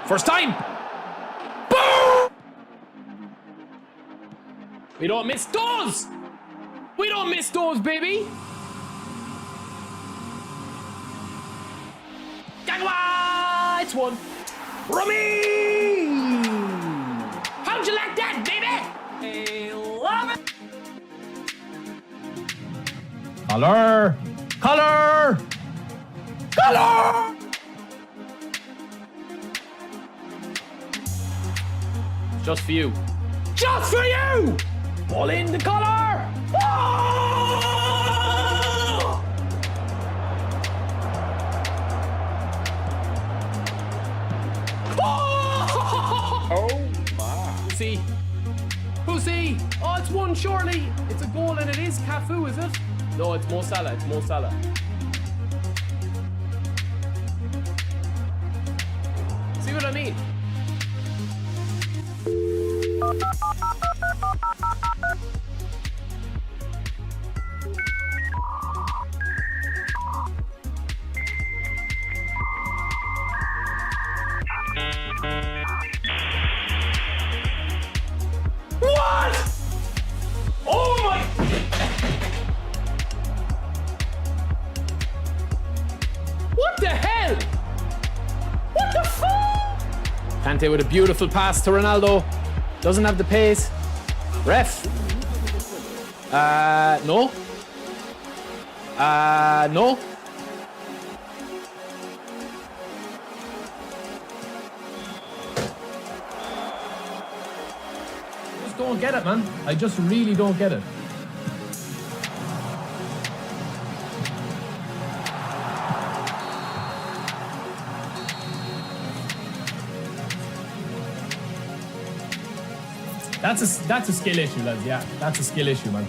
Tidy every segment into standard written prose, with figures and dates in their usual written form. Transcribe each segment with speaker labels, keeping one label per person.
Speaker 1: First time. Boom! We don't miss those. We don't miss those, baby. Gangwa! It's one. Rummi! How'd you like that, baby? I love it. Color! Color! Color! Just for you. Just for you! Pull in the color! Oh! Oh my. Who's he? Who's he? Oh, it's one surely. It's a goal and it is Cafu, is it? No, it's Mo Salah. It's Mo Salah. See what I mean? What? Oh my! What the hell? What the fuck? Kante with a beautiful pass to Ronaldo. Doesn't have the pace. Ref. No. No. Just don't get it, man. I just really don't get it. That's a skill issue, lads. Yeah, that's a skill issue, man.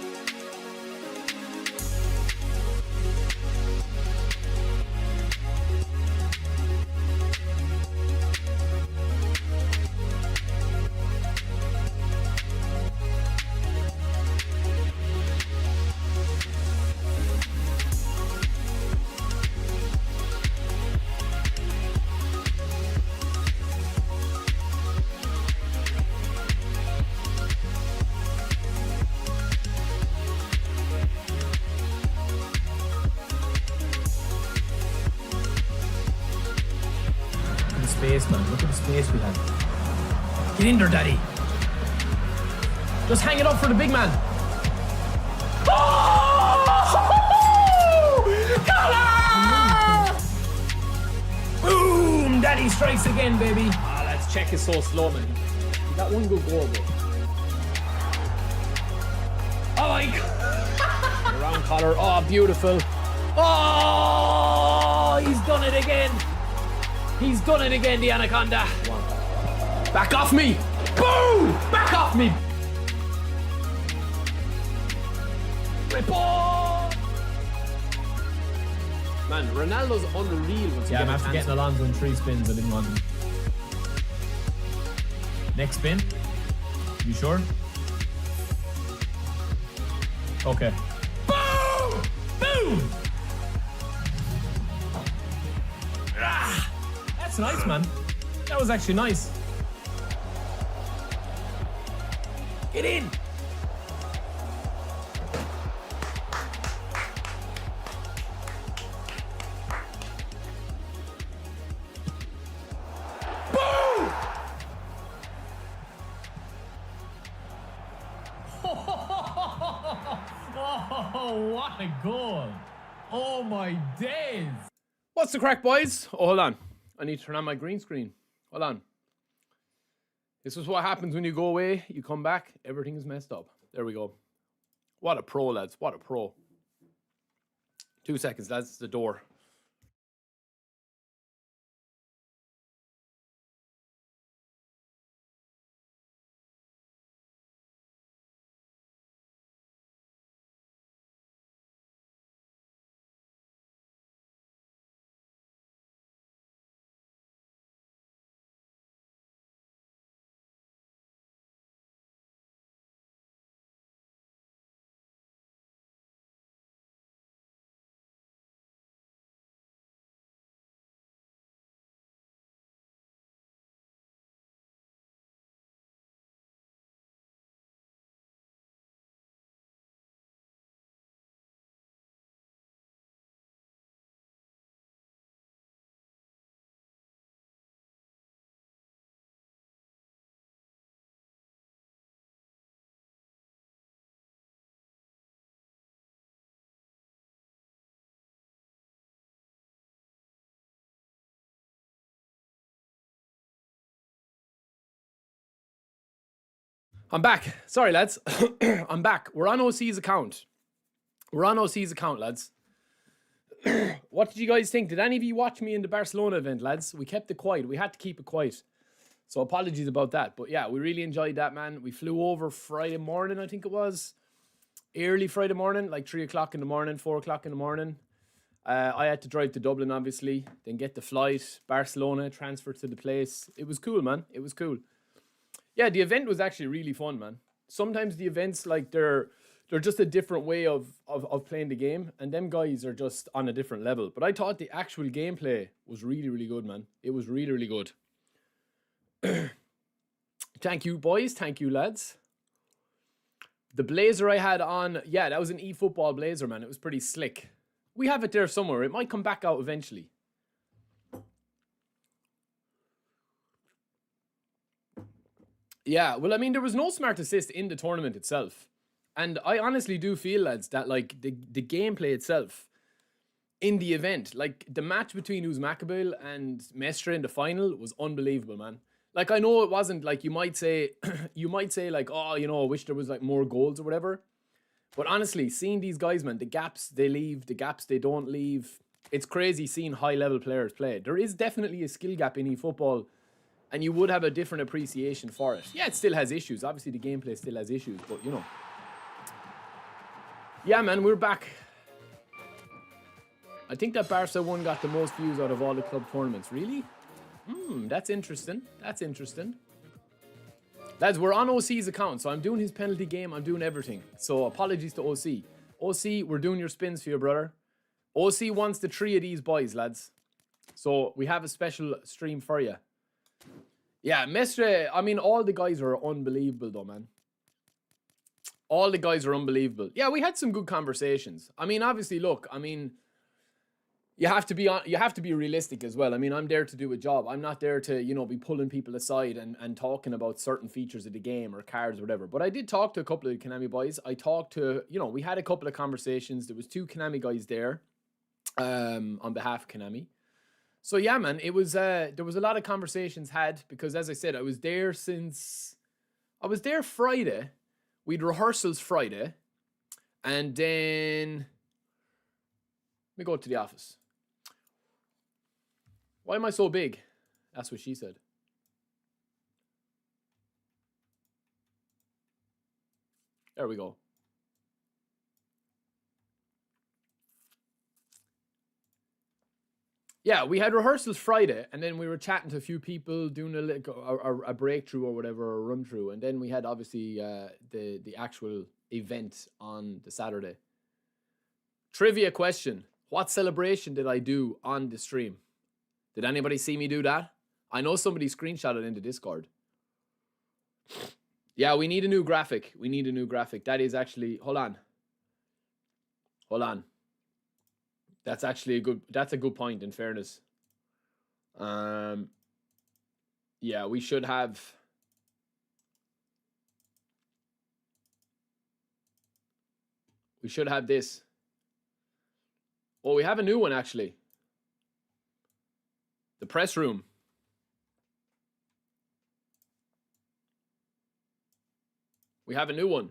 Speaker 1: Space, man. Look at the space we have. Get in there, daddy. Just hang it up for the big man. Oh! Boom! Daddy strikes again, baby. Ah, let's check is so slow, man. He got one good goal, bro. Oh my God. Round collar. Oh, beautiful. Oh, he's done it again. He's done it again, the Anaconda. Back off me. Boom! Back off me. Report. Man, Ronaldo's unreal. Yeah, I'm after getting Alonso in 3 spins. I didn't want him. Next spin. You sure? Okay. Boom! Boom! Ah! That's nice, man. That was actually nice. Get in! Boom! Oh, what a goal! Oh my days! What's the crack, boys? Oh, hold on. I need to turn on my green screen. Hold on. This is what happens when you go away, you come back, everything is messed up. There we go. What a pro, lads. What a pro. 2 seconds, lads. It's the door. I'm back. Sorry, lads. I'm back. We're on OC's account. Lads. What did you guys think? Did any of you watch me in the Barcelona event, lads? We kept it quiet. We had to keep it quiet. So apologies about that. But yeah, we really enjoyed that, man. We flew over Friday morning, I think it was. Early Friday morning, like 3 o'clock in the morning, 4 o'clock in the morning. I had to drive to Dublin, obviously. Then get the flight. Barcelona, transfer to the place. It was cool, man. It was cool. Yeah, the event was actually really fun, man. Sometimes the events, like, they're just a different way of playing the game. And them guys are just on a different level. But I thought the actual gameplay was really, really good, man. It was really, really good. Thank you, boys. Thank you, lads. The blazer I had on, yeah, that was an eFootball blazer, man. It was pretty slick. We have it there somewhere. It might come back out eventually. Yeah, well, I mean, there was no smart assist in the tournament itself. And I honestly do feel, lads, that, like, the gameplay itself in the event, like, the match between Owen Mc Manaman and Mestre in the final was unbelievable, man. Like, I know it wasn't, like, you might say, like, oh, you know, I wish there was, like, more goals or whatever. But honestly, seeing these guys, man, the gaps they leave, the gaps they don't leave, it's crazy seeing high-level players play. There is definitely a skill gap in eFootball, and you would have a different appreciation for it. Yeah, it still has issues. Obviously, the gameplay still has issues, but, you know. Yeah, man, we're back. I think that Barca one got the most views out of all the club tournaments. Really? That's interesting. That's interesting. Lads, we're on OC's account, so I'm doing his penalty game. I'm doing everything. So apologies to OC. OC, we're doing your spins for you, brother. OC wants the 3 of these boys, lads. So we have a special stream for you. Yeah, Mestre, I mean, all the guys are unbelievable, though, man. All the guys are unbelievable. Yeah, we had some good conversations. I mean, obviously, look, I mean, you have to be realistic as well. I mean, I'm there to do a job. I'm not there to, you know, be pulling people aside and talking about certain features of the game or cards or whatever. But I did talk to a couple of the Konami boys. I talked to, you know, we had a couple of conversations. There was 2 Konami guys there on behalf of Konami. So yeah, man, it was there was a lot of conversations had because, as I said, I was there Friday. We'd rehearsals Friday, and then let me go to the office. Why am I so big? That's what she said. There we go. Yeah, we had rehearsals Friday, and then we were chatting to a few people, doing a breakthrough or whatever, a run through, and then we had obviously the actual event on the Saturday. Trivia question: what celebration did I do on the stream? Did anybody see me do that? I know somebody screenshotted into Discord. Yeah, we need a new graphic. We need a new graphic. That is actually, hold on. That's actually that's a good point, in fairness. Yeah, we should have this. Oh, we have a new one, actually. The press room. We have a new one.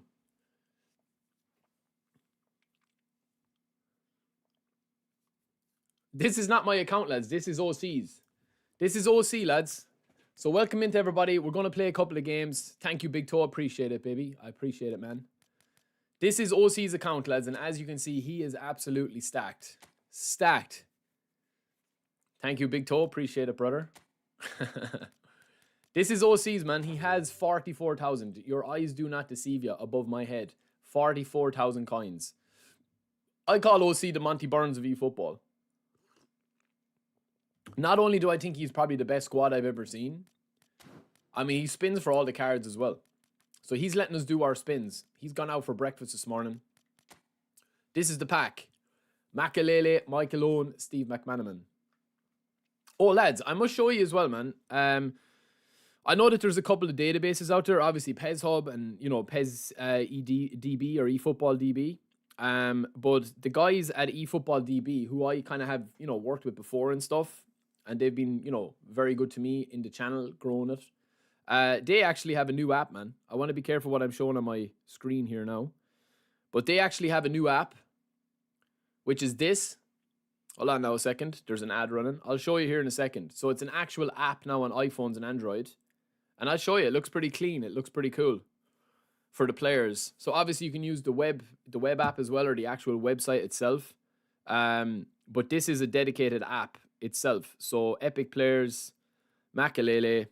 Speaker 1: This is not my account, lads. This is OC's. This is OC, lads. So welcome into everybody. We're going to play a couple of games. Thank you, Big Toe. Appreciate it, baby. I appreciate it, man. This is OC's account, lads. And as you can see, he is absolutely stacked. Stacked. Thank you, Big Toe. Appreciate it, brother. This is OC's, man. He has 44,000. Your eyes do not deceive you above my head. 44,000 coins. I call OC the Monty Burns of eFootball. Not only do I think he's probably the best squad I've ever seen, I mean, he spins for all the cards as well. So he's letting us do our spins. He's gone out for breakfast this morning. This is the pack. Makelele, Michael Owen, Steve Mc Manaman. Oh, lads, I must show you as well, man. I know that there's a couple of databases out there. Obviously, PES Hub and, you know, PES DB or eFootball DB. But the guys at eFootball DB, who I kind of have, you know, worked with before and stuff, and they've been, you know, very good to me in the channel, growing it. They actually have a new app, man. I want to be careful what I'm showing on my screen here now. But they actually have a new app, which is this. Hold on now a second. There's an ad running. I'll show you here in a second. So it's an actual app now on iPhones and Android. And I'll show you. It looks pretty clean. It looks pretty cool for the players. So obviously you can use the web app as well, or the actual website itself. But this is a dedicated app itself. So Epic players, Makelele.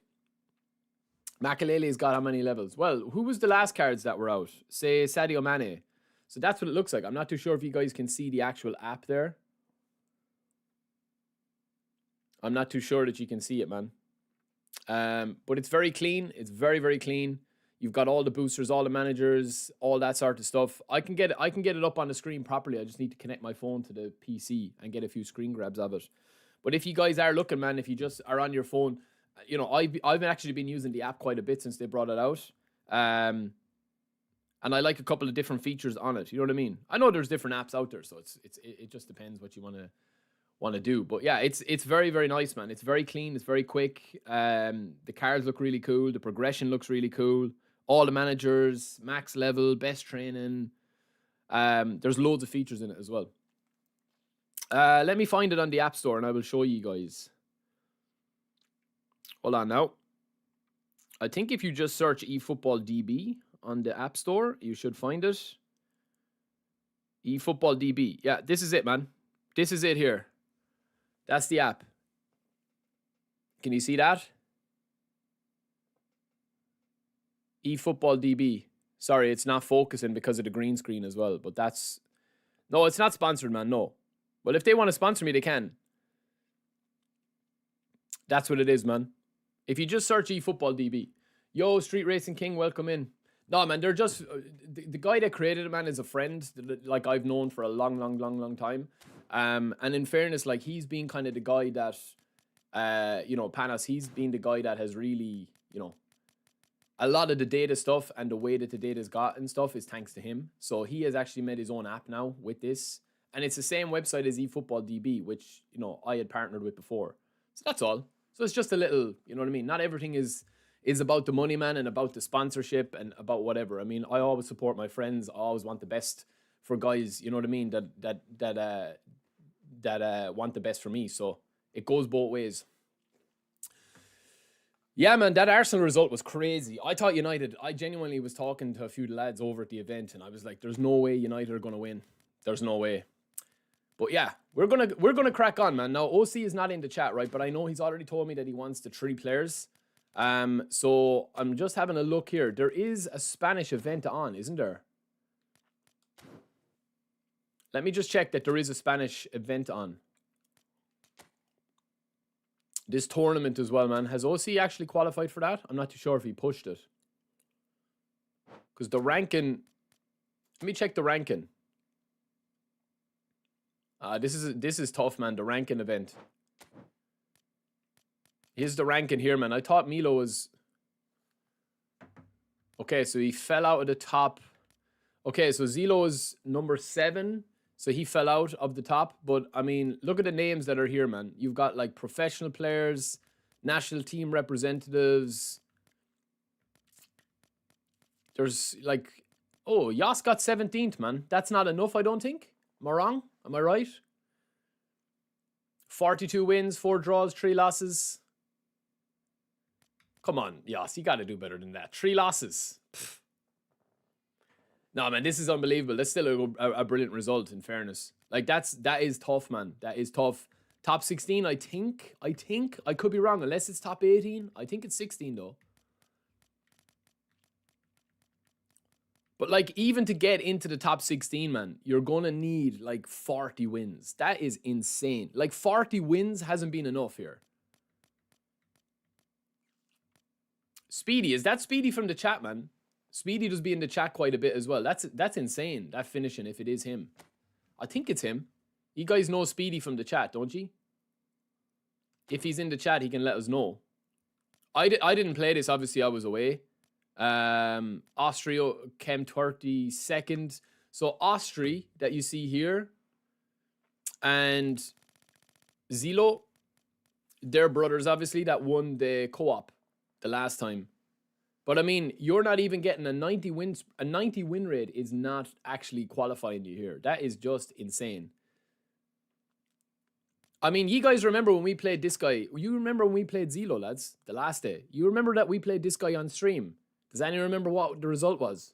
Speaker 1: Makelele's got how many levels? Well, who was the last cards that were out? Say Sadio Mane. So that's what it looks like. I'm not too sure if you guys can see the actual app there. I'm not too sure that you can see it, man. But it's very clean. It's very, very clean. You've got all the boosters, all the managers, all that sort of stuff. I can get it up on the screen properly. I just need to connect my phone to the PC and get a few screen grabs of it. But if you guys are looking, man, if you just are on your phone, you know, I've actually been using the app quite a bit since they brought it out. And I like a couple of different features on it. You know what I mean? I know there's different apps out there, so it just depends what you want to do. But yeah, it's very, very nice, man. It's very clean. It's very quick. The cards look really cool. The progression looks really cool. All the managers, max level, best training. There's loads of features in it as well. Let me find it on the App Store and I will show you guys. Hold on now. I think if you just search eFootball DB on the App Store, you should find it. eFootball DB. Yeah, this is it, man. This is it here. That's the app. Can you see that? eFootball DB. Sorry, it's not focusing because of the green screen as well. But that's... No, it's not sponsored, man. No. But if they want to sponsor me, they can. That's what it is, man. If you just search eFootball DB. Yo, Street Racing King, welcome in. No, man, they're just... the guy that created it, man, is a friend like I've known for a long, long, long, long time. And in fairness, like, he's been kind of the guy that... you know, Panos, he's been the guy that has really, you know... A lot of the data stuff and the way that the data's got and stuff is thanks to him. So he has actually made his own app now with this. And it's the same website as eFootball DB, which, you know, I had partnered with before. So that's all. So it's just a little, you know what I mean? Not everything is about the money, man, and about the sponsorship and about whatever. I mean, I always support my friends. I always want the best for guys, you know what I mean, that want the best for me. So it goes both ways. Yeah, man, that Arsenal result was crazy. I thought United, I genuinely was talking to a few lads over at the event, and I was like, there's no way United are going to win. There's no way. But yeah, we're gonna crack on, man. Now, OC is not in the chat, right? But I know he's already told me that he wants the 3 players. So I'm just having a look here. There is a Spanish event on, isn't there? Let me just check that there is a Spanish event on. This tournament as well, man. Has OC actually qualified for that? I'm not too sure if he pushed it. Because the ranking... Let me check the ranking. This is tough, man. The ranking event. Here's the ranking here, man. I thought Milo was... Okay, so he fell out of the top. Okay, so Zilo is number 7. So he fell out of the top. But, I mean, look at the names that are here, man. You've got, like, professional players, national team representatives. There's, like... Oh, Yas got 17th, man. That's not enough, I don't think. Am I wrong? Am I right? 42 wins, 4 draws, 3 losses. Come on, Yas, you got to do better than that. 3 losses. Pfft. No, man, this is unbelievable. That's still a brilliant result, in fairness. Like, that is tough, man. That is tough. Top 16, I think. I could be wrong, unless it's top 18. I think it's 16, though. But, like, even to get into the top 16, man, you're going to need, like, 40 wins. That is insane. Like, 40 wins hasn't been enough here. Speedy. Is that Speedy from the chat, man? Speedy does be in the chat quite a bit as well. That's insane, that finishing, if it is him. I think it's him. You guys know Speedy from the chat, don't you? If he's in the chat, he can let us know. I didn't play this, obviously, I was away. Austria came 32nd. So Austria that you see here and Zilo, they're brothers obviously that won the co-op the last time. But I mean, you're not even getting a 90 wins. A 90 win rate is not actually qualifying you here. That is just insane. I mean, you guys remember when we played this guy? You remember when we played Zelo, lads, the last day? You remember that we played this guy on stream? Does anyone remember what the result was?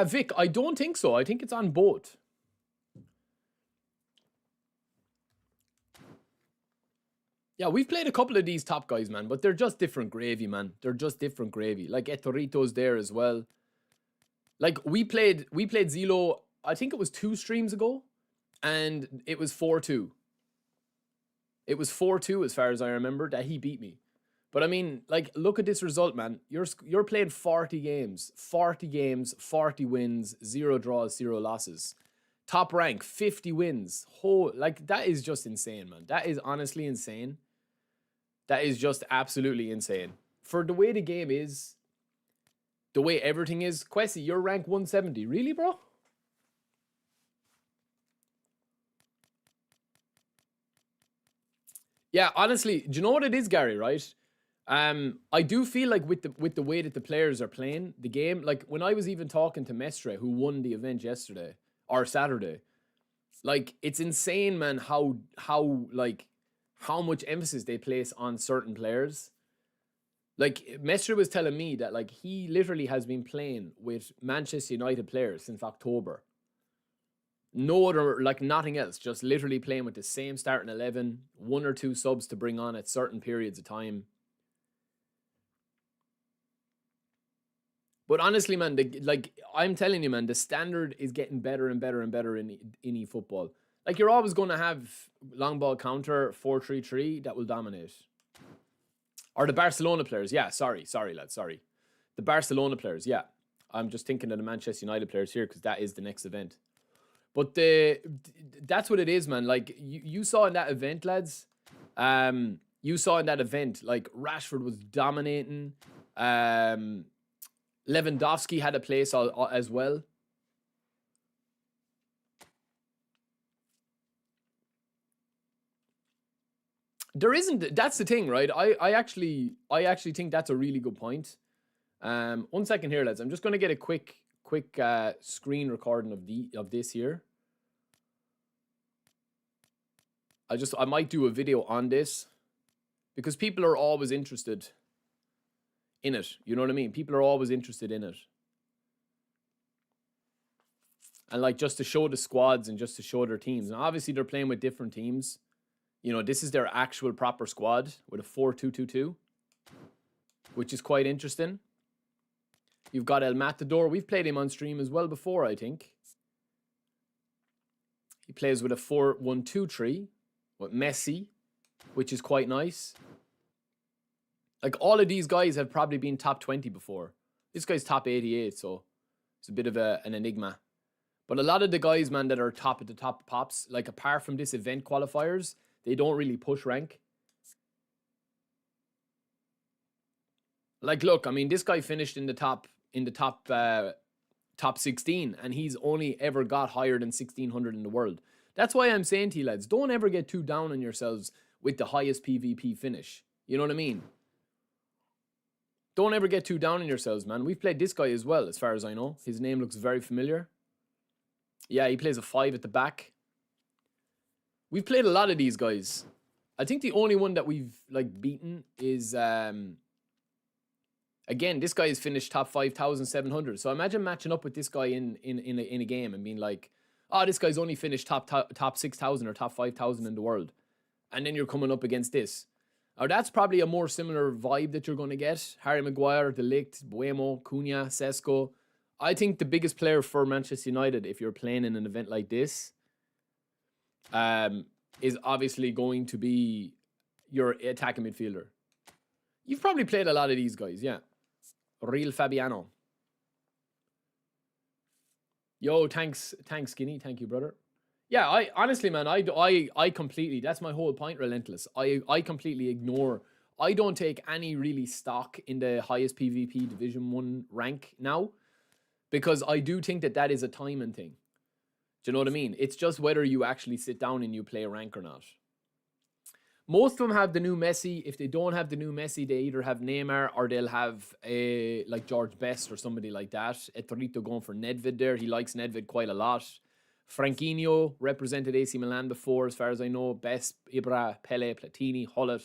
Speaker 1: Vic, I don't think so. I think it's on both. Yeah, we've played a couple of these top guys, man, but they're just different gravy, man. They're just different gravy. Like Etorito's there as well. Like we played Zelo, I think it was 2 streams ago, and it was 4-2. It was 4-2 as far as I remember that he beat me. But I mean, like, look at this result, man. You're playing 40 games, 40 wins, 0 draws, 0 losses. Top rank, 50 wins. Like, that is just insane, man. That is honestly insane. That is just absolutely insane. For the way the game is, the way everything is, Kwesi, you're rank 170. Really, bro? Yeah, honestly, do you know what it is, Gary, right? I do feel like with the way that the players are playing the game, like when I was even talking to Mestre, who won the event yesterday or Saturday, like it's insane, man, how much emphasis they place on certain players. Like Mestre was telling me that like he literally has been playing with Manchester United players since October. No other, like nothing else, just literally playing with the same starting 11, 1 or 2 subs to bring on at certain periods of time. But honestly, man, like I'm telling you, man, the standard is getting better and better and better in eFootball. Like you're always going to have long ball counter 4-3-3 that will dominate. Or the Barcelona players, yeah. Sorry, lads, sorry. The Barcelona players, yeah. I'm just thinking of the Manchester United players here because that is the next event. But that's what it is, man. Like you saw in that event, lads. You saw in that event, like Rashford was dominating. Lewandowski had a place as well. There isn't. That's the thing, right? I actually think that's a really good point. 1 second here, lads. I'm just gonna get a quick screen recording of this here. I might do a video on this because people are always interested in it. You know what I mean? People are always interested in it. And like just to show the squads and just to show their teams. And obviously they're playing with different teams. You know, this is their actual proper squad with a 4-2-2-2, which is quite interesting. You've got El Matador. We've played him on stream as well before, I think. He plays with a 4-1-2-3 with Messi, which is quite nice. Like all of these guys have probably been top 20 before. This guy's top 88, so it's a bit of an enigma. But a lot of the guys, man, that are top at the top pops, like apart from this event qualifiers, they don't really push rank. Like, look, I mean, this guy finished in the top 16, and he's only ever got higher than 1600 in the world. That's why I'm saying to you, lads, don't ever get too down on yourselves with the highest PvP finish. You know what I mean? Don't ever get too down on yourselves, man. We've played this guy as well, as far as I know. His name looks very familiar. Yeah, he plays a 5 at the back. We've played a lot of these guys. I think the only one that we've like beaten is again, this guy has finished top 5,700. So imagine matching up with this guy in a game and being like, oh, this guy's only finished top 6,000 or top 5,000 in the world. And then you're coming up against this. Or that's probably a more similar vibe that you're going to get. Harry Maguire, De Ligt, Buemo, Cunha, Sesko. I think the biggest player for Manchester United, if you're playing in an event like this, is obviously going to be your attacking midfielder. You've probably played a lot of these guys, yeah. Real Fabiano. Yo, thanks, Skinny. Thank you, brother. Yeah, I honestly, man, I completely, that's my whole point, Relentless. I completely ignore, I don't take any really stock in the highest PvP Division 1 rank now, because I do think that is a timing thing. Do you know what I mean? It's just whether you actually sit down and you play a rank or not. Most of them have the new Messi. If they don't have the new Messi, they either have Neymar or they'll have a like George Best or somebody like that. Etorito going for Nedved there. He likes Nedved quite a lot. Franquinho represented AC Milan before, as far as I know. Best, Ibra, Pele, Platini, Hullet,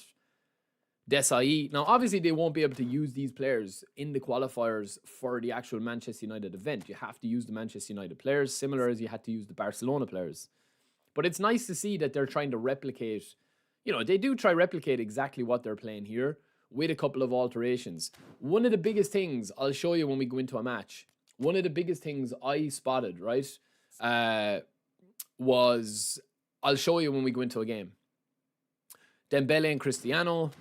Speaker 1: Desai. Now, obviously, they won't be able to use these players in the qualifiers for the actual Manchester United event. You have to use the Manchester United players, similar as you had to use the Barcelona players. But it's nice to see that they're trying to replicate, you know, they do try to replicate exactly what they're playing here with a couple of alterations. One of the biggest things, I'll show you when we go into a match, one of the biggest things I spotted, right, was, I'll show you when we go into a game. Dembele and Cristiano.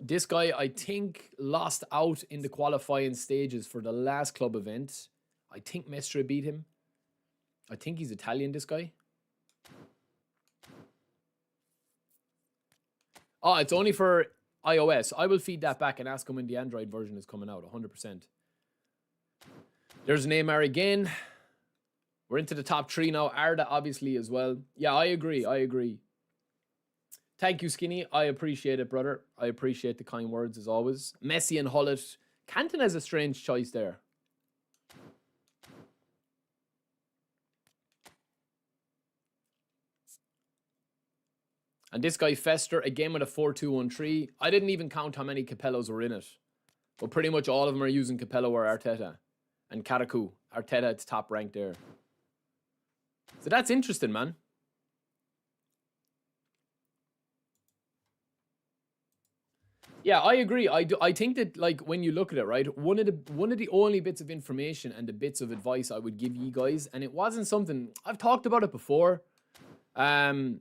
Speaker 1: This guy, I think, lost out in the qualifying stages for the last club event. I think Mestre beat him. I think he's Italian, this guy. Oh, it's only for iOS. I will feed that back and ask him when the Android version is coming out, 100%. There's Neymar again. We're into the top 3 now. Arda, obviously, as well. Yeah, I agree. I agree. Thank you, Skinny. I appreciate it, brother. I appreciate the kind words, as always. Messi and Hullet. Canton has a strange choice there. And this guy, Fester, again with a 4-2-1-3. I didn't even count how many Capellos were in it. But pretty much all of them are using Capello or Arteta. And Karaku. Arteta at top rank there. So that's interesting, man. Yeah, I agree. I think that, like, when you look at it, right, one of the only bits of information and the bits of advice I would give you guys, and it wasn't something I've talked about it before. I've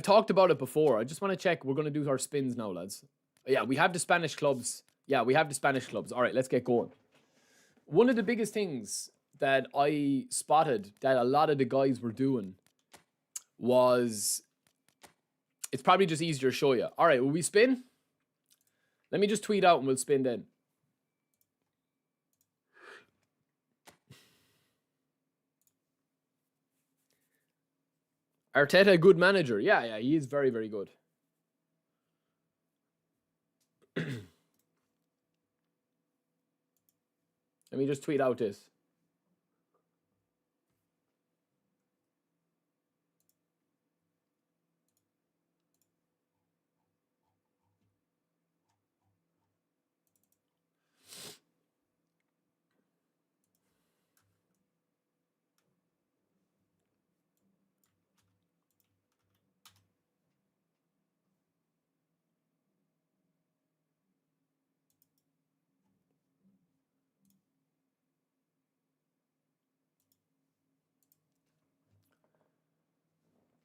Speaker 1: talked about it before. I just want to check. We're going to do our spins now, lads. Yeah, we have the Spanish clubs. Yeah, we have the Spanish clubs. All right, let's get going. One of the biggest things that I spotted that a lot of the guys were doing was, it's probably just easier to show you. All right, will we spin? Let me just tweet out and we'll spin then. Arteta, a good manager. Yeah, he is very, very good. Let me just tweet out this.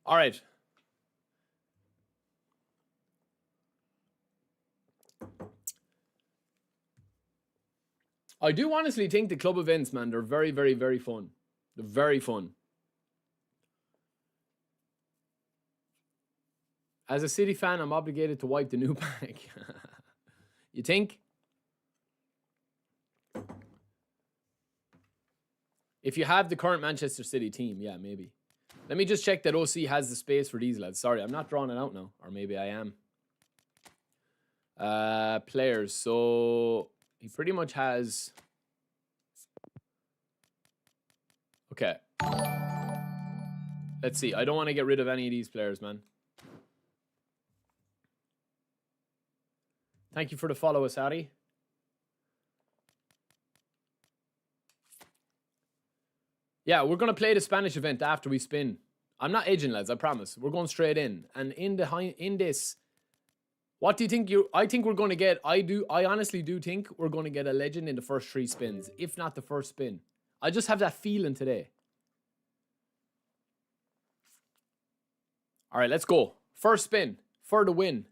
Speaker 1: All right. I do honestly think the club events, man, they're very, very, very fun. They're very fun. As a City fan, I'm obligated to wipe the new pack. You think? If you have the current Manchester City team, yeah, maybe. Let me just check that OC has the space for these lads. Sorry, I'm not drawing it out now. Or maybe I am. Players. So he pretty much has... Okay. Let's see. I don't want to get rid of any of these players, man. Thank you for the follow, Asadi. Yeah, we're going to play the Spanish event after we spin. I'm not edging, lads, I promise. We're going straight in. And in this, what do you think I think we're going to get? I honestly do think we're going to get a legend in the first 3 spins, if not the first spin. I just have that feeling today. All right, let's go. First spin for the win.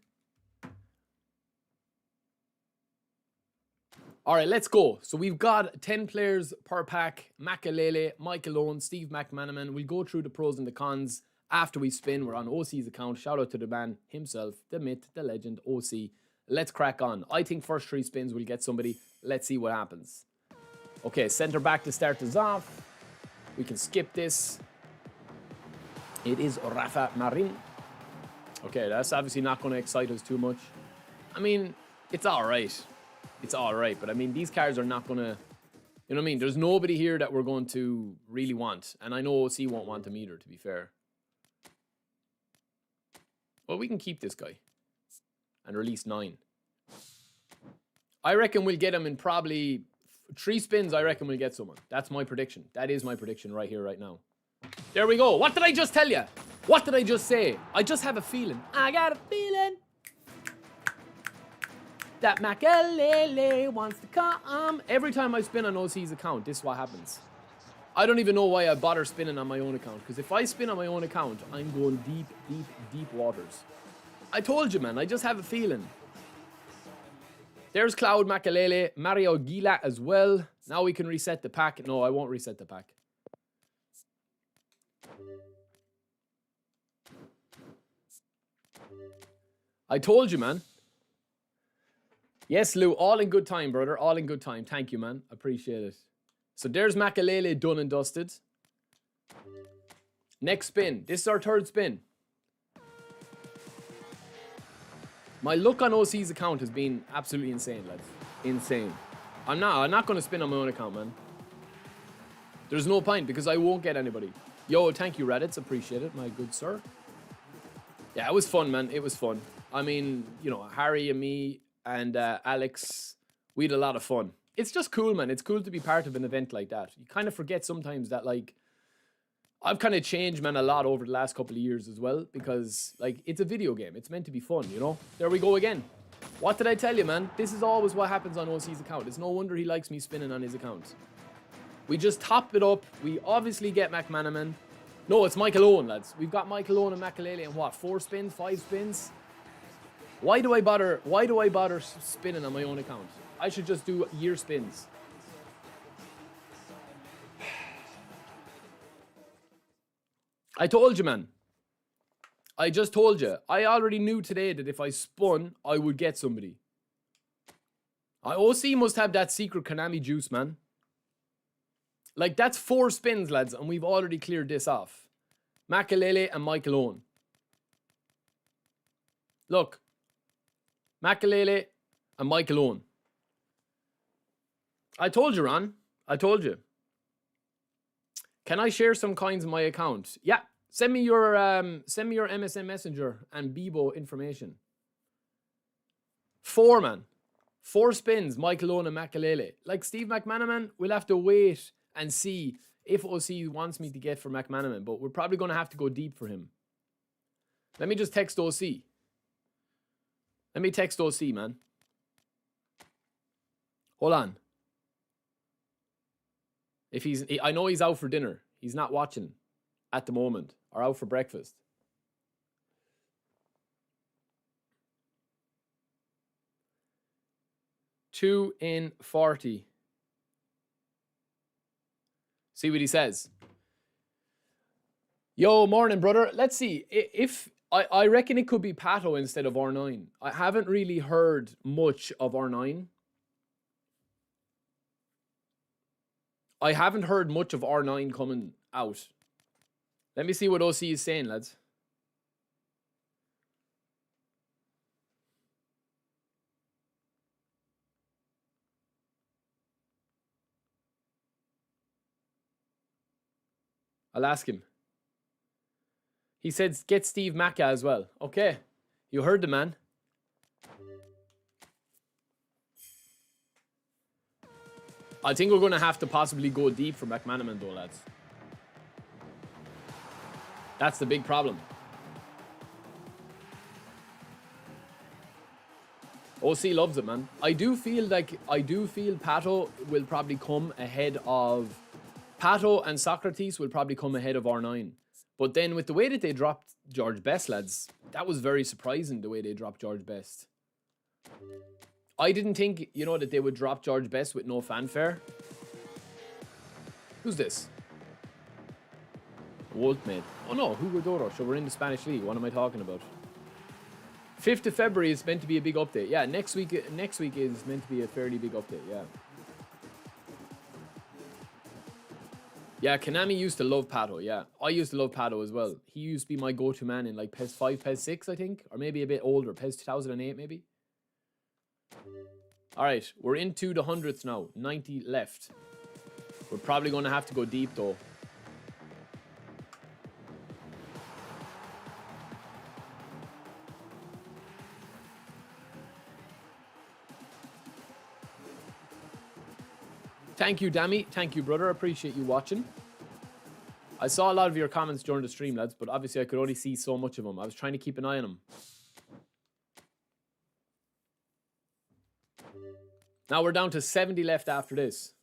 Speaker 1: All right, let's go. So we've got 10 players per pack. Makelele, Michael Owen, Steve Mc Manaman. We'll go through the pros and the cons after we spin. We're on OC's account. Shout out to the man himself, the myth, the legend, OC. Let's crack on. I think first 3 spins we'll get somebody. Let's see what happens. Okay, centre back to start us off. We can skip this. It is Rafa Marin. Okay, that's obviously not going to excite us too much. I mean, it's all right. It's all right. But I mean, these cards are not going to, you know what I mean? There's nobody here that we're going to really want. And I know OC won't want them either, to be fair. Well, we can keep this guy and release 9. I reckon we'll get him in probably 3 spins. I reckon we'll get someone. That's my prediction. That is my prediction right here, right now. There we go. What did I just tell you? What did I just say? I just have a feeling. I got a feeling that Makelele wants to come. Every time I spin on OC's account, this is what happens. I don't even know why I bother spinning on my own account. Because if I spin on my own account, I'm going deep, deep, deep waters. I told you, man. I just have a feeling. There's Cloud, Makelele, Mario Gila as well. Now we can reset the pack. No, I won't reset the pack. I told you, man. Yes, Lou, all in good time, brother. All in good time. Thank you, man. Appreciate it. So there's Makelele done and dusted. Next spin. This is our 3rd spin. My luck on OC's account has been absolutely insane, lads. Insane. I'm not going to spin on my own account, man. There's no point because I won't get anybody. Yo, thank you, Reddits. Appreciate it, my good sir. Yeah, it was fun, man. It was fun. I mean, you know, Harry and me and Alex, we had a lot of fun. It's just cool, man. It's cool to be part of an event like that. You kind of forget sometimes that, like, I've kind of changed, man, a lot over the last couple of years as well because, like, it's a video game. It's meant to be fun, you know? There we go again. What did I tell you, man? This is always what happens on OC's account. It's no wonder he likes me spinning on his account. We just top it up. We obviously get Mc Manaman. No, it's Michael Owen, lads. We've got Michael Owen and Makelele in what? 4 spins? 5 spins? Why do I bother spinning on my own account? I should just do year spins. I told you, man. I just told you. I already knew today that if I spun, I would get somebody. OC must have that secret Konami juice, man. Like, that's 4 spins, lads, and we've already cleared this off. Makelele and Michael Owen. Look. Makelele and Michael Owen. I told you, Ron. I told you. Can I share some coins in my account? Yeah. Send me your MSN Messenger and Bebo information. 4, man. 4 spins, Michael Owen and Makelele. Like Steve McManaman, we'll have to wait and see if OC wants me to get for McManaman, but we're probably going to have to go deep for him. Let me just text OC. Let me text OC, man. Hold on. I know he's out for dinner. He's not watching at the moment, or out for breakfast. Two in 40. See what he says. Yo, morning, brother. Let's see. If I reckon it could be Pato instead of R9. I haven't really heard much of R9. I haven't heard much of R9 coming out. Let me see what OC is saying, lads. I'll ask him. He said get Steve Macca as well. Okay. You heard the man. I think we're going to have to possibly go deep for McManaman though, lads. That's the big problem. OC loves it, man. I do feel Pato will probably come ahead of... Pato and Socrates will probably come ahead of R9. But then with the way that they dropped George Best, lads, that was very surprising, the way they dropped George Best. I didn't think, you know, that they would drop George Best with no fanfare. Who's this? Wolfmate. Oh no, Hugo Doro. So we're in the Spanish League. What am I talking about? 5th of February is meant to be a big update. Yeah, next week is meant to be a fairly big update, yeah. Yeah, Konami used to love Pato, yeah. I used to love Pato as well. He used to be my go-to man in like PES 5, PES 6, I think. Or maybe a bit older, PES 2008 maybe. Alright, we're into the 100th now. 90 left. We're probably going to have to go deep though. Thank you, Dammy. Thank you, brother. Appreciate you watching. I saw a lot of your comments during the stream, lads, but obviously I could only see so much of them. I was trying to keep an eye on them. Now we're down to 70 left after this.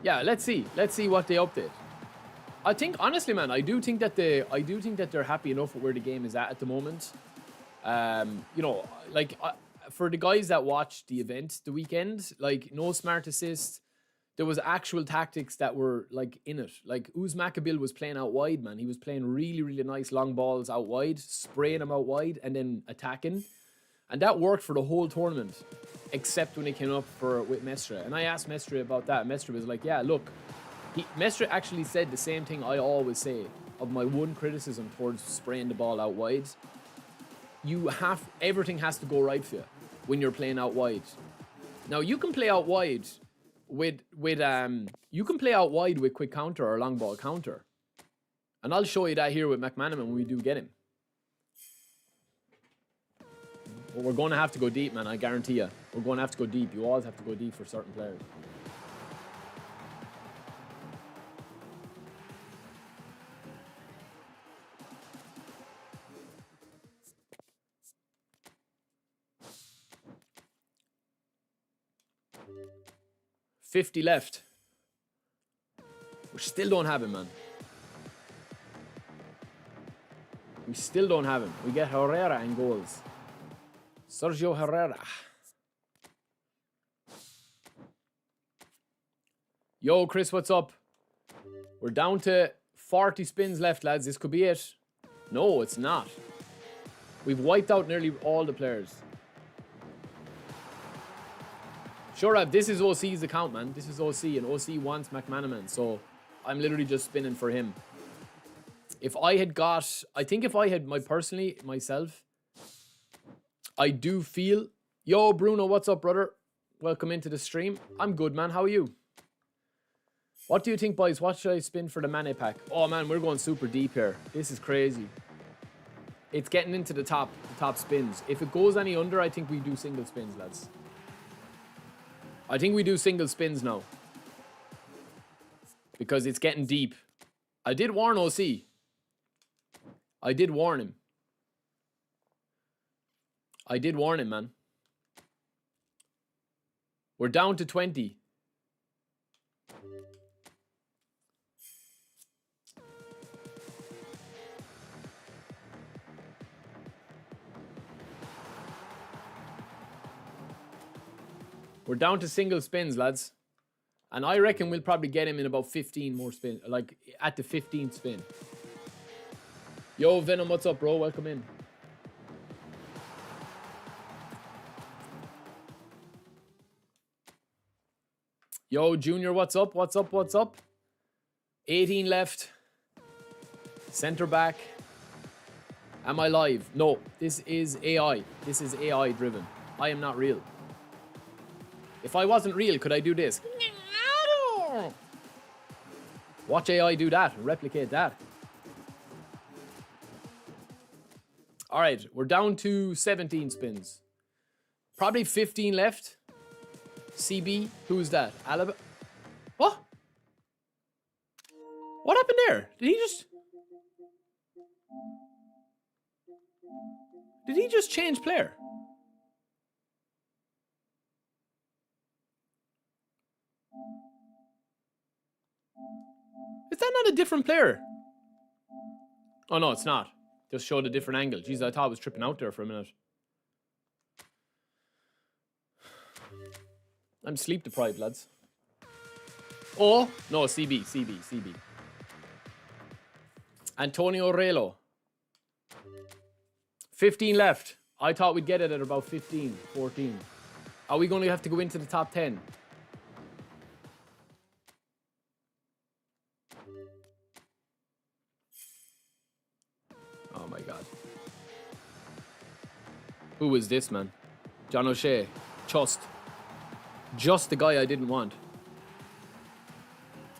Speaker 1: Yeah, let's see. Let's see what they update. I think, honestly, man, I do think that they're happy enough with where the game is at the moment. You know, like for the guys that watched the event the weekend, like no smart assist, there was actual tactics that were like in it. Like Manaman was playing out wide, man. He was playing really, really nice long balls out wide, spraying them out wide and then attacking. And that worked for the whole tournament, except when he came up with Mestre. And I asked Mestre about that. Mestre was like, yeah, look, Mestre actually said the same thing I always say of my one criticism towards spraying the ball out wide. Everything has to go right for you when you're playing out wide. Now you can play out wide with quick counter or long ball counter. And I'll show you that here with Mc Manaman when we do get him. But we're going to have to go deep, man, I guarantee you. We're going to have to go deep. You always have to go deep for certain players. $50 left. We still don't have him, man. We still don't have him. We get Herrera in goals. Sergio Herrera. Yo, Chris, what's up? We're down to 40 spins left, lads. This could be it. No, it's not. We've wiped out nearly all the players. Sure, this is OC's account, man. This is OC, and OC wants Mc Manaman, so I'm literally just spinning for him. If I had got... I think if I had myself, I do feel... Yo, Bruno, what's up, brother? Welcome into the stream. I'm good, man. How are you? What do you think, boys? What should I spin for the Mane pack? Oh, man, we're going super deep here. This is crazy. It's getting into the top spins. If it goes any under, I think we do single spins, lads. I think we do single spins now. Because it's getting deep. I did warn OC. I did warn him. I did warn him, man. We're down to 20. We're down to single spins, lads. And I reckon we'll probably get him in about 15 more spins. Like, at the 15th spin. Yo, Venom, what's up, bro? Welcome in. Yo, Junior, what's up? What's up? What's up? 18 left. Center back. Am I live? No, this is AI. This is AI driven. I am not real. If I wasn't real, could I do this? Watch AI do that and replicate that. All right, we're down to 17 spins. Probably 15 left. CB, who's that? Alaba? What? What happened there? Did he just change player? Is that not a different player? Oh, no, it's not. Just showed a different angle. Jeez, I thought I was tripping out there for a minute. I'm sleep deprived, lads. Oh, no, CB. Antonio Relo. 15 left. I thought we'd get it at about 15, 14. Are we going to have to go into the top 10? Oh my God. Who is this, man? John O'Shea. Just the guy I didn't want.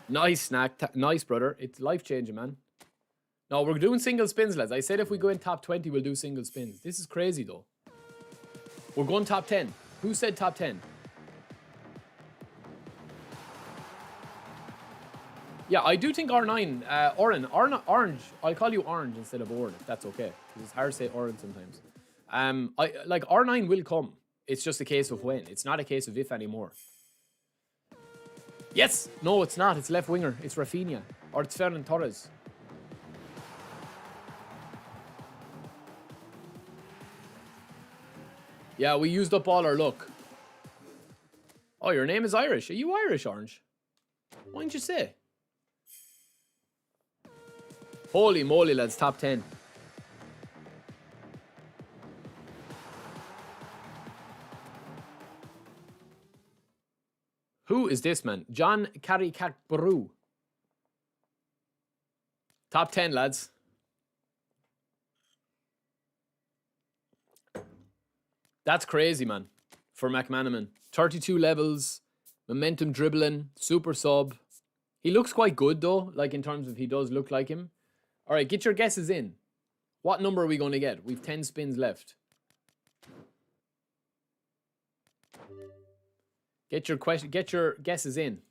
Speaker 1: Nice, Snack. Nice, brother. It's life-changing, man. No, we're doing single spins, lads. I said if we go in top 20, we'll do single spins. This is crazy, though. We're going top 10. Who said top 10? Yeah, I do think R9, Orange. I'll call you Orange instead of Orange, if that's okay. Because it's hard to say Orange sometimes. Like R9 will come. It's just a case of when. It's not a case of if anymore. Yes! No, it's not. It's left winger. It's Rafinha. Or it's Ferran Torres. Yeah, we used up all our luck. Oh, your name is Irish. Are you Irish, Orange? Why didn't you say? Holy moly, lads. Top 10. Who is this, man? John Caricatbru. Top 10, lads. That's crazy, man. For Mc Manaman. 32 levels. Momentum dribbling. Super sub. He looks quite good, though. Like, in terms of he does look like him. All right, get your guesses in. What number are we going to get? We've 10 spins left. Get your guesses in.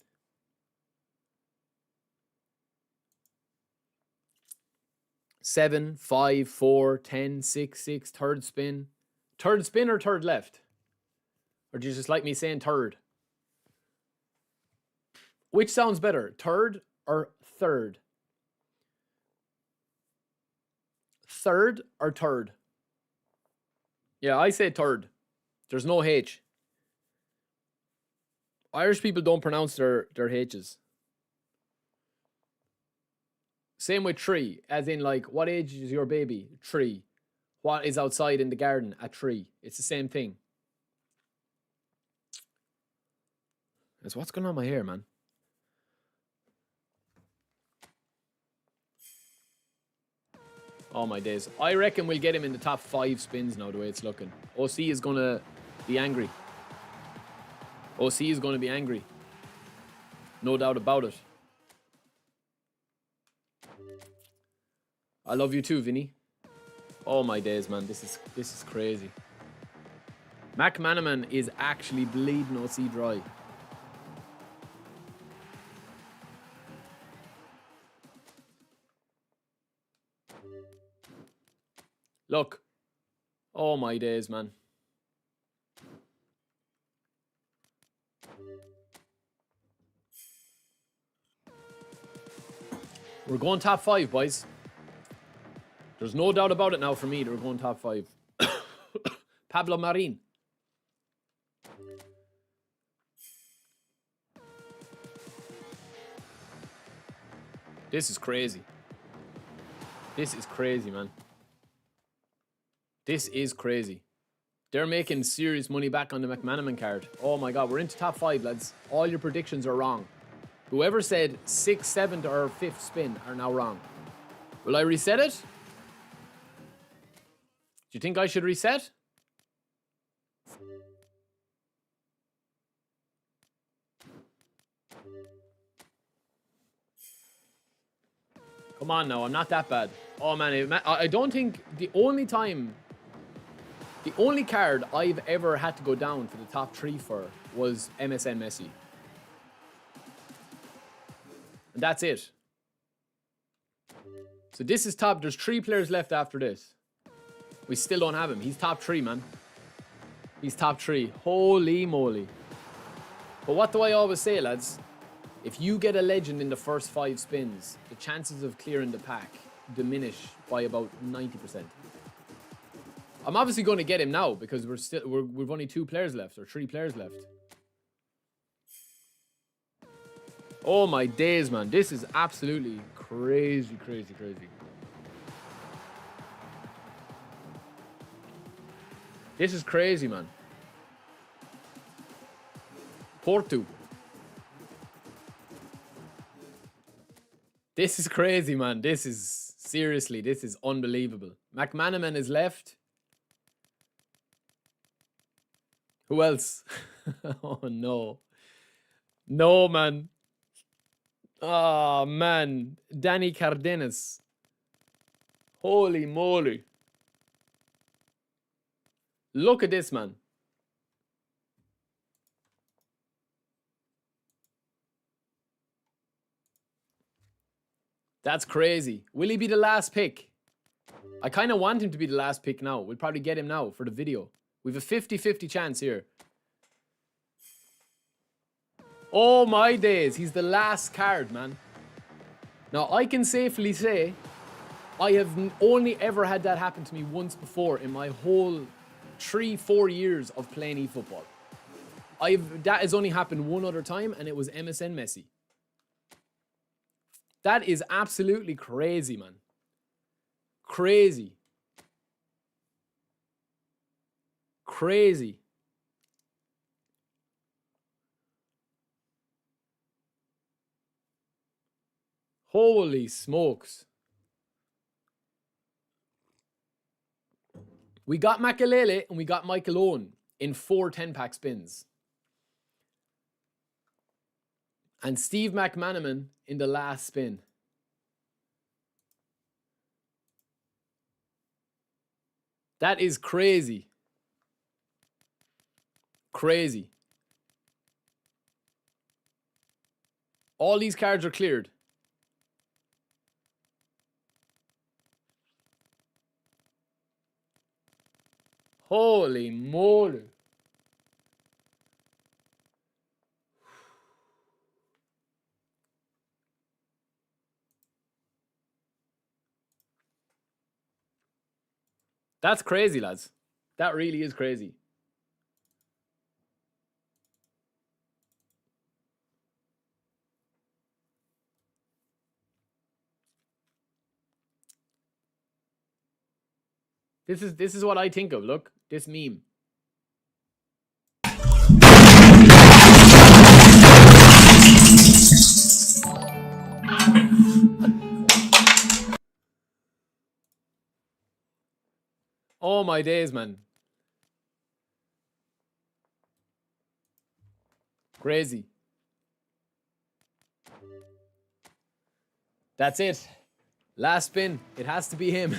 Speaker 1: Seven, 5, 4, 10, 6, 6, third spin. Third spin or third left? Or do you just like me saying third? Which sounds better, third or third? Third or third? Yeah, I say third. There's no H. Irish people don't pronounce their H's. Same with tree, as in like, what age is your baby? Tree. What is outside in the garden? A tree. It's the same thing. That's what's going on with my hair, man. Oh my days. I reckon we'll get him in the top 5 spins now, the way it's looking. OC is going to be angry. OC is going to be angry. No doubt about it. I love you too, Vinny. Oh my days, man. This is crazy. Mc Manaman is actually bleeding OC dry. Look. Oh my days, man. We're going top 5, boys. There's no doubt about it now for me that we're going top 5. Pablo Marin. This is crazy. This is crazy, man. This is crazy. They're making serious money back on the Mc Manaman card. Oh my God, we're into top 5, lads. All your predictions are wrong. Whoever said 6th, 7th, or 5th spin are now wrong. Will I reset it? Do you think I should reset? Come on now, I'm not that bad. Oh man, I don't think the only card I've ever had to go down for the top 3 for was MSN Messi. And that's it. So this is top. There's 3 players left after this. We still don't have him. He's top 3, man. He's top 3. Holy moly. But what do I always say, lads? If you get a legend in the first 5 spins, the chances of clearing the pack diminish by about 90%. I'm obviously going to get him now because we've only 2 players left or 3 players left. Oh my days, man. This is absolutely crazy, crazy, crazy. This is crazy, man. Porto. This is crazy, man. This is, seriously, this is unbelievable. Mc Manaman is left. Who else? Oh, no. No, man. Oh, man. Danny Cardenas. Holy moly. Look at this, man. That's crazy. Will he be the last pick? I kind of want him to be the last pick now. We'll probably get him now for the video. We have a 50-50 chance here. Oh my days. He's the last card, man. Now, I can safely say I have only ever had that happen to me once before in my whole 3-4 years of playing eFootball. That has only happened one other time, and it was MSN Messi. That is absolutely crazy, man. Crazy. Crazy. Holy smokes. We got Makelele and we got Michael Owen in 4 10-pack spins. And Steve McManaman in the last spin. That is crazy. Crazy. All these cards are cleared. Holy moly. That's crazy, lads. That really is crazy. This is what I think of. Look, this meme. Oh my days, man. Crazy. That's it. Last spin. It has to be him.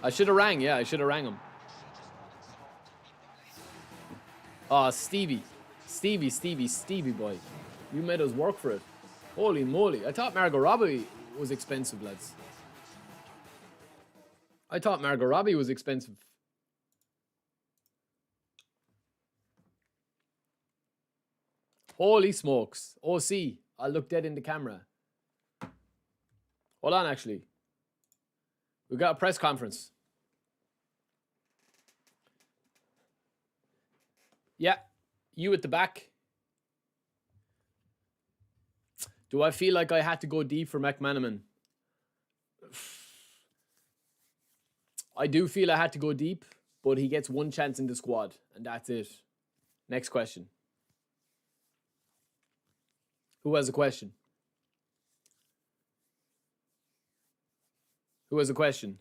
Speaker 1: I should have rang. Yeah, I should have rang him. Oh, Stevie. Stevie boy. You made us work for it. Holy moly. I thought Margot Robbie was expensive, lads. I thought Margot Robbie was expensive. Holy smokes. OC. I'll look dead in the camera. Hold on, actually. We've got a press conference. Yeah. You at the back. Do I feel like I had to go deep for Mc Manaman? I do feel I had to go deep, but he gets one chance in the squad, and that's it. Next question. Who has a question? Who has a question?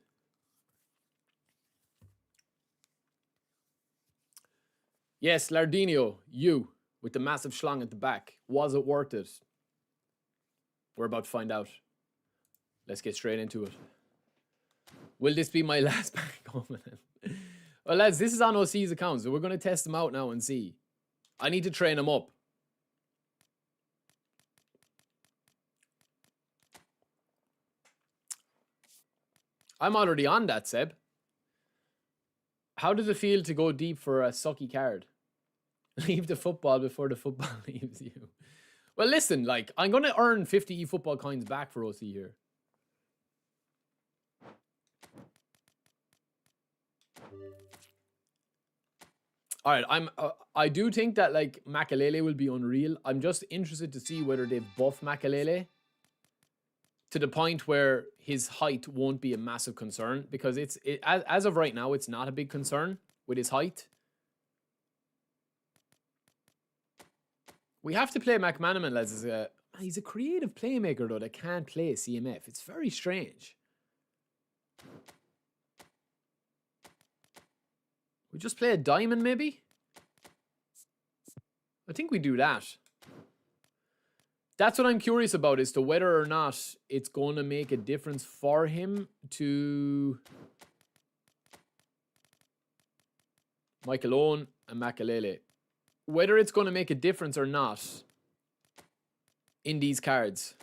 Speaker 1: Yes, Lardinho, you, with the massive schlong at the back. Was it worth it? We're about to find out. Let's get straight into it. Will this be my last pack comment? Well, lads, this is on OC's account, so we're going to test him out now and see. I need to train him up. I'm already on that, Seb. How does it feel to go deep for a sucky card? Leave the football before the football leaves you. Well, listen, like, I'm going to earn 50 eFootball coins back for OC here. All right, I do think that, like, Makelele will be unreal. I'm just interested to see whether they've buffed Makelele to the point where his height won't be a massive concern, because as of right now, it's not a big concern with his height. We have to play Mc Manaman, lads. He's a creative playmaker, though, that can't play CMF. It's very strange. We just play a diamond, maybe? I think we do that. That's what I'm curious about, as to whether or not it's going to make a difference for him to Michael Owen and Makelele. Whether it's going to make a difference or not in these cards.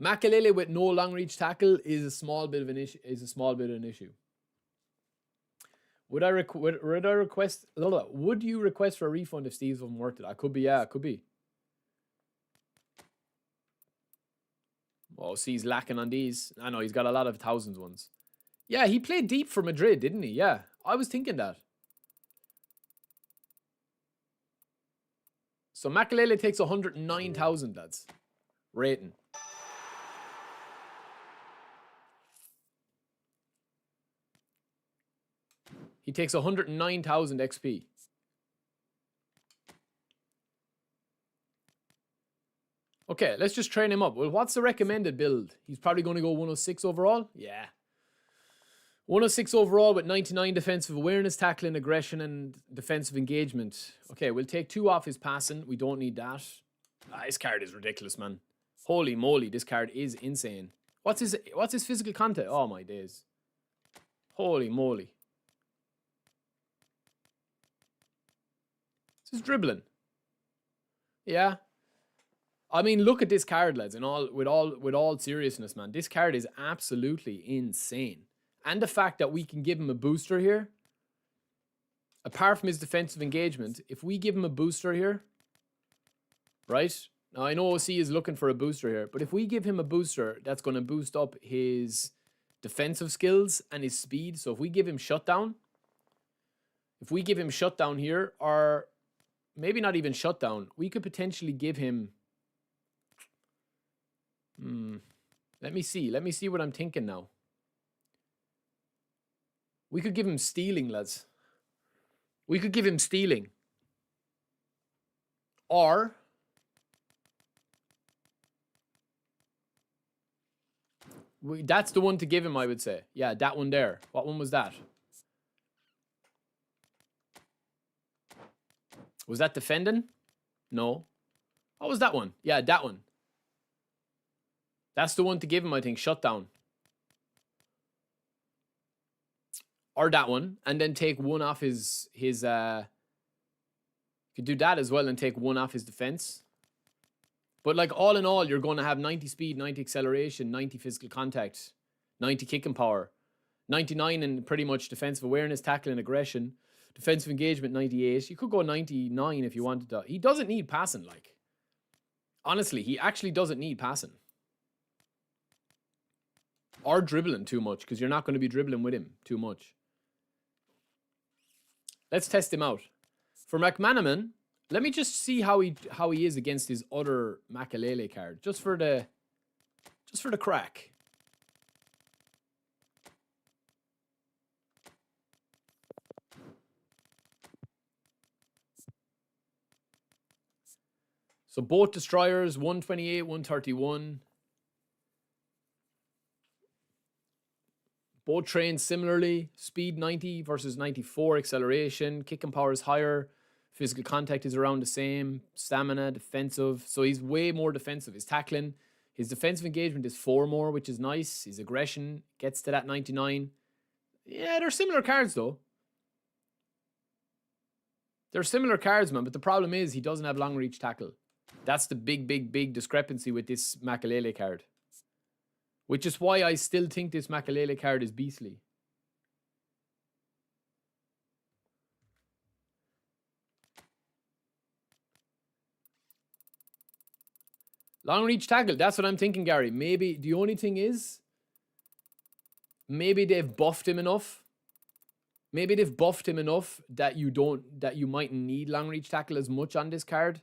Speaker 1: Makelele with no long reach tackle is a small bit of an issue. Would you request for a refund if Steve's wasn't worth it? I could be, yeah, it could be. Oh, see, he's lacking on these. I know, he's got a lot of thousands ones. Yeah, he played deep for Madrid, didn't he? Yeah, I was thinking that. So Makelele takes 109,000, lads. Rating. He takes 109,000 XP. Okay, let's just train him up. Well, what's the recommended build? He's probably going to go 106 overall? Yeah. 106 overall with 99 defensive awareness, tackling, aggression, and defensive engagement. Okay, we'll take 2 off his passing. We don't need that. This card is ridiculous, man. Holy moly, this card is insane. What's his physical content? Oh, my days. Holy moly. This is dribbling. Yeah. I mean, look at this card, lads. With all seriousness, man, this card is absolutely insane. And the fact that we can give him a booster here, apart from his defensive engagement, if we give him a booster here, right? Now, I know OC is looking for a booster here, but if we give him a booster, that's going to boost up his defensive skills and his speed. So if we give him shutdown here, or maybe not even shutdown, we could potentially give him... Let me see what I'm thinking now. We could give him stealing, lads. We could give him stealing. Or... that's the one to give him, I would say. Yeah, that one there. What one was that? Was that defending? No. What was that one? Yeah, that one. That's the one to give him, I think. Shutdown. Or that one. And then take one off his you could do that as well and take one off his defense. But like all in all, you're going to have 90 speed, 90 acceleration, 90 physical contact, 90 kicking power, 99 in pretty much defensive awareness, tackling, aggression, defensive engagement, 98. You could go 99 if you wanted to. He doesn't need passing, like. Honestly, he actually doesn't need passing. Or dribbling too much, because you're not going to be dribbling with him too much. Let's test him out. For Mc Manaman, let me just see how he is against his other Makelele card, just for the crack. So both destroyers, 128, 131. Both trained similarly. Speed 90 versus 94. Acceleration. Kicking power is higher. Physical contact is around the same. Stamina, defensive. So he's way more defensive. His tackling. His defensive engagement is 4 more, which is nice. His aggression gets to that 99. Yeah, they're similar cards, though. They're similar cards, man. But the problem is he doesn't have long reach tackle. That's the big discrepancy with this Makelele card. Which is why I still think this Makelele card is beastly. Long reach tackle, that's what I'm thinking, Gary. Maybe the only thing is, maybe they've buffed him enough. Maybe they've buffed him enough that you mightn't need long reach tackle as much on this card.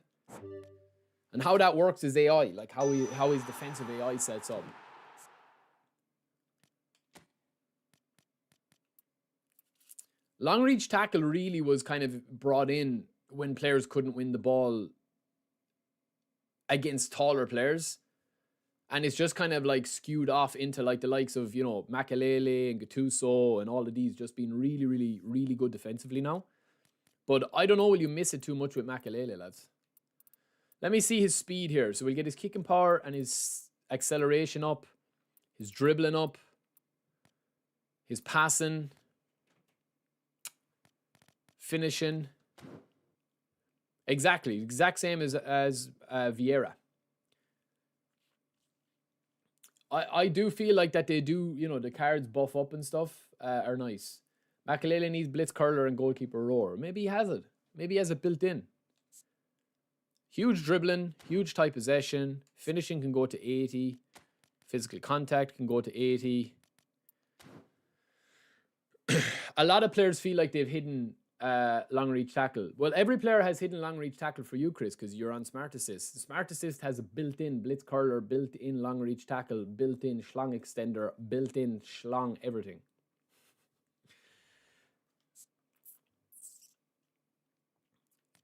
Speaker 1: And how that works is AI, like how his defensive AI sets up. Long reach tackle really was kind of brought in when players couldn't win the ball against taller players. And it's just kind of like skewed off into like the likes of, you know, Makelele and Gattuso and all of these just being really, really, really good defensively now. But I don't know, will you miss it too much with Makelele, lads? Let me see his speed here. So we'll get his kicking power and his acceleration up, his dribbling up, his passing, finishing. Exactly, exact same as Vieira. I do feel like that they do, you know, the cards buff up and stuff are nice. Makelele needs blitz curler and goalkeeper roar. Maybe he has it. Maybe he has it built in. Huge dribbling, huge tight possession. Finishing can go to 80. Physical contact can go to 80. A lot of players feel like they've hidden long reach tackle. Well, every player has hidden long reach tackle for you, Chris, because you're on Smart Assist. Smart Assist has a built-in blitz curler, built-in long reach tackle, built-in schlong extender, built-in schlong everything.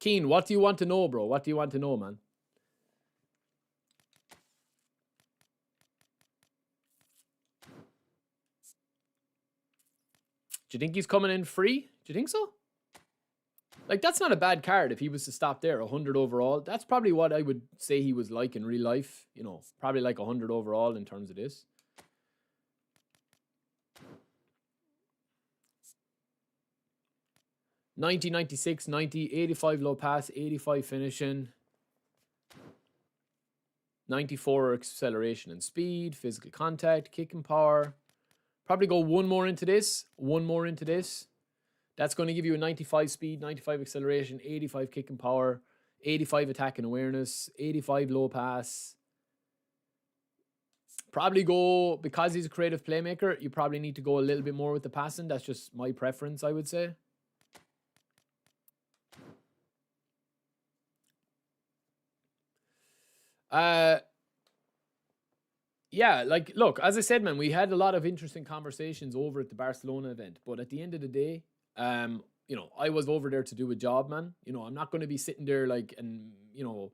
Speaker 1: Keen, what do you want to know, bro? What do you want to know, man? Do you think he's coming in free? Do you think so? Like, that's not a bad card if he was to stop there. 100 overall. That's probably what I would say he was like in real life. You know, probably like 100 overall in terms of this. $90, 96, 90, 85 low pass, 85 finishing, 94 acceleration and speed, physical contact, kicking power. Probably go one more into this, That's going to give you a 95 speed, 95 acceleration, 85 kicking power, 85 attack and awareness, 85 low pass. Probably go, because he's a creative playmaker, you probably need to go a little bit more with the passing. That's just my preference, I would say. Yeah, like, look, as I said, man, we had a lot of interesting conversations over at the Barcelona event. But at the end of the day, you know, I was over there to do a job, man. You know, I'm not going to be sitting there like, and, you know,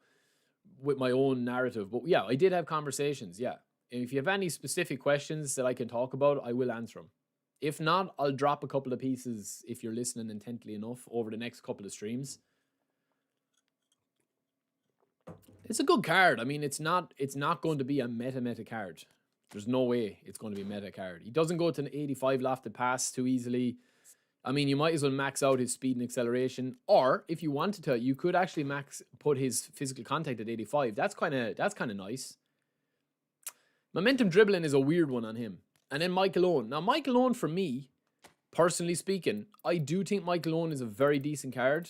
Speaker 1: with my own narrative. But yeah, I did have conversations, yeah. And if you have any specific questions that I can talk about, I will answer them. If not, I'll drop a couple of pieces if you're listening intently enough over the next couple of streams. It's a good card. I mean, it's not going to be a meta card. There's no way it's going to be a meta card. He doesn't go to an 85 lofted pass too easily. I mean, you might as well max out his speed and acceleration, or if you wanted to, you could actually put his physical contact at 85. That's kind of nice. Momentum dribbling is a weird one on him. And then Michael Owen. Now, Michael Owen, for me, personally speaking, I do think Michael Owen is a very decent card.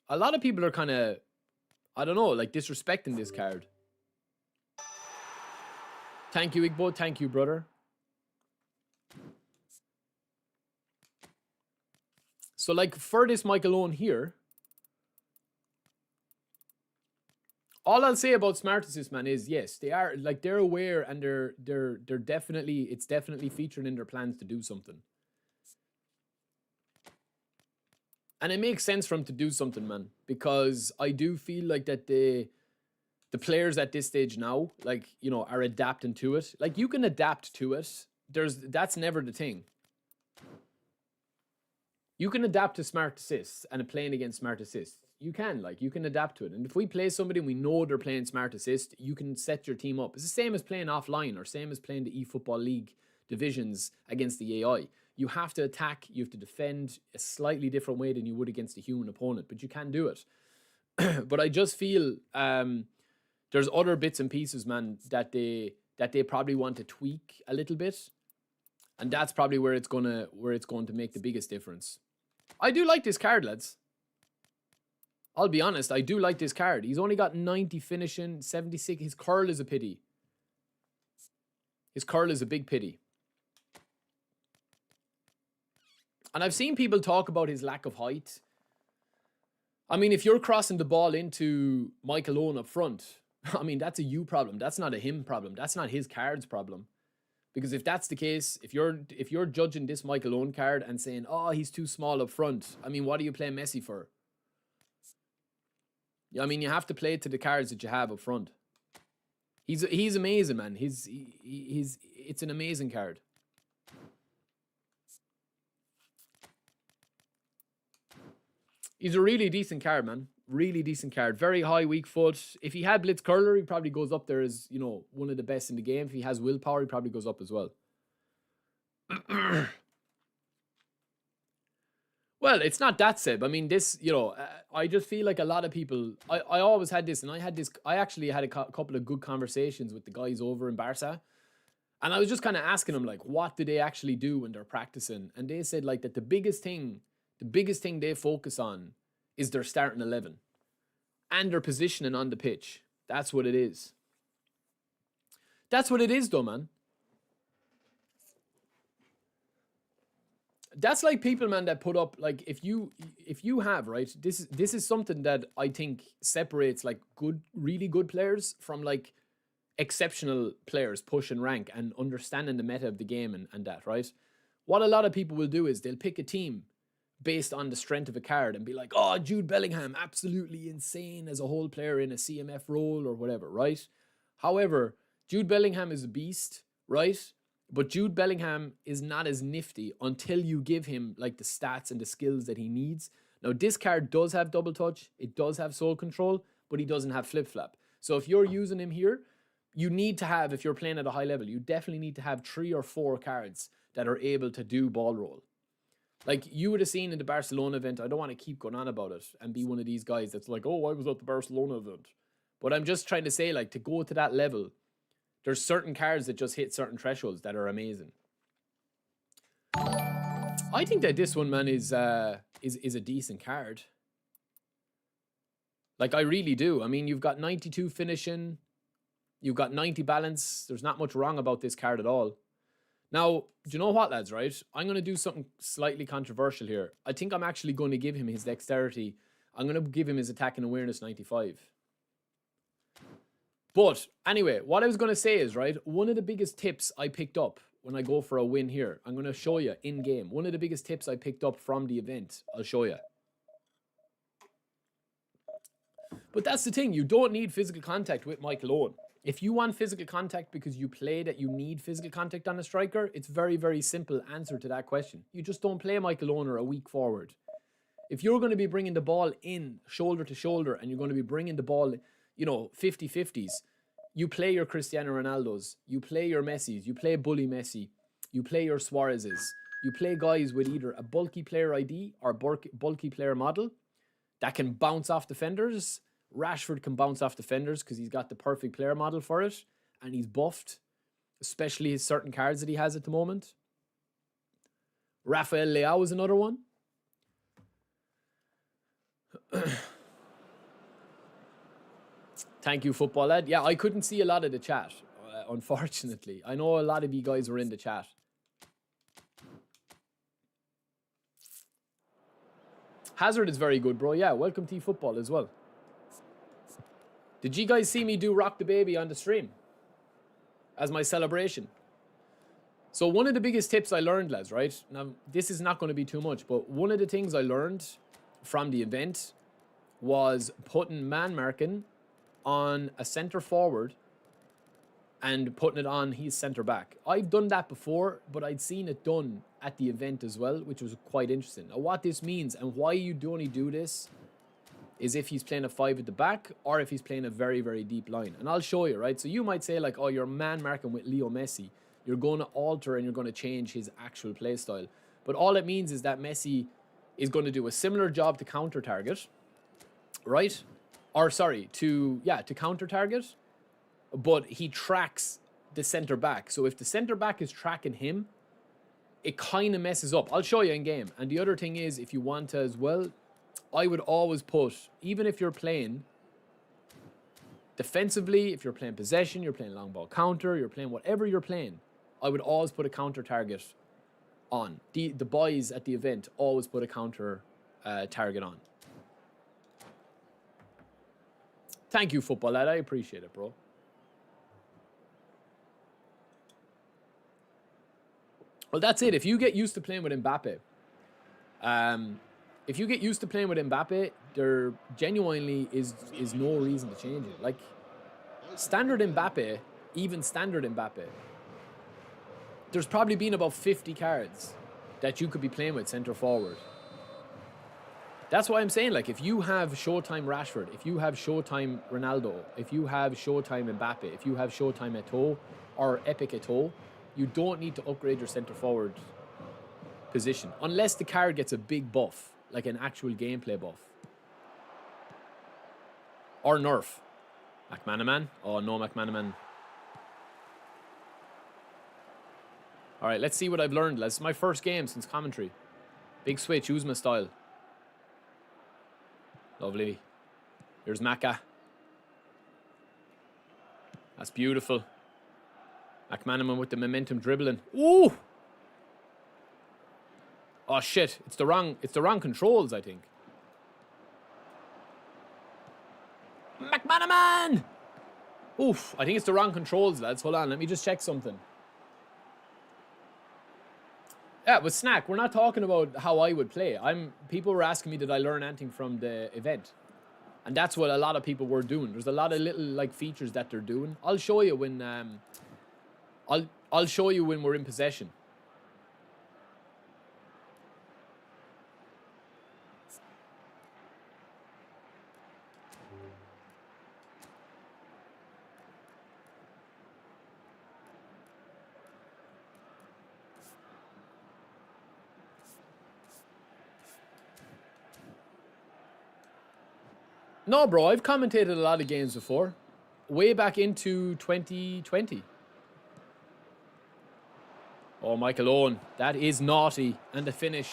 Speaker 1: A lot of people are kind of, I don't know, like disrespecting this card. Thank you, Igbo. Thank you, brother. So, like, for this Michael Owen here, all I'll say about Smart Assist, man, is yes, they are, like, they're aware and they're definitely, it's definitely featuring in their plans to do something. And it makes sense for him to do something, man, because I do feel like that the players at this stage now, like, you know, are adapting to it. Like, you can adapt to it. That's never the thing. You can adapt to Smart Assists and playing against Smart Assists. You can adapt to it. And if we play somebody and we know they're playing Smart Assist, you can set your team up. It's the same as playing offline or same as playing the eFootball League divisions against the AI. You have to attack, you have to defend a slightly different way than you would against a human opponent, but you can do it. But I just feel there's other bits and pieces, man, that they probably want to tweak a little bit. And that's probably where it's going to make the biggest difference. I do like this card, lads. I'll be honest, I do like this card. He's only got 90 finishing, 76. His curl is a pity. His curl is a big pity. And I've seen people talk about his lack of height. I mean, if you're crossing the ball into Michael Owen up front, I mean, that's a you problem. That's not a him problem. That's not his card's problem. Because if that's the case, if you're judging this Michael Owen card and saying, oh, he's too small up front, I mean, what are you playing Messi for? I mean, you have to play to the cards that you have up front. He's amazing, man. It's an amazing card. He's a really decent card, man. Really decent card. Very high weak foot. If he had Blitz Curler, he probably goes up there as, you know, one of the best in the game. If he has willpower, he probably goes up as well. Well, it's not that, Seb. I mean, this, you know, I just feel like a lot of people, I always had this, and I actually had a couple of good conversations with the guys over in Barca. And I was just kind of asking them, like, what do they actually do when they're practicing? And they said, like, that the biggest thing they focus on is their starting 11 and their positioning on the pitch. That's what it is. That's what it is, though, man. That's like people, man, that put up, like, if you have, right, this is something that I think separates, like, really good players from, like, exceptional players pushing rank and understanding the meta of the game and that, right? What a lot of people will do is they'll pick a team based on the strength of a card and be like, oh, Jude Bellingham, absolutely insane as a whole player in a CMF role or whatever, right? However, Jude Bellingham is a beast, right? But Jude Bellingham is not as nifty until you give him, like, the stats and the skills that he needs. Now, this card does have double touch. It does have soul control, but he doesn't have flip-flap. So if you're using him here, you need to have, if you're playing at a high level, you definitely need to have 3 or 4 cards that are able to do ball roll. Like, you would have seen in the Barcelona event, I don't want to keep going on about it and be one of these guys that's like, oh, I was at the Barcelona event. But I'm just trying to say, like, to go to that level, there's certain cards that just hit certain thresholds that are amazing. I think that this one, man, is a decent card. Like, I really do. I mean, you've got 92 finishing. You've got 90 balance. There's not much wrong about this card at all. Now, do you know what, lads, right? I'm going to do something slightly controversial here. I think I'm actually going to give him his dexterity. I'm going to give him his attack and awareness 95. But anyway, what I was going to say is, right, one of the biggest tips I picked up when I go for a win here, I'm going to show you in game. One of the biggest tips I picked up from the event, I'll show you. But that's the thing, you don't need physical contact with Michael Owen. If you want physical contact because you play that you need physical contact on a striker, it's very, very simple answer to that question. You just don't play Michael Owen or a weak forward. If you're going to be bringing the ball in shoulder to shoulder and you're going to be bringing the ball, you know, 50-50s, you play your Cristiano Ronaldos, you play your Messis, you play Bully Messi, you play your Suarezes, you play guys with either a bulky player ID or bulky player model that can bounce off defenders. Rashford can bounce off defenders because he's got the perfect player model for it and he's buffed, especially his certain cards that he has at the moment. Rafael Leao is another one. Thank you, football lad. Yeah, I couldn't see a lot of the chat, unfortunately. I know a lot of you guys were in the chat. Hazard is very good, bro. Yeah, welcome to eFootball as well. Did you guys see me do Rock the Baby on the stream as my celebration? So one of the biggest tips I learned, lads, right? Now, this is not going to be too much, but one of the things I learned from the event was putting man marking on a centre forward and putting it on his centre back. I've done that before, but I'd seen it done at the event as well, which was quite interesting. Now, what this means and why you only do this is if he's playing a 5 at the back or if he's playing a very, very deep line. And I'll show you, right? So you might say, like, oh, you're man marking with Leo Messi. You're going to alter and you're going to change his actual play style. But all it means is that Messi is going to do a similar job to counter target, right? Or sorry, to counter target, but he tracks the centre back. So if the centre back is tracking him, it kind of messes up. I'll show you in game. And the other thing is, if you want to as well, I would always put, even if you're playing defensively, if you're playing possession, you're playing long ball counter, you're playing whatever you're playing, I would always put a counter target on. The boys at the event always put a counter target on. Thank you, football lad. I appreciate it, bro. Well, that's it. If you get used to playing with Mbappe, if you get used to playing with Mbappe, there genuinely is no reason to change it. Like, standard Mbappe, even standard Mbappe, there's probably been about 50 cards that you could be playing with centre forward. That's why I'm saying, like, if you have Showtime Rashford, if you have Showtime Ronaldo, if you have Showtime Mbappe, if you have Showtime Eto'o or Epic Eto'o, you don't need to upgrade your centre forward position unless the card gets a big buff, like an actual gameplay buff. Or nerf. Mc Manaman? Oh, no Mc Manaman. Alright, let's see what I've learned. This is my first game since commentary. Big switch, use my style. Lovely. Here's Maka. That's beautiful. Mc Manaman with the momentum dribbling. Ooh! Oh shit, it's the wrong controls, I think. Mc Manaman! Oof, I think it's the wrong controls, lads. Hold on, let me just check something. Yeah, with Snack, we're not talking about how I would play. People were asking me, did I learn anything from the event? And that's what a lot of people were doing. There's a lot of little like features that they're doing. I'll show you when I'll show you when we're in possession. No, bro, I've commentated a lot of games before. Way back into 2020. Oh, Michael Owen. That is naughty. And the finish.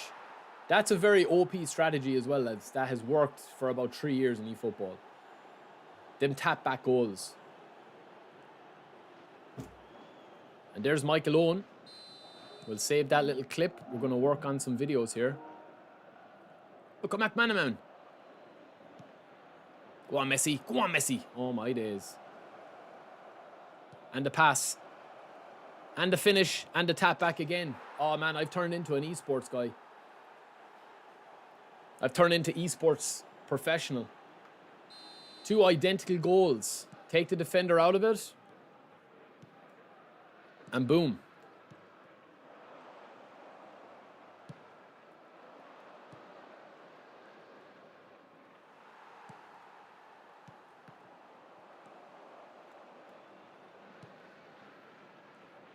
Speaker 1: That's a very OP strategy as well, lads. That has worked for about 3 years in eFootball. Them tap-back goals. And there's Michael Owen. We'll save that little clip. We're going to work on some videos here. Look at Mc Manaman. Go on, Messi. Go on, Messi. Oh, my days. And the pass. And the finish. And the tap back again. Oh, man, I've turned into an esports guy. I've turned into esports professional. 2 identical goals. Take the defender out of it. And boom.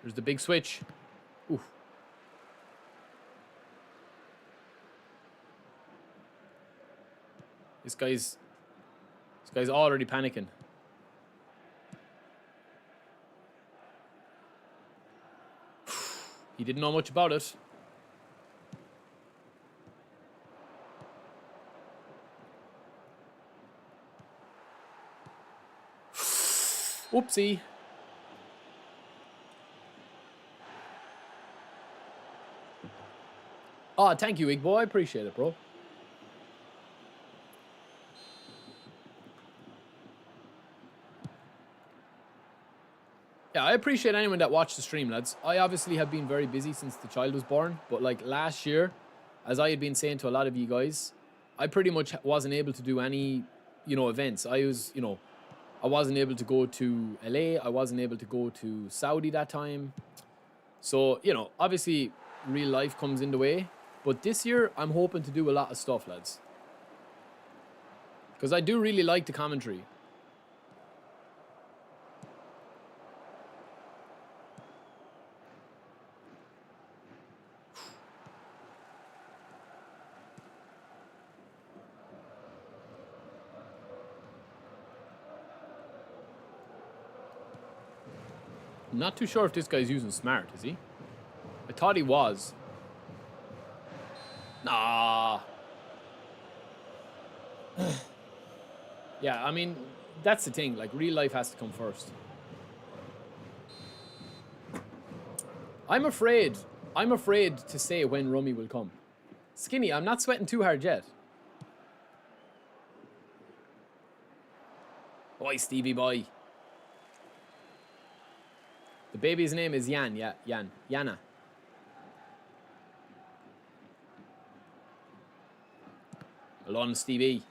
Speaker 1: There's the big switch. Oof. This guy's already panicking. He didn't know much about it. Oopsie. Oh, thank you, Igbo. I appreciate it, bro. Yeah, I appreciate anyone that watched the stream, lads. I obviously have been very busy since the child was born. But, like, last year, as I had been saying to a lot of you guys, I pretty much wasn't able to do any, events. I wasn't able to go to LA. I wasn't able to go to Saudi that time. So, obviously, real life comes in the way. But this year, I'm hoping to do a lot of stuff, lads. Because I do really like the commentary. I'm not too sure if this guy's using smart, is he? I thought he was. Nah. Yeah, I mean, that's the thing. Like, real life has to come first. I'm afraid to say when Rummi will come. Skinny, I'm not sweating too hard yet. Oi, Stevie boy. The baby's name is Yan. Yeah, Yan. Yana. Well on, Stevie.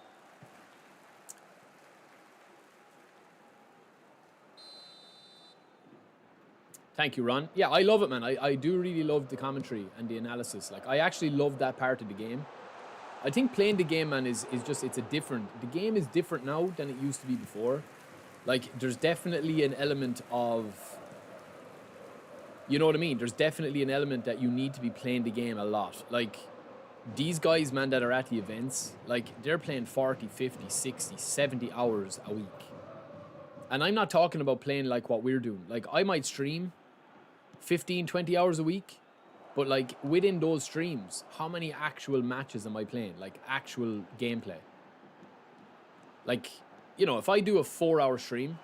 Speaker 1: Thank you, Ron. Yeah, I love it, man. I do really love the commentary and the analysis. Like, I actually love that part of the game. I think playing the game, man, is just, it's a different... The game is different now than it used to be before. Like, there's definitely an element of... You know what I mean? There's definitely an element that you need to be playing the game a lot. Like, these guys, man, that are at the events, like, they're playing 40, 50, 60, 70 hours a week. And I'm not talking about playing like what we're doing. Like, I might stream 15, 20 hours a week. But, like, within those streams, how many actual matches am I playing? Like, actual gameplay. Like, you know, if I do a 4-hour stream,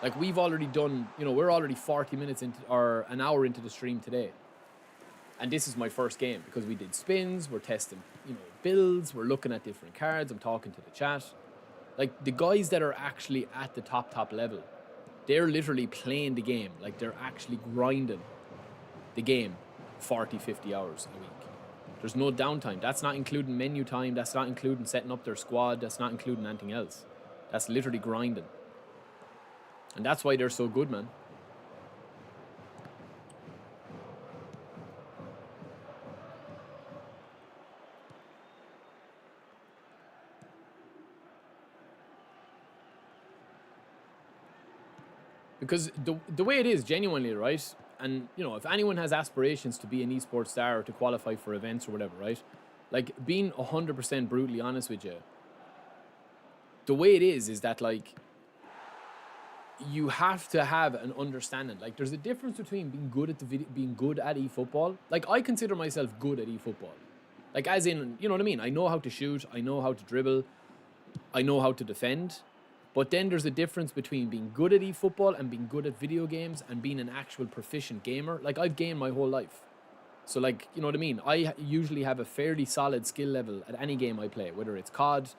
Speaker 1: like, we've already done, you know, we're already 40 minutes into, or an hour into the stream today. And this is my first game because we did spins, we're testing, you know, builds, we're looking at different cards, I'm talking to the chat. Like, the guys that are actually at the top level, they're literally playing the game. Like, they're actually grinding the game 40, 50 hours a week. There's no downtime. That's not including menu time. That's not including setting up their squad. That's not including anything else. That's literally grinding. And that's why they're so good, man. Because the way it is, genuinely, right? And, you know, if anyone has aspirations to be an esports star or to qualify for events or whatever, right? Like, being 100% brutally honest with you, the way it is that, like, you have to have an understanding. Like, there's a difference between being good at being good at eFootball. Like, I consider myself good at eFootball. Like, as in, you know what I mean? I know how to shoot. I know how to dribble. I know how to defend. But then there's a difference between being good at eFootball and being good at video games and being an actual proficient gamer. Like, I've gamed my whole life. So, like, you know what I mean? I usually have a fairly solid skill level at any game I play, whether it's COD.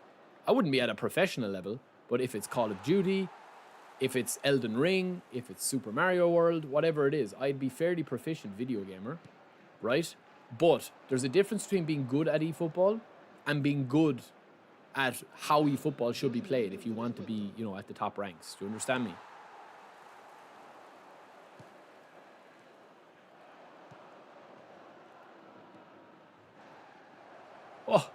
Speaker 1: I wouldn't be at a professional level, but if it's Call of Duty, if it's Elden Ring, if it's Super Mario World, whatever it is, I'd be fairly proficient video gamer, right? But there's a difference between being good at eFootball and being good at how eFootball should be played if you want to be, you know, at the top ranks. Do you understand me? Oh.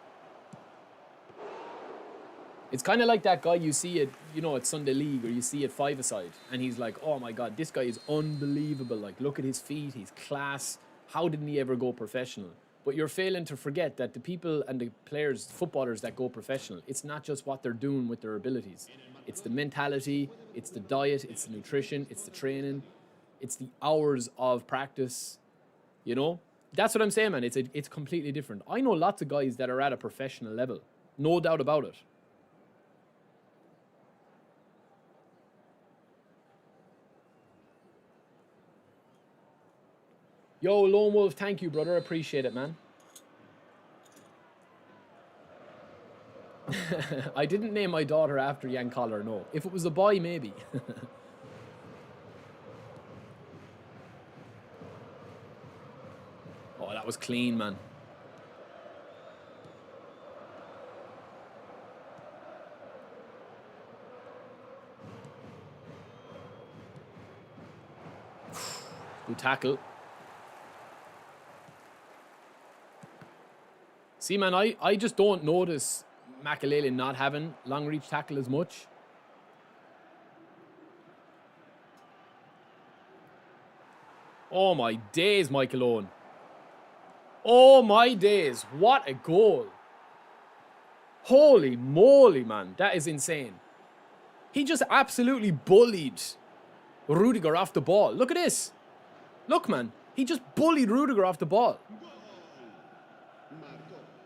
Speaker 1: It's kind of like that guy you see at, you know, at Sunday League or you see at Five-a-Side. And he's like, oh my God, this guy is unbelievable. Like, look at his feet. He's class. How didn't he ever go professional? But you're failing to forget that the people and the players, footballers that go professional, it's not just what they're doing with their abilities. It's the mentality, it's the diet, it's the nutrition, it's the training, it's the hours of practice, you know? That's what I'm saying, man. It's completely different. I know lots of guys that are at a professional level. No doubt about it. Yo, Lone Wolf, thank you, brother. Appreciate it, man. I didn't name my daughter after Jan Collar, no. If it was a boy, maybe. Oh, that was clean, man. Good tackle. See, man, I just don't notice Makelele not having long reach tackle as much. Oh my days, Michael Owen. Oh my days. What a goal. Holy moly, man. That is insane. He just absolutely bullied Rudiger off the ball. Look at this. Look, man. He just bullied Rudiger off the ball.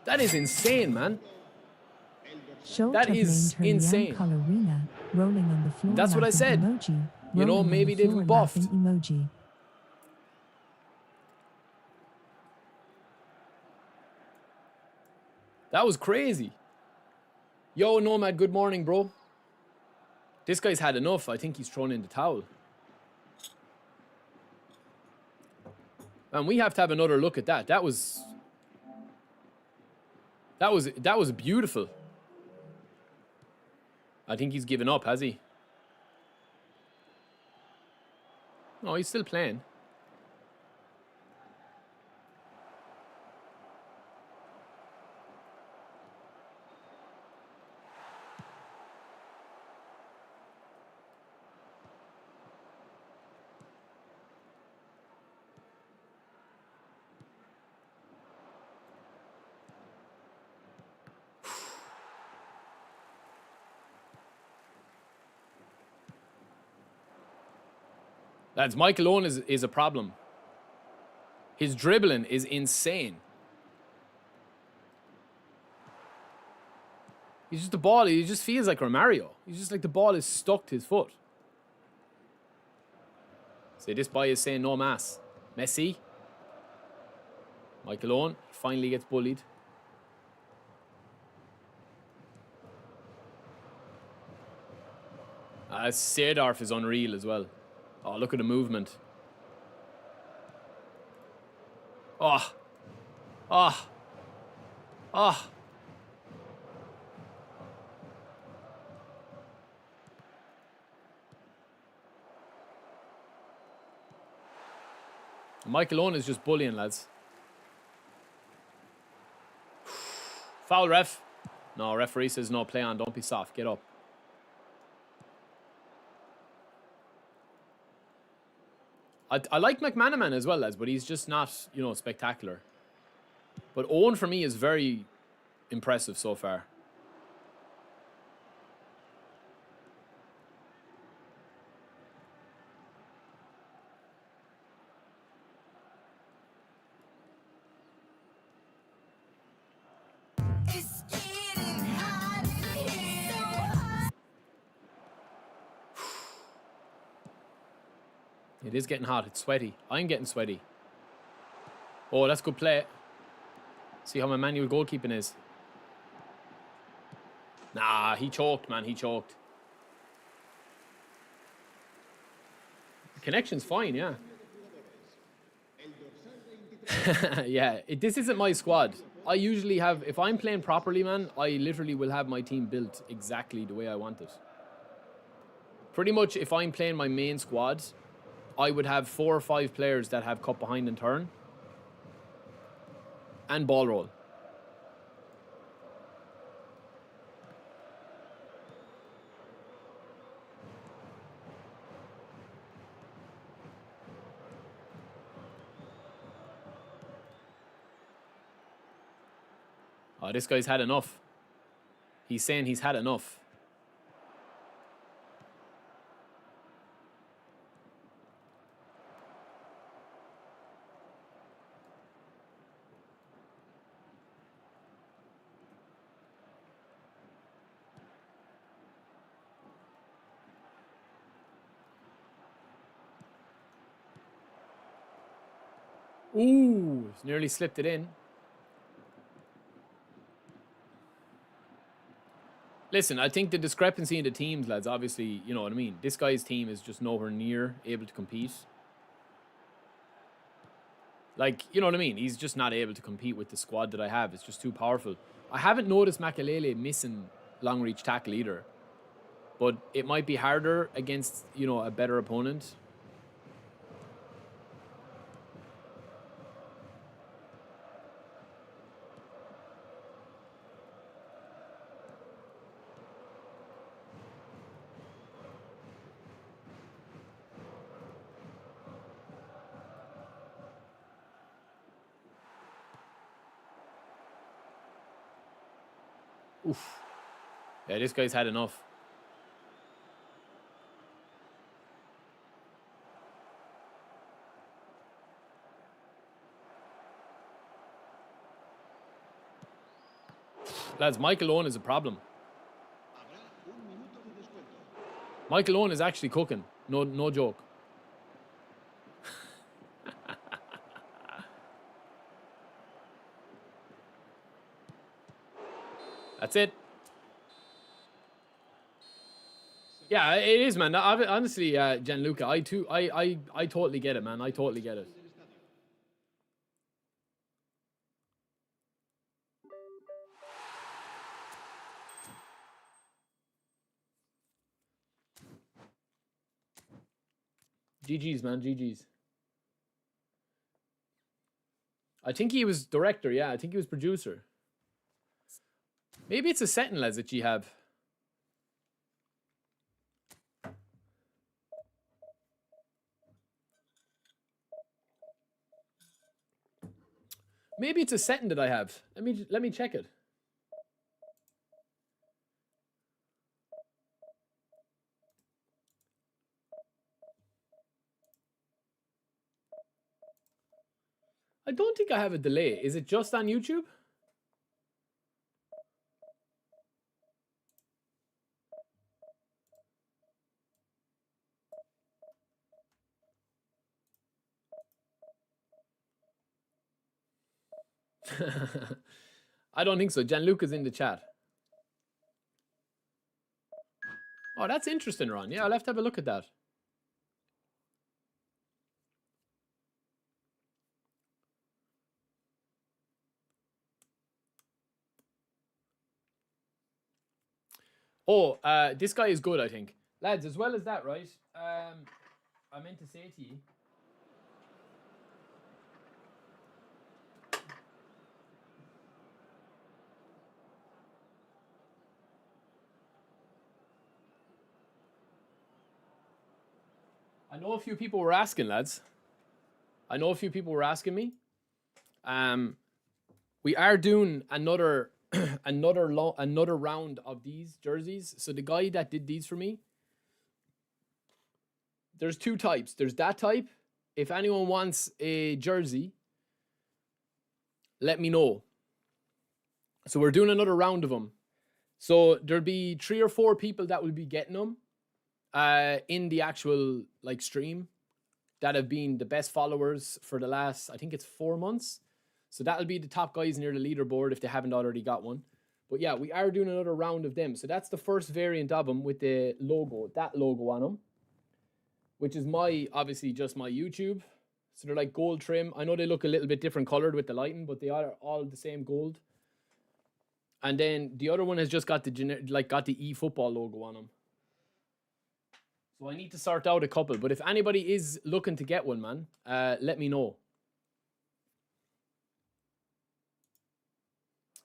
Speaker 1: That is insane, man. That is insane.
Speaker 2: Rolling on the floor.
Speaker 1: That's what I said.
Speaker 2: Emoji.
Speaker 1: You know, maybe they've been buffed.
Speaker 2: Emoji.
Speaker 1: That was crazy. Yo, Nomad, good morning, bro. This guy's had enough. I think he's thrown in the towel. Man, we have to have another look at that. That was beautiful. I think he's given up, has he? No, he's still playing. Lads, Michael Owen is a problem. His dribbling is insane. He's just the ball. He just feels like Romario. He's just like the ball is stuck to his foot. See, this boy is saying no mass. Messi. Michael Owen finally gets bullied. Seedorf is unreal as well. Oh, look at the movement. Oh. Oh. Oh. Michael Owen is just bullying, lads. Foul, ref. No, referee says no, play on. Don't be soft. Get up. I like Mc Manaman as well, lads, but he's just not, you know, spectacular. But Owen, for me, is very impressive so far. It is getting hot. It's sweaty. I'm getting sweaty. Oh, that's good play. See how my manual goalkeeping is. Nah, he choked, man. He choked. The connection's fine, yeah. Yeah, this isn't my squad. I usually have, if I'm playing properly, man, I literally will have my team built exactly the way I want it. Pretty much, if I'm playing my main squad, I would have 4 or 5 players that have cut behind and turn. And ball roll. Oh, this guy's had enough. He's saying he's had enough. Ooh, nearly slipped it in. Listen, I think the discrepancy in the teams, lads, obviously, you know what I mean. This guy's team is just nowhere near able to compete. Like, you know what I mean? He's just not able to compete with the squad that I have. It's just too powerful. I haven't noticed Makelele missing long reach tackle either. But it might be harder against, you know, a better opponent. Oof. Yeah, this guy's had enough. Lads, Michael Owen is a problem. Michael Owen is actually cooking. No joke. That's it. Yeah, it is, man. Honestly, Gianluca, I totally get it, man. I totally get it. GG's, man. GG's. I think he was director. Yeah, I think he was producer. Maybe it's a setting, lads, that you have. Maybe it's a setting that I have. Let me check it. I don't think I have a delay. Is it just on YouTube? I don't think so. Gianluca's in the chat. Oh, that's interesting, Ron. Yeah, I'll have to have a look at that. Oh, this guy is good, I think. Lads, as well as that, right? I meant to say to you. I know a few people were asking, lads. I know a few people were asking me. We are doing another another round of these jerseys. So the guy that did these for me, there's two types. There's that type. If anyone wants a jersey, let me know. So we're doing another round of them. So there'll be 3 or 4 people that will be getting them in the actual like stream that have been the best followers for the last, I think it's 4 months. So that'll be the top guys near the leaderboard if they haven't already got one. But yeah, we are doing another round of them. So that's the first variant of them with the logo, that logo on them, which is obviously just my YouTube. So they're like gold trim. I know they look a little bit different colored with the lighting, but they are all the same gold. And then the other one has just got the eFootball logo on them. So I need to sort out a couple. But if anybody is looking to get one, man, let me know.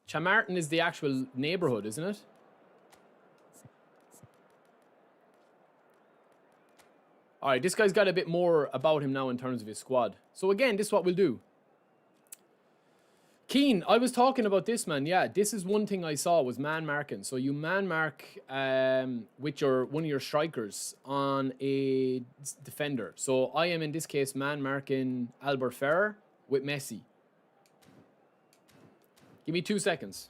Speaker 1: Chamartin is the actual neighborhood, isn't it? All right, this guy's got a bit more about him now in terms of his squad. So again, this is what we'll do. Keen, I was talking about this, man. Yeah, this is one thing I saw was man marking. So you man mark with one of your strikers on a defender. So I am in this case man marking Albert Ferrer with Messi. Give me 2 seconds.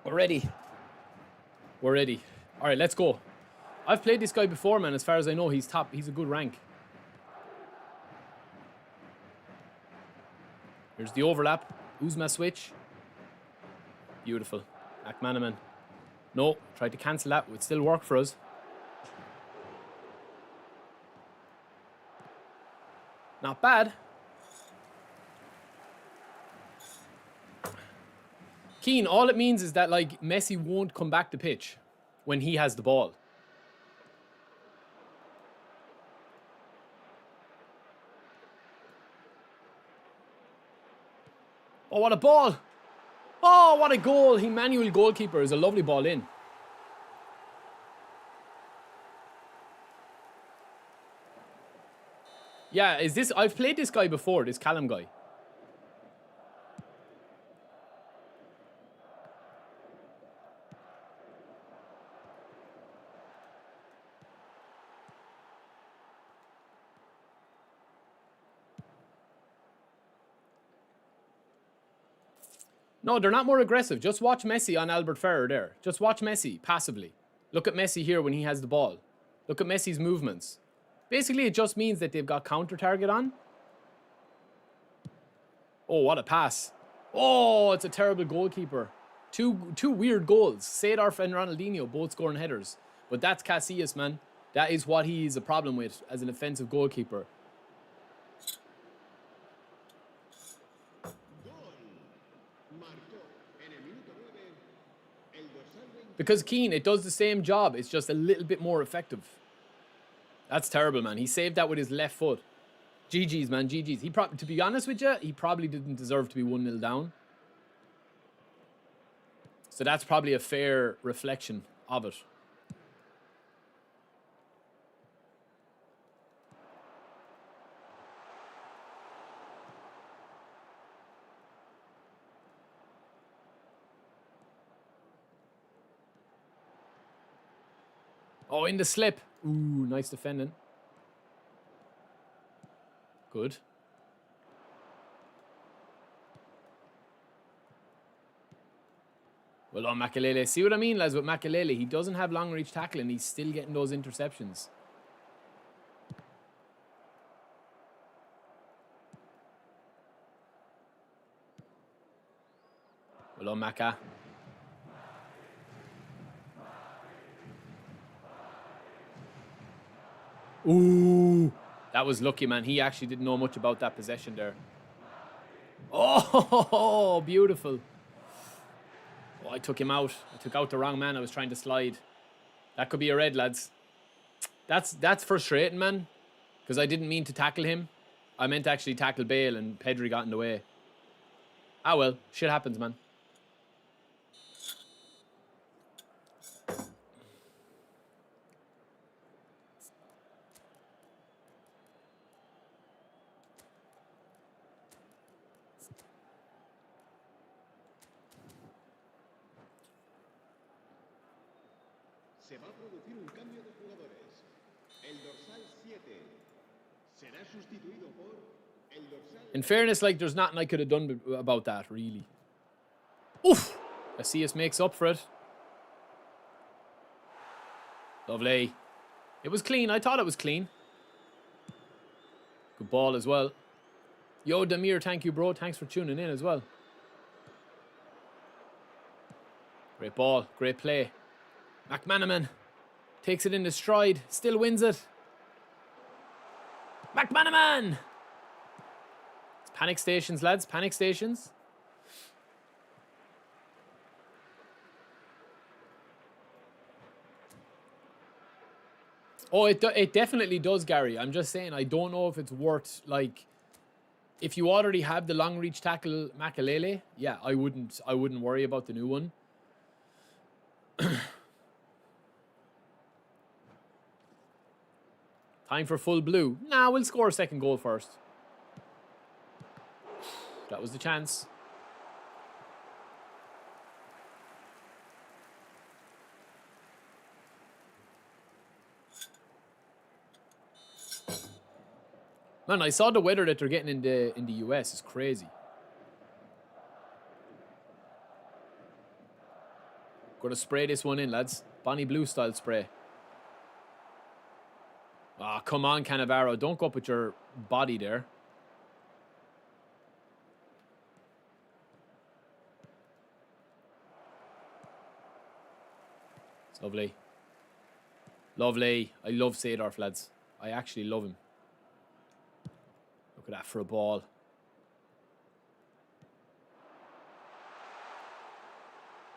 Speaker 1: We're ready. We're ready. All right, let's go. I've played this guy before, man. As far as I know, he's top. He's a good rank. Here's the overlap. Uzma switch. Beautiful. Mac Manaman. No, tried to cancel that. It would still work for us. Not bad. Keen, all it means is that like Messi won't come back to pitch when he has the ball. Oh, what a ball. Oh, what a goal. Emmanuel goalkeeper is a lovely ball in. Yeah, is this... I've played this guy before, this Callum guy. No, they're not more aggressive. Just watch Messi on Albert Ferrer there. Just watch Messi passively. Look at Messi here when he has the ball. Look at Messi's movements. Basically, it just means that they've got counter-target on. Oh, what a pass. Oh, it's a terrible goalkeeper. Two weird goals. Seedorf and Ronaldinho both scoring headers. But that's Casillas, man. That is what he's a problem with as an offensive goalkeeper. Because Keane, it does the same job. It's just a little bit more effective. That's terrible, man. He saved that with his left foot. GG's, man. GG's. To be honest with you, he probably didn't deserve to be 1-0 down. So that's probably a fair reflection of it. Oh, in the slip. Ooh, nice defending. Good. Well done, Makelele. See what I mean, lads, with Makelele? He doesn't have long reach tackle and he's still getting those interceptions. Well done, Maka. Ooh, that was lucky, man. He actually didn't know much about that possession there. Oh, beautiful. Oh, I took him out. I took out the wrong man. I was trying to slide. That could be a red, lads. That's frustrating, man. Because I didn't mean to tackle him. I meant to actually tackle Bale and Pedri got in the way. Ah, well. Shit happens, man.
Speaker 3: Se va a producir un cambio de jugadores. El dorsal 7 será sustituido por el dorsal...
Speaker 1: In fairness, like, there's nothing I could have done about that, really. Oof! Casillas makes up for it. Lovely. It was clean. I thought it was clean. Good ball as well. Yo, Damir, thank you, bro. Thanks for tuning in as well. Great ball. Great play. Mc Manaman takes it in his stride. Still wins it. Mc Manaman! It's panic stations, lads. Panic stations. Oh, it definitely does, Gary. I'm just saying, I don't know if it's worth, like... If you already have the long reach tackle Makelele, yeah, I wouldn't worry about the new one. Time for full blue. Nah, we'll score a second goal first. That was the chance. Man, I saw the weather that they're getting in the US is crazy. Gotta spray this one in, lads. Bonnie Blue style spray. Ah, oh, come on, Cannavaro. Don't go up with your body there. It's lovely. Lovely. I love Seedorf, lads. I actually love him. Look at that for a ball.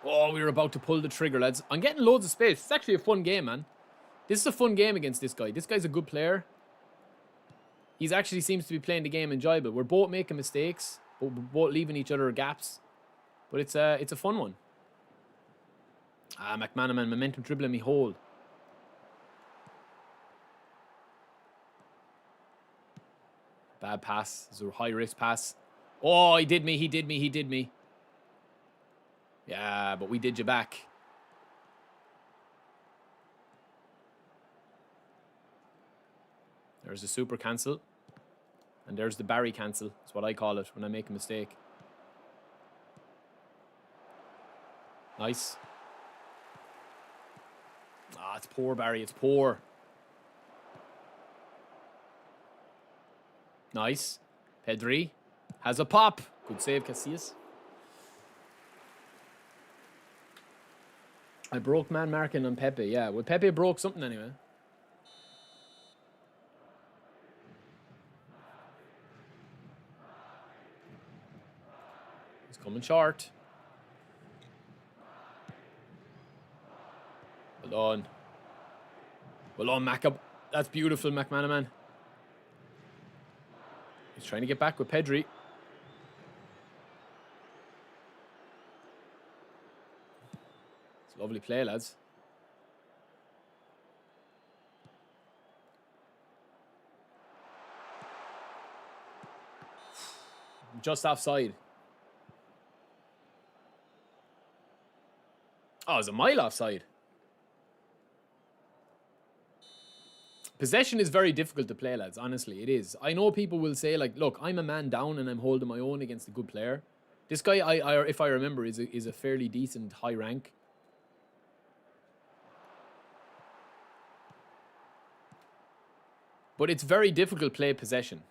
Speaker 1: Oh, we were about to pull the trigger, lads. I'm getting loads of space. It's actually a fun game, man. This is a fun game against this guy. This guy's a good player. He's actually seems to be playing the game enjoyable. We're both making mistakes. both leaving each other gaps. But it's a fun one. Mc Manaman, momentum dribbling me hole. Bad pass. It's a high-risk pass. Oh, he did me. Yeah, but we did you back. There's the super cancel. And there's the Barry cancel. That's what I call it when I make a mistake. Nice. Ah, it's poor, Barry. It's poor. Nice. Pedri has a pop. Good save, Casillas. I broke man marking on Pepe. Yeah, well, Pepe broke something anyway. He's coming short. Well done, Macab. That's beautiful, Mc Manaman. He's trying to get back with Pedri. It's a lovely play, lads. Just offside. Oh, it's a mile offside. Possession is very difficult to play, lads. Honestly, it is. I know people will say, like, look, I'm a man down and I'm holding my own against a good player. This guy, if I remember, is a fairly decent high rank. But it's very difficult to play possession.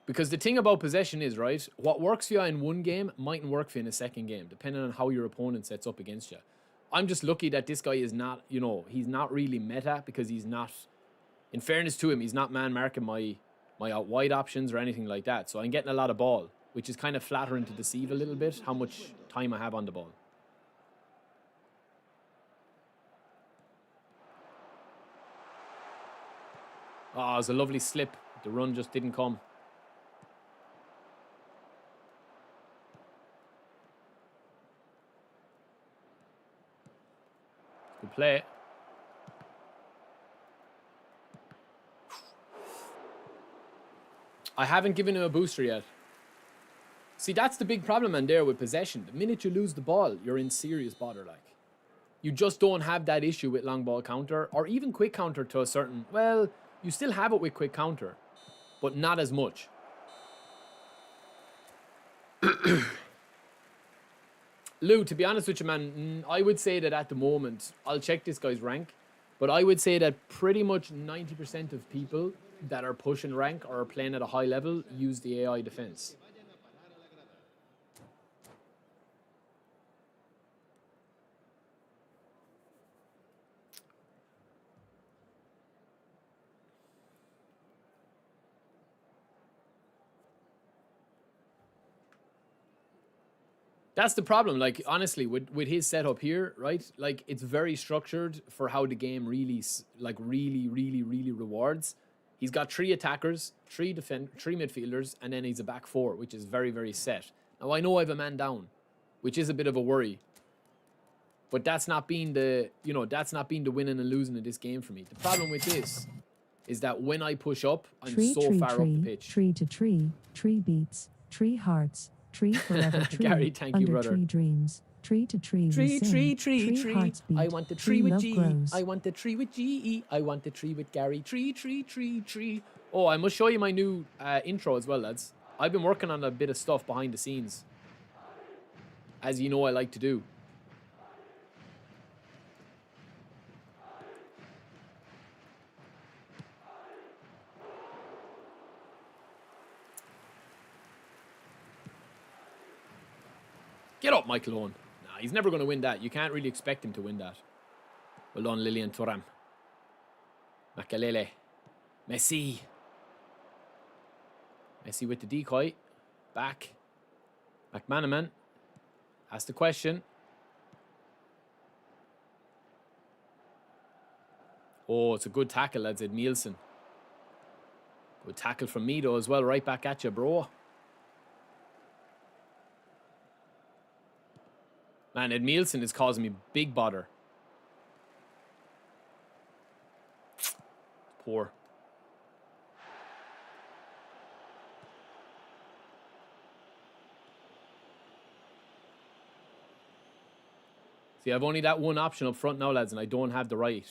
Speaker 1: Because the thing about possession is, right, what works for you in one game mightn't work for you in a second game, depending on how your opponent sets up against you. I'm just lucky that this guy is not, you know, he's not really meta because he's not, in fairness to him, he's not man marking my out wide options or anything like that. So I'm getting a lot of ball, which is kind of flattering to deceive a little bit how much time I have on the ball. Oh, it was a lovely slip. The run just didn't come. Good play. I haven't given him a booster yet. See, that's the big problem in there with possession. The minute you lose the ball, you're in serious bother, like. You just don't have that issue with long ball counter or even quick counter to a certain... Well, you still have it with quick counter, but not as much. Lou, to be honest with you, man, I would say that at the moment, I'll check this guy's rank, but I would say that pretty much 90% of people that are pushing rank or are playing at a high level use the AI defense. That's the problem. Like, honestly, with his setup here, right? Like, it's very structured for how the game really, like, really rewards. He's got 3 attackers, 3 midfielders, and then he's a back 4, which is very, very set. Now, I know I have a man down, which is a bit of a worry. But that's not been the, you know, that's not been the winning and losing of this game for me. The problem with this is that when I push up, I'm so far up the pitch.
Speaker 2: Tree to tree, tree beats, tree hearts. Tree forever tree.
Speaker 1: Gary, thank you, brother.
Speaker 2: Tree dreams. Tree to tree.
Speaker 1: Tree.
Speaker 2: Hearts beat.
Speaker 1: I want the tree with G.
Speaker 2: Grows.
Speaker 1: I want the tree with GE. I want the tree with Gary. Tree. Oh, I must show you my new intro as well, lads. I've been working on a bit of stuff behind the scenes. As you know, I like to do. Get up, Michael Owen. Nah, he's never going to win that. You can't really expect him to win that. Well done, Lilian Thuram. Makelele. Messi with the decoy. Back. Mc Manaman. Ask the question. Oh, it's a good tackle, lads. Ed Nielsen. Good tackle from me, though, as well. Right back at you, bro. Man, Edmilson is causing me big bother. Poor. See, I've only that one option up front now, lads, and I don't have the right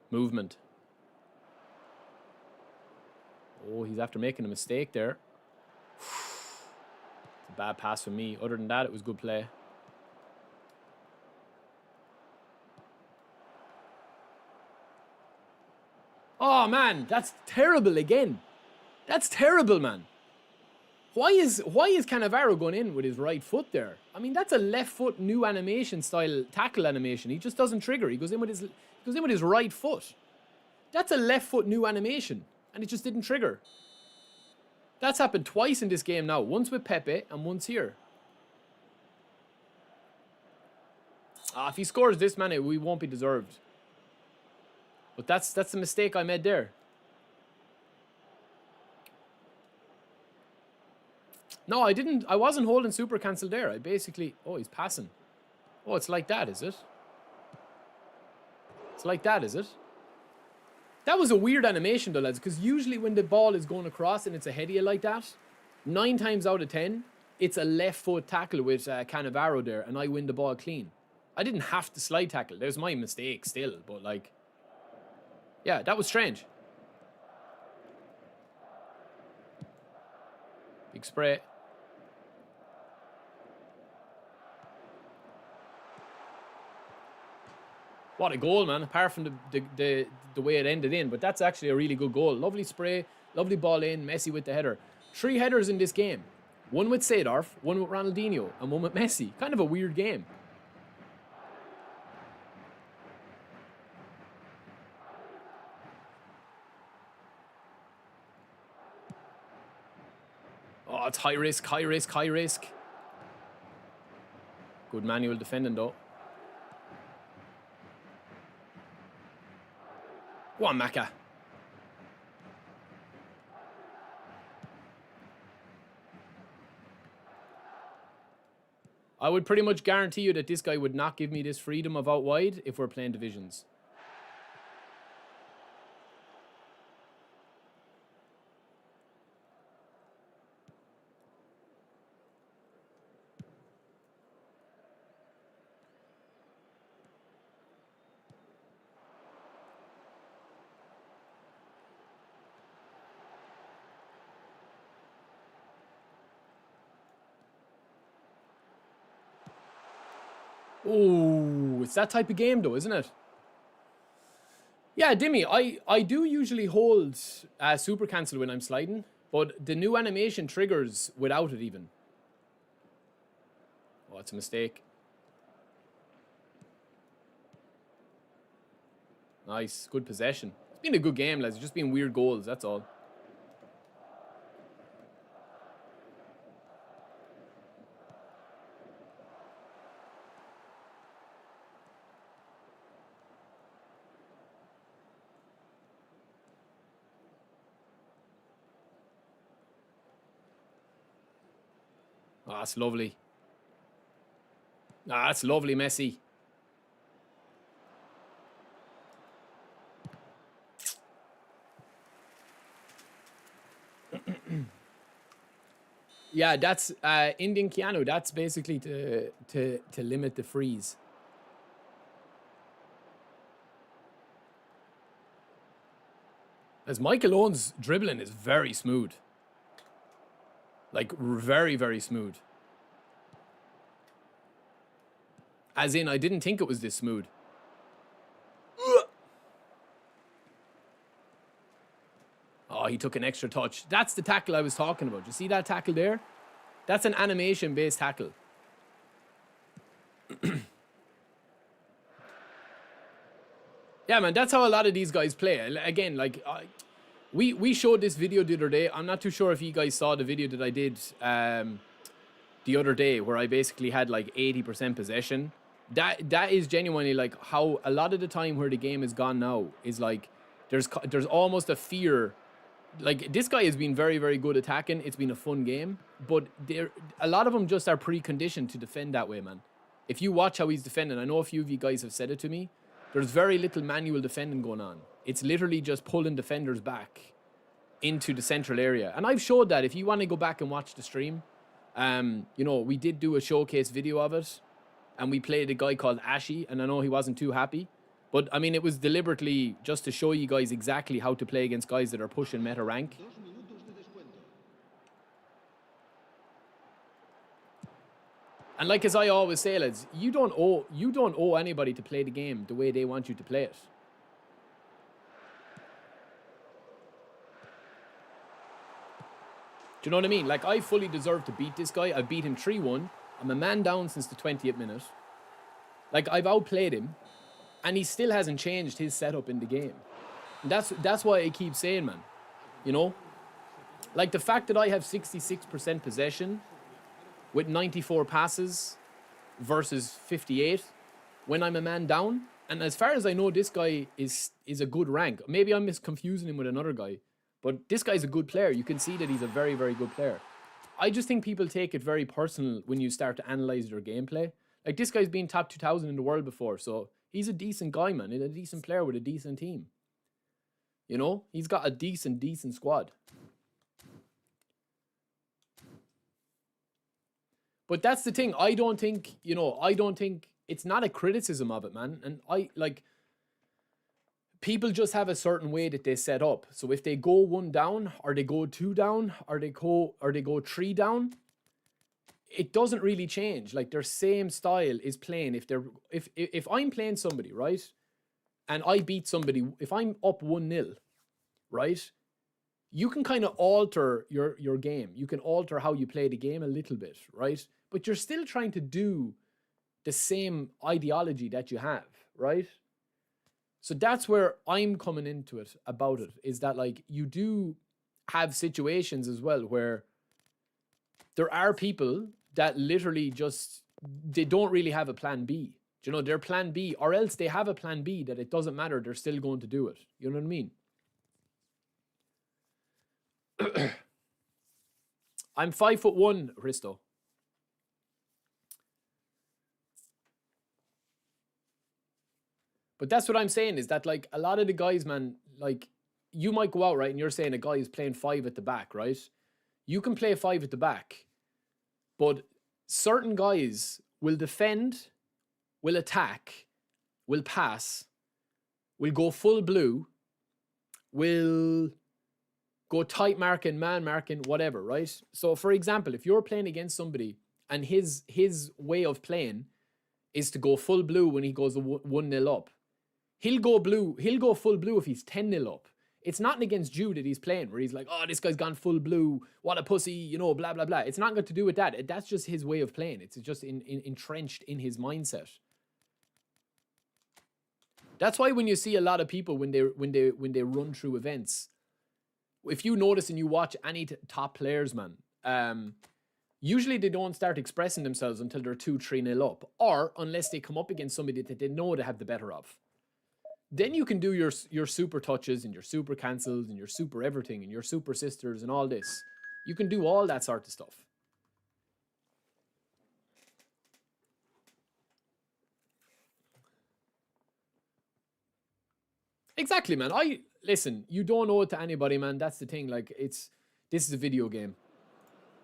Speaker 1: movement. Oh, he's after making a mistake there. It's a bad pass from me. Other than that, it was good play. Oh, man, that's terrible again. That's terrible, man. Why is Cannavaro going in with his right foot there? I mean, that's a left foot new animation style tackle animation. He just doesn't trigger. He goes in with his right foot. That's a left foot new animation, and it just didn't trigger. That's happened twice in this game now. Once with Pepe and once here. If he scores this, man, we won't be deserved. But that's the mistake I made there. No, I didn't. I wasn't holding super cancel there. I basically... Oh, he's passing. Oh, it's like that, is it? It's like that, is it? That was a weird animation, though, lads, because usually when the ball is going across and it's ahead of you like that, 9 times out of 10, it's a left foot tackle with Cannavaro there, and I win the ball clean. I didn't have to slide tackle. There's my mistake still, but, like... Yeah, that was strange. Big spray. What a goal, man. Apart from the way it ended in. But that's actually a really good goal. Lovely spray. Lovely ball in. Messi with the header. 3 headers in this game. 1 with Seedorf, 1 with Ronaldinho, and 1 with Messi. Kind of a weird game. Oh, it's high risk, high risk, high risk. Good manual defending, though. Go on, Maka. I would pretty much guarantee you that this guy would not give me this freedom of out wide if we're playing divisions. Oh, it's that type of game though, isn't it? Yeah, Dimmy, I do usually hold super cancel when I'm sliding, but the new animation triggers without it even. Oh, it's a mistake. Nice, good possession. It's been a good game, lads. It's just been weird goals, that's all. Oh, that's lovely. Ah, that's lovely, Messi. Yeah, that's Indian Keanu. That's basically to limit the freeze. As Michael Owen's dribbling is very smooth. Like, very, very smooth. As in, I didn't think it was this smooth. Oh, he took an extra touch. That's the tackle I was talking about. You see that tackle there? That's an animation-based tackle. Yeah, man, that's how a lot of these guys play. Again, like... We showed this video the other day. I'm not too sure if you guys saw the video that I did the other day where I basically had like 80% possession. That is genuinely like how a lot of the time where the game is gone now is like there's almost a fear. Like this guy has been very, very good attacking. It's been a fun game, but a lot of them just are preconditioned to defend that way, man. if you watch how he's defending, I know a few of you guys have said it to me, there's very little manual defending going on. It's literally just pulling defenders back into the central area. And I've showed that. If you want to go back and watch the stream, you know, we did do a showcase video of it, and we played a guy called Ashy, and I know he wasn't too happy. But, I mean, it was deliberately just to show you guys exactly how to play against guys that are pushing meta rank. And like as I always say, lads, you don't owe anybody to play the game the way they want you to play it. Do you know what I mean? Like, I fully deserve to beat this guy. I beat him 3-1. I'm a man down since the 20th minute. Like, I've outplayed him. And he still hasn't changed his setup in the game. And that's why I keep saying, man. You know? Like, the fact that I have 66% possession with 94 passes versus 58 when I'm a man down. And as far as I know, this guy is a good rank. Maybe I'm confusing him with another guy. But this guy's a good player. You can see that he's a very, very good player. I just think people take it very personal when you start to analyze their gameplay. Like, this guy's been top 2,000 in the world before. So he's a decent guy, man. He's a decent player with a decent team. You know? He's got a decent squad. But that's the thing. I don't think it's not a criticism of it, man. And people just have a certain way that they set up. So if they go 1 down, or they go 2 down, or they go 3 down, it doesn't really change. Like, their same style is playing. If I'm playing somebody, right, and I beat somebody, if I'm up 1-0, right, you can kind of alter your game. You can alter how you play the game a little bit, right? But you're still trying to do the same ideology that you have, right? So that's where I'm coming into it about it, is that, like, you do have situations as well where there are people that literally just, they don't really have a plan B. Do you know, their plan B, or else they have a plan B that it doesn't matter, they're still going to do it. You know what I mean? I'm 5'1", Risto. But that's what I'm saying, is that, like, a lot of the guys, man, like, you might go out, right, and you're saying a guy is playing 5 at the back, right? You can play 5 at the back, but certain guys will defend, will attack, will pass, will go full blue, will go tight marking, man marking, whatever, right? So, for example, if you're playing against somebody and his way of playing is to go full blue when he goes 1-0 up, he'll go full blue if he's 10-0 up. It's not against you that he's playing, where he's like, oh, this guy's gone full blue, what a pussy, you know, blah, blah, blah. It's not got to do with that. That's just his way of playing. It's just entrenched in his mindset. That's why when you see a lot of people, when they run through events, if you notice and you watch any top players, man, usually they don't start expressing themselves until they're 2-3-0 up, or unless they come up against somebody that they know they have the better of. Then you can do your super touches and your super cancels and your super everything and your super sisters and all this. You can do all that sort of stuff. Exactly, man. Listen, you don't owe it to anybody, man. That's the thing. Like, this is a video game.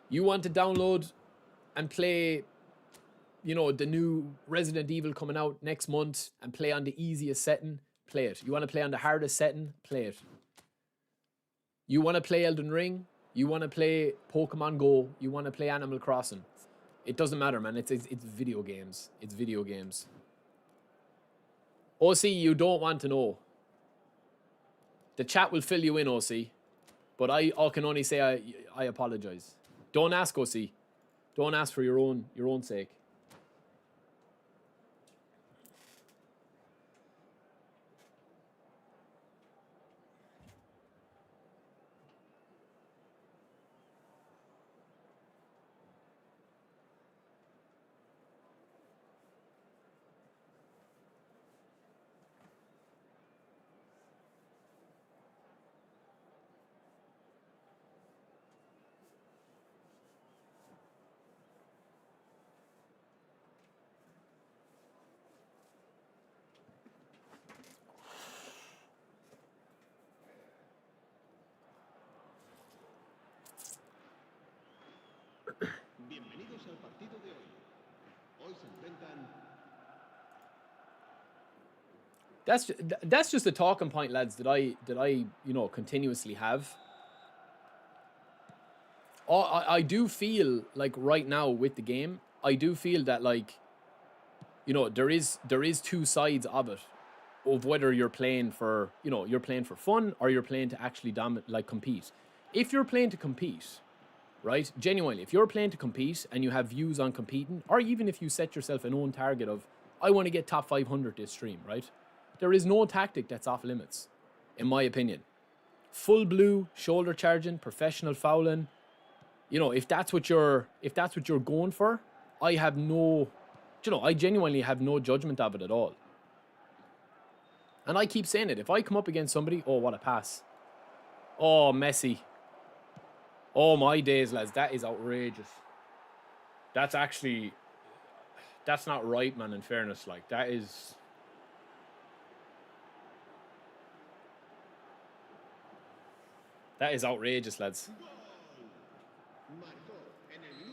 Speaker 1: You want to download and play, you know, the new Resident Evil coming out next month and play on the easiest setting, play it. You want to play on the hardest setting, play it. You want to play Elden Ring, you want to play Pokemon Go, you want to play Animal Crossing. It doesn't matter, man. It's video games. It's video games. OC, you don't want to know. The chat will fill you in, OC. But I can only say I apologize. Don't ask, OC. Don't ask for your own sake.
Speaker 3: se enfrentan.
Speaker 1: That's just a talking point, lads, that I you know, continuously have. I do feel like right now with the game, I do feel that, like, you know, there is two sides of it, of whether you're playing for, you know, you're playing for fun or you're playing to actually compete. If you're playing to compete, right, genuinely, if you're playing to compete and you have views on competing, or even if you set yourself an own target of, I want to get top 500 this stream, right, there is no tactic that's off limits, in my opinion. Full blue, shoulder charging, professional fouling, you know, if that's what you're going for, I have no, you know, I genuinely have no judgment of it at all. And I keep saying it. If I come up against somebody, oh, what a pass. Oh, Messi. Oh, my days, lads. That is outrageous. That's actually, that's not right, man, in fairness. Like, that is... That is outrageous, lads.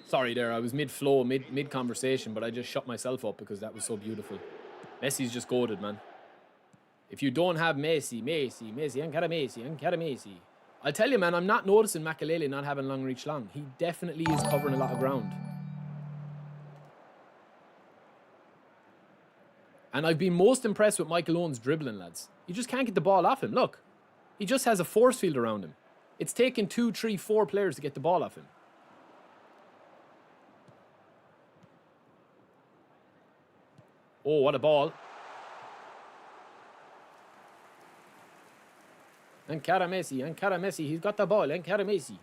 Speaker 1: Sorry there, I was mid-flow, mid-conversation, but I just shut myself up because that was so beautiful. Messi's just goated, man. If you don't have Messi, Ankara Messi. I'll tell you, man, I'm not noticing Makelele not having long reach long. He definitely is covering a lot of ground. And I've been most impressed with Michael Owen's dribbling, lads. You just can't get the ball off him. Look, he just has a force field around him. It's taken 2, 3, 4 players to get the ball off him. Oh, what a ball. Ankara Messi, he's got the ball, Ankara Messi.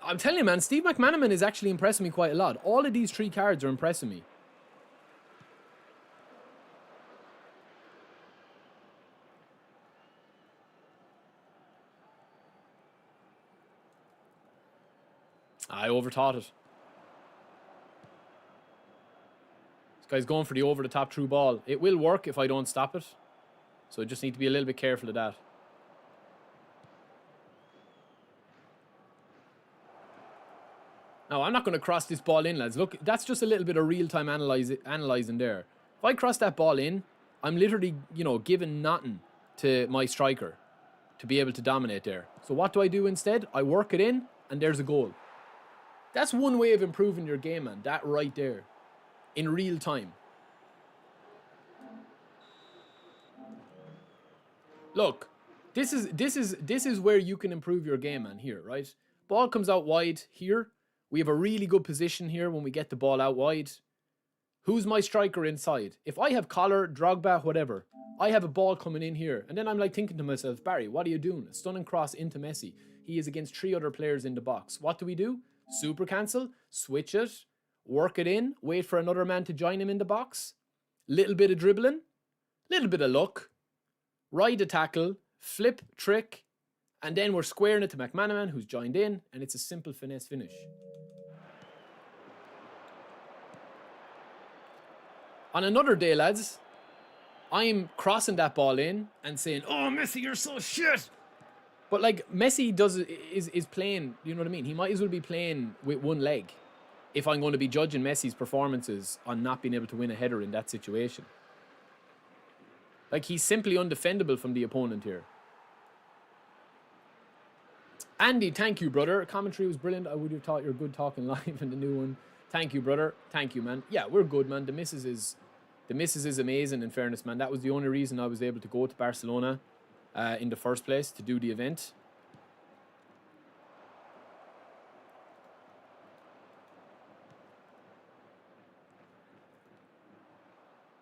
Speaker 1: I'm telling you, man, Steve McManaman is actually impressing me quite a lot. All of these 3 cards are impressing me. I overthought it. This guy's going for the over-the-top through ball. It will work if I don't stop it. So I just need to be a little bit careful of that. Now, I'm not going to cross this ball in, lads. Look, that's just a little bit of real-time analysing there. If I cross that ball in, I'm literally, you know, giving nothing to my striker to be able to dominate there. So what do I do instead? I work it in, and there's a goal. That's one way of improving your game, man. That right there. In real time. Look, this is where you can improve your game, man, here, right? Ball comes out wide here. We have a really good position here when we get the ball out wide. Who's my striker inside? If I have Collar, Drogba, whatever, I have a ball coming in here. And then I'm like thinking to myself, Barry, what are you doing? A stunning cross into Messi. He is against 3 other players in the box. What do? Super cancel, switch it, work it in, wait for another man to join him in the box. Little bit of dribbling, little bit of luck, ride a tackle, flip, trick, and then we're squaring it to McManaman, who's joined in, and it's a simple finesse finish. On another day, lads, I'm crossing that ball in and saying, oh, Messi, you're so shit. But, like, Messi is playing, you know what I mean? He might as well be playing with one leg if I'm going to be judging Messi's performances on not being able to win a header in that situation. Like, he's simply undefendable from the opponent here. Andy, thank you, brother. Commentary was brilliant. I would have thought you're good talking live in the new one. Thank you, brother. Thank you, man. Yeah, we're good, man. The missus is amazing, in fairness, man. That was the only reason I was able to go to Barcelona in the first place, to do the event.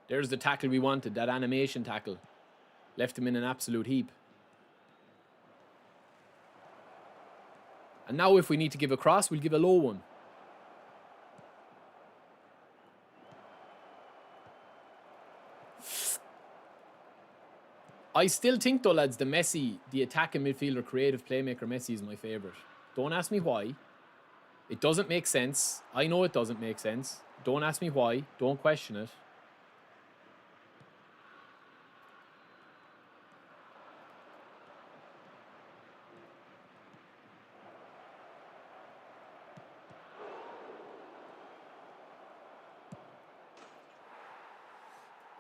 Speaker 1: There's the tackle we wanted, that animation tackle. Left him in an absolute heap. And now if we need to give a cross, we'll give a low one. I still think, though, lads, the attacking midfielder, creative playmaker Messi is my favourite. Don't ask me why. It doesn't make sense. I know it doesn't make sense. Don't ask me why. Don't question it.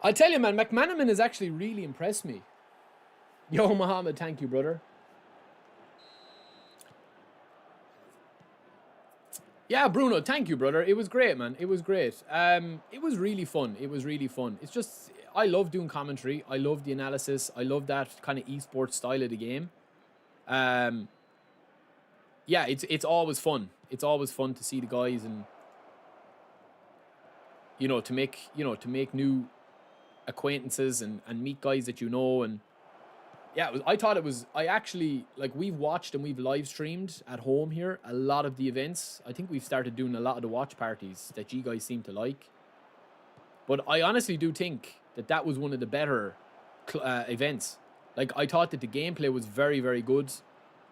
Speaker 1: I tell you, man, McManaman has actually really impressed me. Yo, Mohammed, thank you, brother. Yeah, Bruno, thank you, brother. It was great, man. It was great. It was really fun. It was really fun. It's just, I love doing commentary. I love the analysis. I love that kind of esports style of the game. Yeah, it's always fun. It's always fun to see the guys and, to make new acquaintances and meet guys that you know. And yeah, I actually, like, we've watched and we've live streamed at home here a lot of the events. I think we've started doing a lot of the watch parties that you guys seem to like. But I honestly do think that was one of the better events. Like, I thought that the gameplay was very, very good.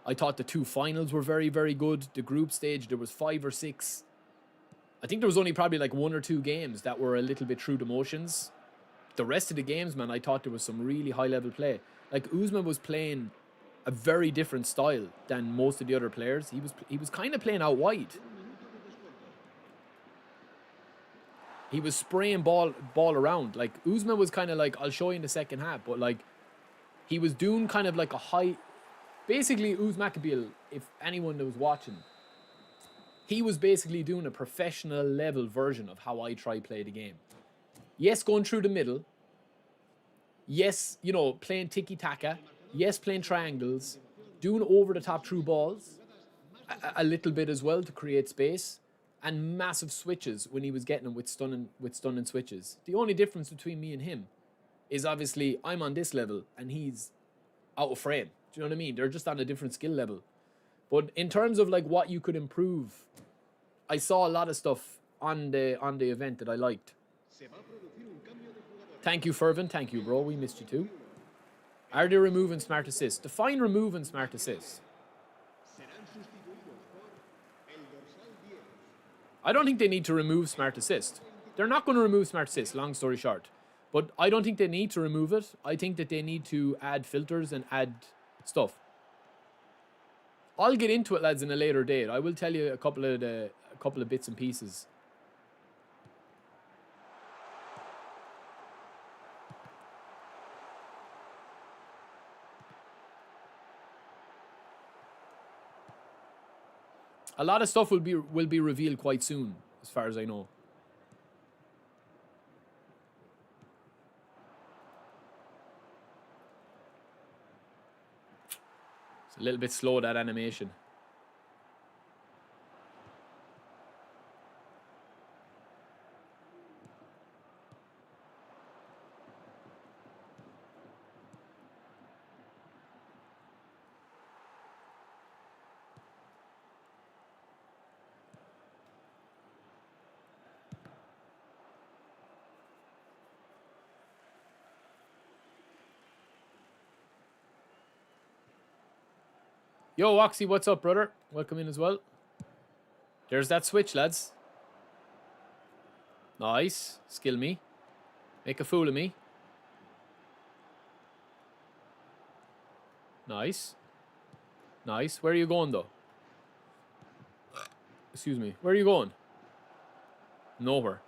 Speaker 1: I thought the 2 finals were very, very good. The group stage, there was 5 or 6. I think there was only probably like 1 or 2 games that were a little bit through the motions. The rest of the games, man, I thought there was some really high-level play. Like, Uzma was playing a very different style than most of the other players. He was kind of playing out wide. He was spraying ball around. Like, Uzma was kind of like, I'll show you in the second half, but like, he was doing kind of like a high... Basically, Uzmakabil, if anyone was watching, he was basically doing a professional level version of how I try play the game. Yes, going through the middle. Yes, playing tiki-taka. Yes, playing triangles. Doing over-the-top through balls. A little bit as well to create space. And massive switches when he was getting them with stunning switches. The only difference between me and him is obviously I'm on this level and he's out of frame. Do you know what I mean? They're just on a different skill level. But in terms of like what you could improve, I saw a lot of stuff on the event that I liked. Thank you, Fervent. Thank you, bro. We missed you too. Are they removing smart assist? Define removing smart assist. I don't think they need to remove smart assist. They're not going to remove smart assist, long story short. But I don't think they need to remove it. I think that they need to add filters and add stuff. I'll get into it, lads, in a later date. I will tell you a couple of bits and pieces. A lot of stuff will be revealed quite soon, as far as I know. It's a little bit slow, that animation. Yo, Oxy, what's up, brother? Welcome in as well. There's that switch, lads. Nice. Skill me. Make a fool of me. Nice. Nice. Where are you going, though? Excuse me. Where are you going? Nowhere.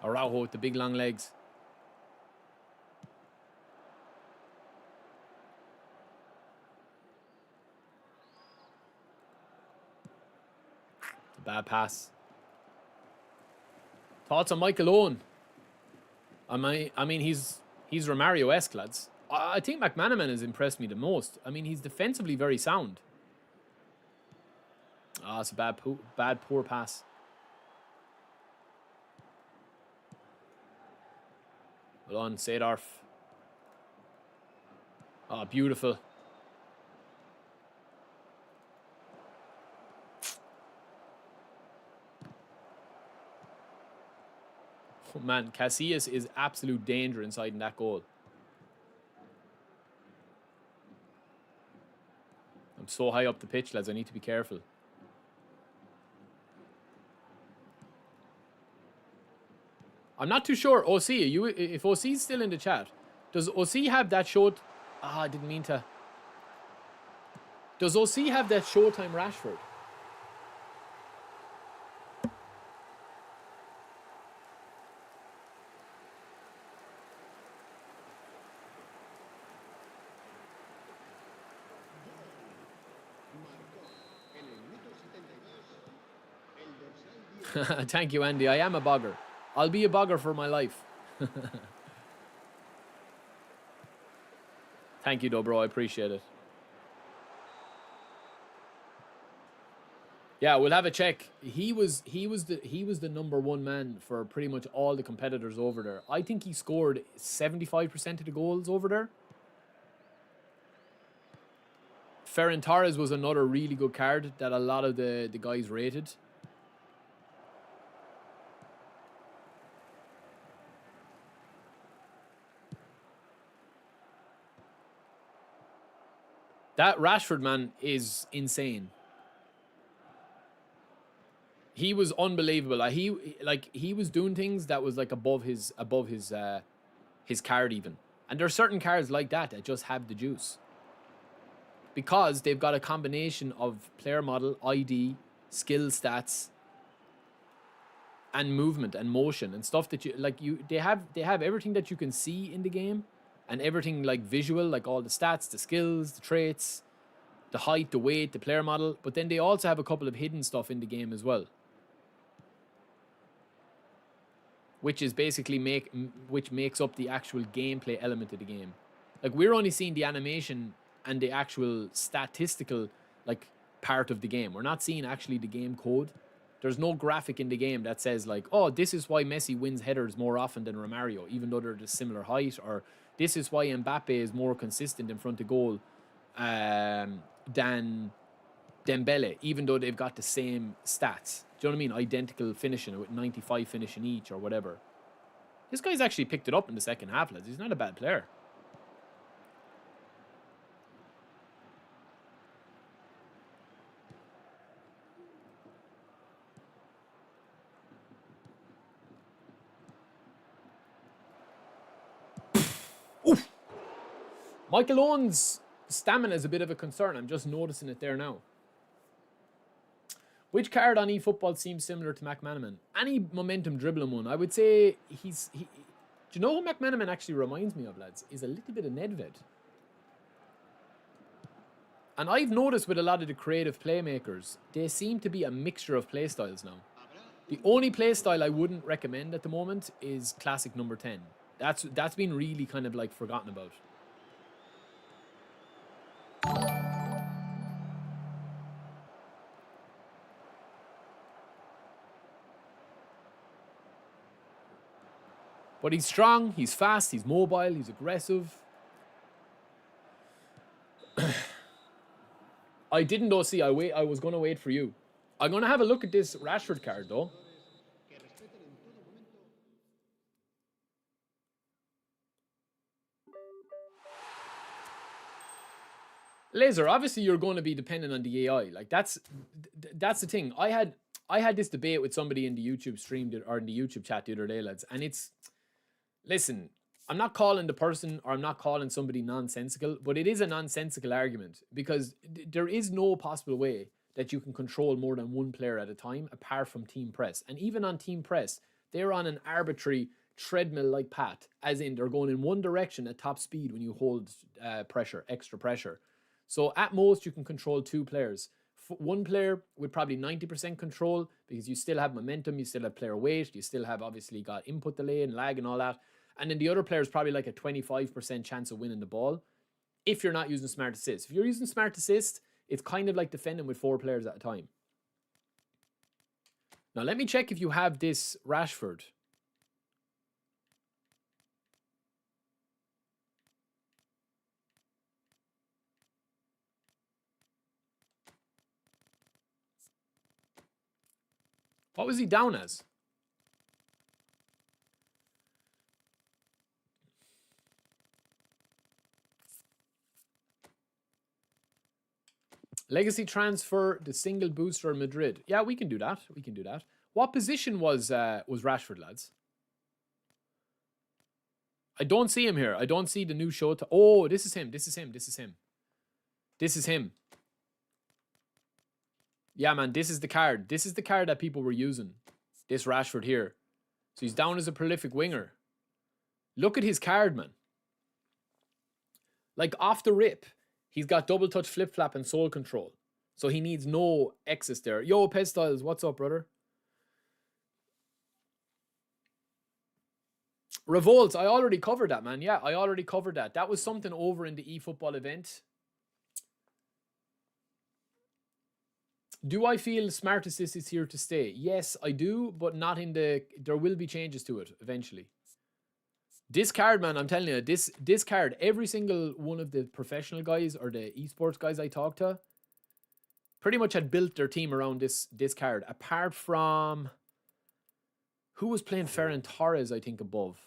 Speaker 1: Araujo with the big long legs. It's a bad pass. Thoughts on Michael Owen? I mean, he's Romario-esque, lads. I think McManaman has impressed me the most. I mean, he's defensively very sound. Ah, it's a bad poor pass. Well on, Seedorf. Ah, beautiful. Man, Casillas is absolute danger inside in that goal. I'm so high up the pitch, lads. I need to be careful. I'm not too sure. OC, if OC's still in the chat, does OC have that show? I didn't mean to. Does OC have that Showtime Rashford? Thank you, Andy. I am a bogger. I'll be a bogger for my life. Thank you, though, bro. I appreciate it. Yeah, we'll have a check. He was the #1 man for pretty much all the competitors over there. I think he scored 75% of the goals over there. Ferran Torres was another really good card that a lot of the guys rated. That Rashford man is insane. He was unbelievable. He was doing things that was like above his card even. And there are certain cards like that just have the juice. Because they've got a combination of player model, ID, skill stats, and movement and motion and stuff that they have everything that you can see in the game. And everything like visual, like all the stats, the skills, the traits, the height, the weight, the player model. But then they also have a couple of hidden stuff in the game as well. Which is basically which makes up the actual gameplay element of the game. Like, we're only seeing the animation and the actual statistical like part of the game. We're not seeing actually the game code. There's no graphic in the game that says like, oh, this is why Messi wins headers more often than Romario, even though they're the similar height, or this is why Mbappe is more consistent in front of goal than Dembele, even though they've got the same stats. Do you know what I mean? Identical finishing with 95 finishing each or whatever. This guy's actually picked it up in the second half, lads. He's not a bad player. Oof. Michael Owen's stamina is a bit of a concern. I'm just noticing it there now. Which card on eFootball seems similar to Mc Manaman? Any momentum dribbling one. I would say do you know who Mc Manaman actually reminds me of, lads? Is a little bit of Nedved. And I've noticed with a lot of the creative playmakers, they seem to be a mixture of playstyles now. The only playstyle I wouldn't recommend at the moment is classic number 10. That's been really kind of like forgotten about. But he's strong, he's fast, he's mobile, he's aggressive. I didn't though, see, I was going to wait for you. I'm going to have a look at this Rashford card though. Laser, obviously you're going to be dependent on the AI. Like that's the thing. I had this debate with somebody in the YouTube stream or in the YouTube chat the other day, lads, and it's, listen, I'm not calling the person or I'm not calling somebody nonsensical, but it is a nonsensical argument because there is no possible way that you can control more than one player at a time apart from team press. And even on team press, they're on an arbitrary treadmill-like path, as in they're going in one direction at top speed when you hold pressure, extra pressure. So at most, you can control two players. One player with probably 90% control because you still have momentum, you still have player weight, you still have obviously got input delay and lag and all that. And then the other player is probably like a 25% chance of winning the ball if you're not using smart assist. If you're using smart assist, it's kind of like defending with 4 players at a time. Now, let me check if you have this Rashford. What was he down as? Legacy transfer, the single booster in Madrid. Yeah, we can do that. We can do that. What position was Rashford, lads? I don't see him here. I don't see the new show. Oh, this is him. This is him. This is him. This is him. Yeah, man, this is the card. This is the card that people were using. This Rashford here. So he's down as a prolific winger. Look at his card, man. Like, off the rip, he's got double touch, flip-flap, and soul control. So he needs no excess there. Yo, Pez Styles, what's up, brother? Revolts, I already covered that, man. Yeah, I already covered that. That was something over in the eFootball event. Do I feel Smart Assist is here to stay? Yes, I do, but not in the... There will be changes to it eventually. This card, man, I'm telling you, this card, every single one of the professional guys or the esports guys I talked to pretty much had built their team around this card. Apart from... Who was playing Ferran Torres, I think, above?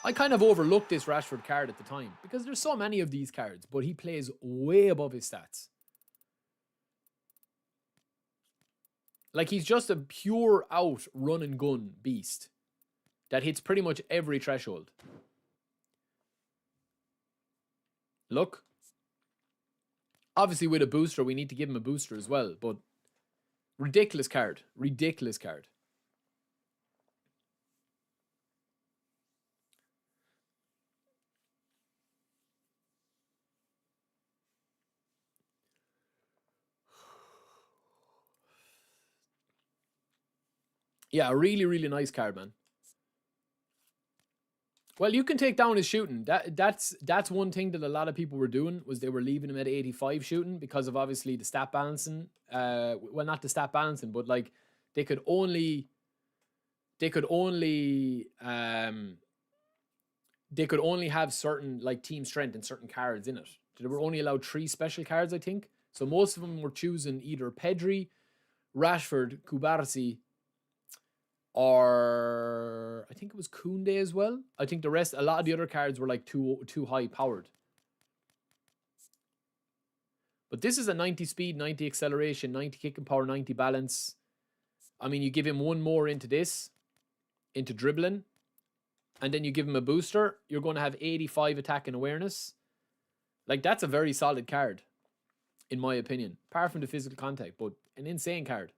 Speaker 1: I kind of overlooked this Rashford card at the time because there's so many of these cards, but he plays way above his stats. Like, he's just a pure out run and gun beast that hits pretty much every threshold. Look. Obviously, with a booster, we need to give him a booster as well, but ridiculous card. Ridiculous card. Yeah, a really, really nice card, man. Well, you can take down his shooting. That's one thing that a lot of people were doing, was they were leaving him at 85 shooting because of obviously the stat balancing. Well, not the stat balancing, but like they could only have certain like team strength and certain cards in it. They were only allowed 3 special cards, I think. So most of them were choosing either Pedri, Rashford, Kubarsi, or I think it was Koundé as well. I think the rest, a lot of the other cards were like too high powered. But this is a 90 speed, 90 acceleration, 90 kicking power, 90 balance. I mean, you give him one more into this, into dribbling, and then you give him a booster, you're going to have 85 attack and awareness. Like, that's a very solid card, in my opinion. Apart from the physical contact, but an insane card.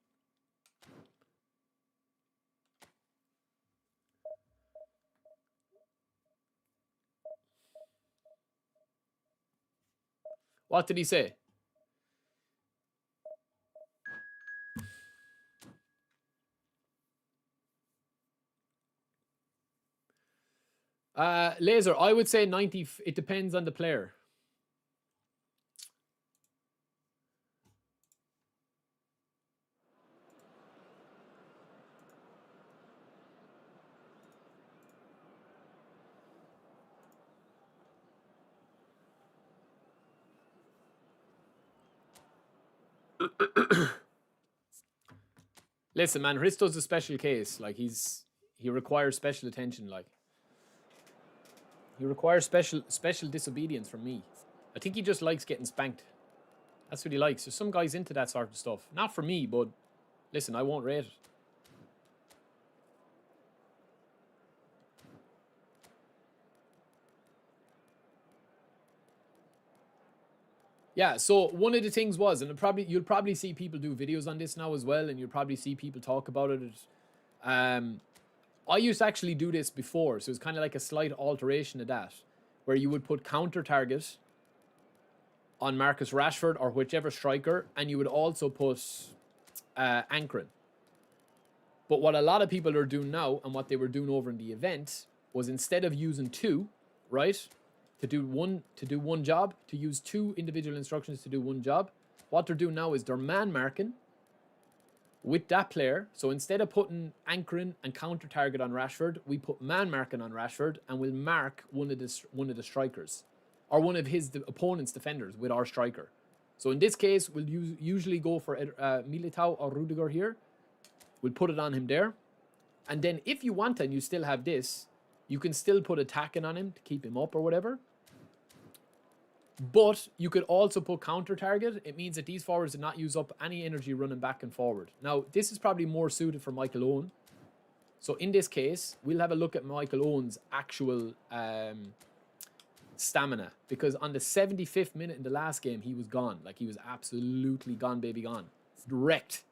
Speaker 1: What did he say? Laser, I would say 90. It depends on the player. Listen, man, Hristo's a special case. Like, he requires special attention. Like, he requires special disobedience from me. I think he just likes getting spanked. That's what he likes. There's some guys into that sort of stuff. Not for me, but listen, I won't rate it. Yeah, so one of the things was, and you'll probably see people do videos on this now as well, and you'll probably see people talk about it. I used to actually do this before, so it's kind of like a slight alteration of that, where you would put counter target on Marcus Rashford or whichever striker, and you would also put anchoring. But what a lot of people are doing now, and what they were doing over in the event, was instead of using 2, right, to do one job, to use 2 individual instructions to do one job, what they're doing now is they're man marking with that player. So instead of putting anchoring and counter target on Rashford, we put man marking on Rashford, and we'll mark one of the strikers or one of his opponent's defenders with our striker. So in this case, we'll usually go for Militao or Rudiger here. We'll put it on him there, and then if you want and you still have this, you can still put attacking on him to keep him up or whatever. But you could also put counter target. It means that these forwards did not use up any energy running back and forward. Now, this is probably more suited for Michael Owen. So in this case, we'll have a look at Michael Owen's actual stamina. Because on the 75th minute in the last game, he was gone. Like, he was absolutely gone, baby, gone. Wrecked.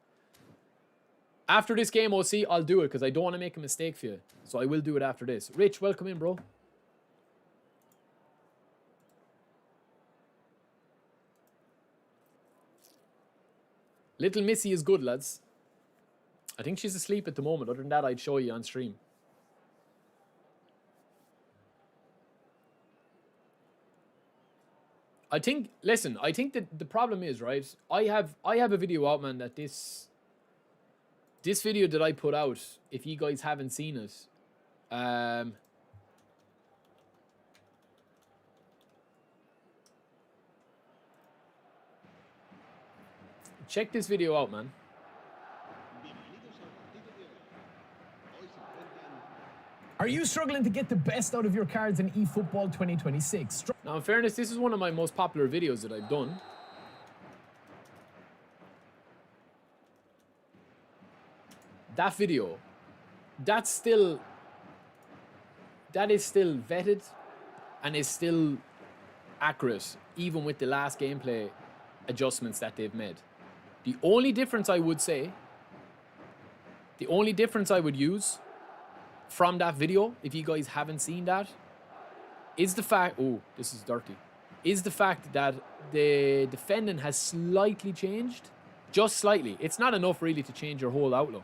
Speaker 1: After this game, OC, I'll do it because I don't want to make a mistake for you. So I will do it after this. Rich, welcome in, bro. Little Missy is good, lads. I think she's asleep at the moment. Other than that, I'd show you on stream. I think, listen, I think that the problem is, right? I have a video out, man, that this video that I put out, if you guys haven't seen it, check this video out, man.
Speaker 4: Are you struggling to get the best out of your cards in eFootball 2026?
Speaker 1: Now, in fairness, this is one of my most popular videos that I've done. That video, that is still vetted and is still accurate, even with the last gameplay adjustments that they've made. The only difference I would say, the only difference I would use from that video, if you guys haven't seen that, is the fact, oh, this is dirty, is the fact that the defending has slightly changed, just slightly. It's not enough really to change your whole outlook.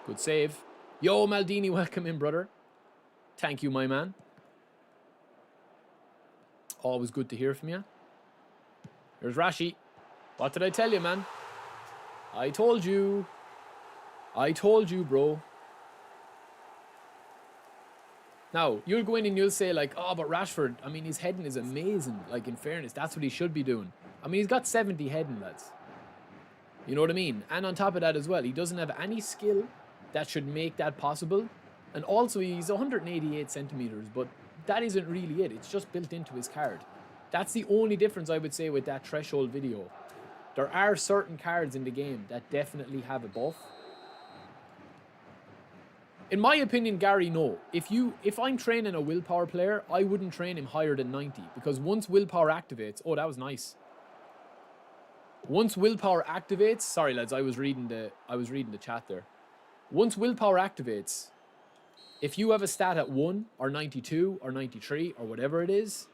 Speaker 1: Good save. Yo, Maldini, welcome in, brother. Thank you, my man. Always good to hear from you. Here's Rashi. What did I tell you, man? I told you. I told you, bro. Now, you'll go in and you'll say, like, oh, but Rashford, I mean, his heading is amazing. Like, in fairness, that's what he should be doing. I mean, he's got 70 heading, lads. You know what I mean? And on top of that as well, he doesn't have any skill that should make that possible. And also, he's 188 centimeters, but that isn't really it. It's just built into his card. That's the only difference I would say with that threshold video. There are certain cards in the game that definitely have a buff. In my opinion, Gary, no. If I'm training a willpower player, I wouldn't train him higher than 90. Because once willpower activates... Oh, that was nice. Once willpower activates... Sorry, lads, I was reading the chat there. Once willpower activates, if you have a stat at 1 or 92 or 93 or whatever it is,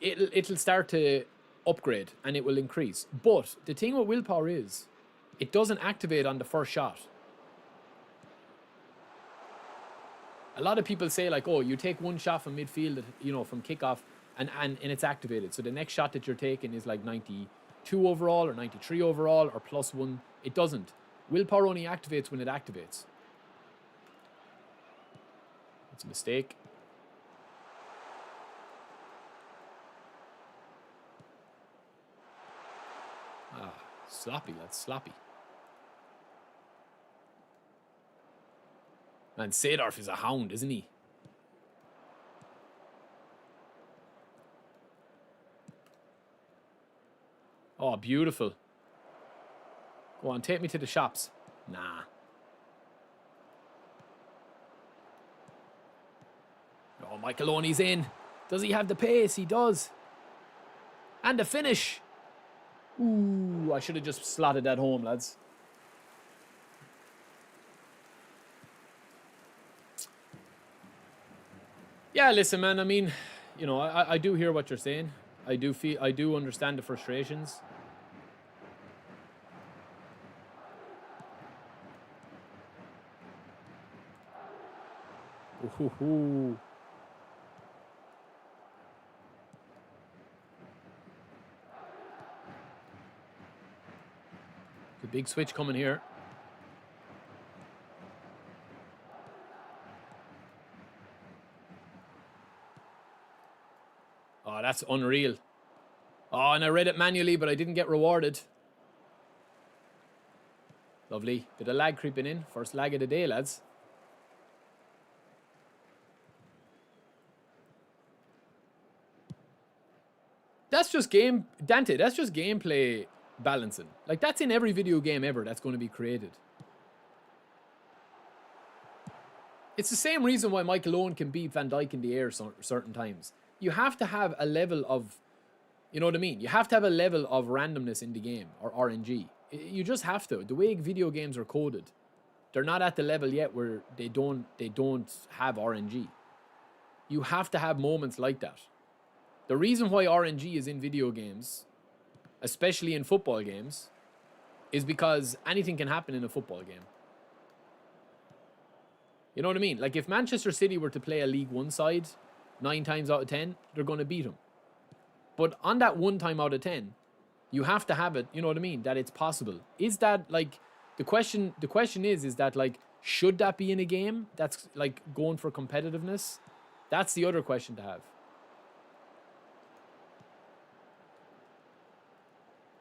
Speaker 1: it'll start to upgrade and it will increase. But the thing with willpower is, it doesn't activate on the first shot. A lot of people say, like, oh, you take one shot from midfield, you know, from kickoff, and it's activated. So the next shot that you're taking is like 92 overall or 93 overall or +1. It doesn't. Willpower only activates when it activates. That's a mistake. Ah, sloppy, that's sloppy. Man, Seedorf is a hound, isn't he? Oh, beautiful. Go on, take me to the shops. Nah. Oh, Michael Owen's in. Does he have the pace? He does. And the finish. Ooh, I should have just slotted that home, lads. Yeah, listen, man. I mean, you know, I do hear what you're saying. I do understand the frustrations. Ooh. The big switch coming here. Oh, that's unreal. Oh, and I read it manually, but I didn't get rewarded. Lovely. Bit of lag creeping in. First lag of the day, lads. That's just game, Dante, that's just gameplay balancing. Like, that's in every video game ever that's going to be created. It's the same reason why Michael Owen can beat Van Dijk in the air certain times. You have to have a level of, you know what I mean? You have to have a level of randomness in the game, or RNG. You just have to. The way video games are coded, they're not at the level yet where they don't have RNG. You have to have moments like that. The reason why RNG is in video games, especially in football games, is because anything can happen in a football game. You know what I mean? Like, if Manchester City were to play a League One side 9 times out of 10, they're going to beat them. But on that 1 time out of 10, you have to have it, you know what I mean, that it's possible. Is that, like, the question is that, like, should that be in a game that's, like, going for competitiveness? That's the other question to have.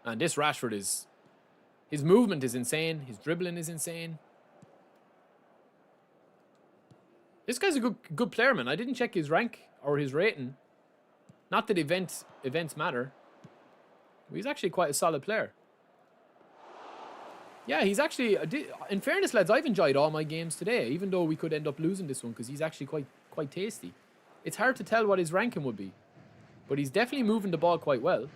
Speaker 1: And this Rashford is, his movement is insane. His dribbling is insane. This guy's a good player, man. I didn't check his rank or his rating. Not that events matter. He's actually quite a solid player. Yeah, he's actually... In fairness, lads, I've enjoyed all my games today, even though we could end up losing this one, because he's actually quite tasty. It's hard to tell what his ranking would be, but he's definitely moving the ball quite well.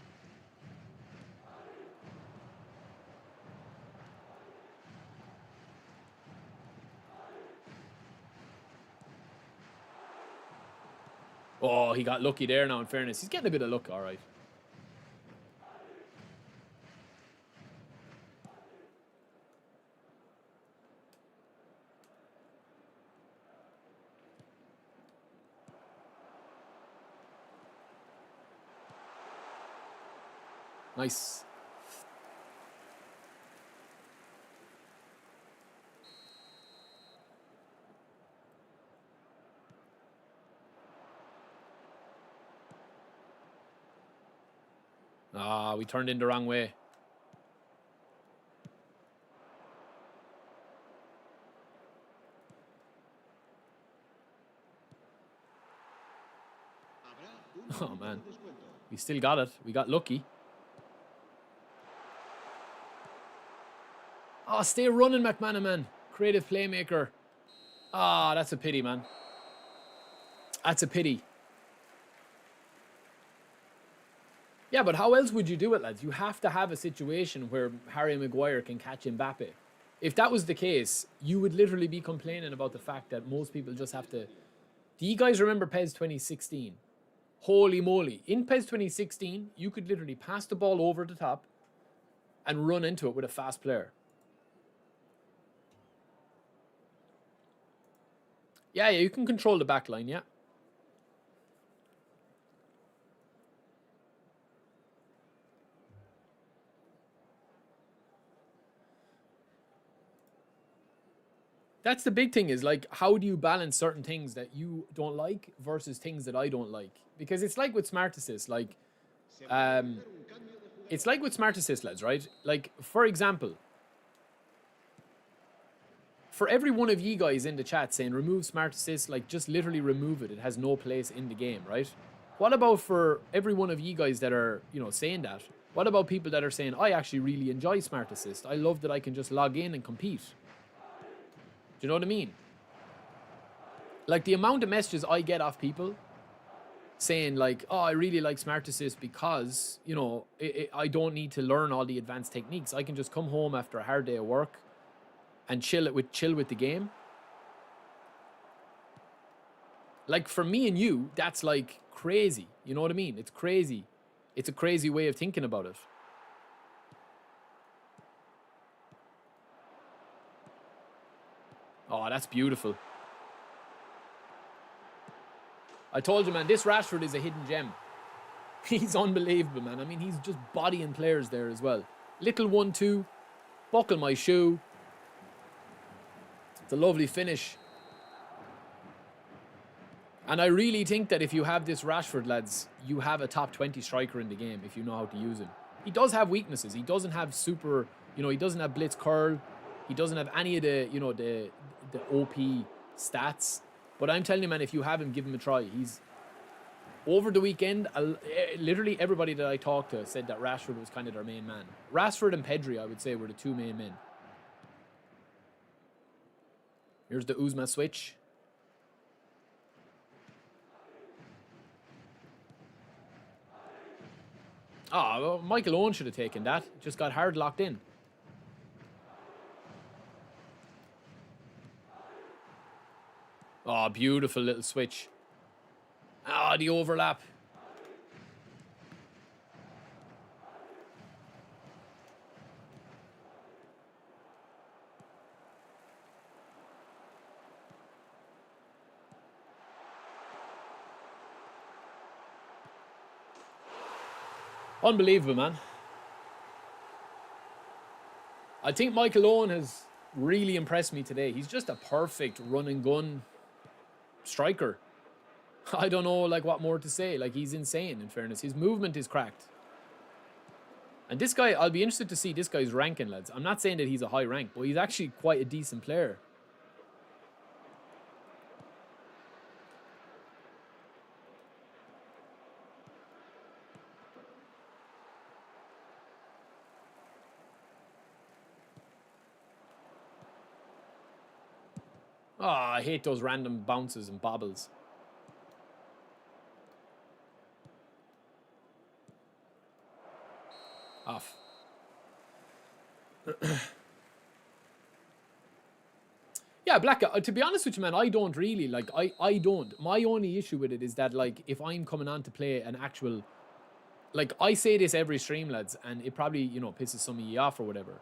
Speaker 1: Oh, he got lucky there now, in fairness. He's getting a bit of luck, all right. Nice. Ah, we turned in the wrong way. Oh, man. We still got it. We got lucky. Oh, stay running, Mc Manaman. Creative playmaker. Ah, that's a pity, man. That's a pity. Yeah, but how else would you do it, lads? You have to have a situation where Harry Maguire can catch Mbappe. If that was the case, you would literally be complaining about the fact that most people just have to... Do you guys remember PES 2016? Holy moly. In PES 2016, you could literally pass the ball over the top and run into it with a fast player. Yeah, you can control the back line, yeah. That's the big thing, is like, how do you balance certain things that you don't like versus things that I don't like? Because it's like with Smart Assist, like, it's like with Smart Assist, lads, right? Like, for example, for every one of you guys in the chat saying remove Smart Assist, like, just literally remove it. It has no place in the game, right? What about for every one of you guys that are, you know, saying that? What about people that are saying, I actually really enjoy Smart Assist. I love that I can just log in and compete. Do you know what I mean? Like, the amount of messages I get off people saying, like, oh, I really like Smart Assist because, you know, I don't need to learn all the advanced techniques. I can just come home after a hard day of work and chill with the game. Like, for me and you, that's, like, crazy. You know what I mean? It's crazy. It's a crazy way of thinking about it. Oh, that's beautiful. I told you, man, this Rashford is a hidden gem. He's unbelievable, man. I mean, he's just bodying players there as well. Little 1-2. Buckle my shoe. It's a lovely finish. And I really think that if you have this Rashford, lads, you have a top 20 striker in the game if you know how to use him. He does have weaknesses. He doesn't have super, you know, he doesn't have blitz curl. He doesn't have any of the, you know, the OP stats. But I'm telling you, man, if you have him, give him a try. over the weekend, literally everybody that I talked to said that Rashford was kind of their main man. Rashford and Pedri, I would say, were the two main men. Here's the Uzma switch. Ah, well, Michael Owen should have taken that. Just got hard locked in. Oh, beautiful little switch. Ah, the overlap. Unbelievable, man. I think Michael Owen has really impressed me today. He's just a perfect run and gun striker. I don't know, like, what more to say. Like, he's insane, in fairness. His movement is cracked. And this guy, I'll be interested to see this guy's ranking, lads. I'm not saying that he's a high rank, but he's actually quite a decent player. Oh, I hate those random bounces and bobbles. Off. Yeah, Black, to be honest with you, man, I don't really, like, I don't. My only issue with it is that, like, if I'm coming on to play an actual, like, I say this every stream, lads, and it probably, you know, pisses some of you off or whatever.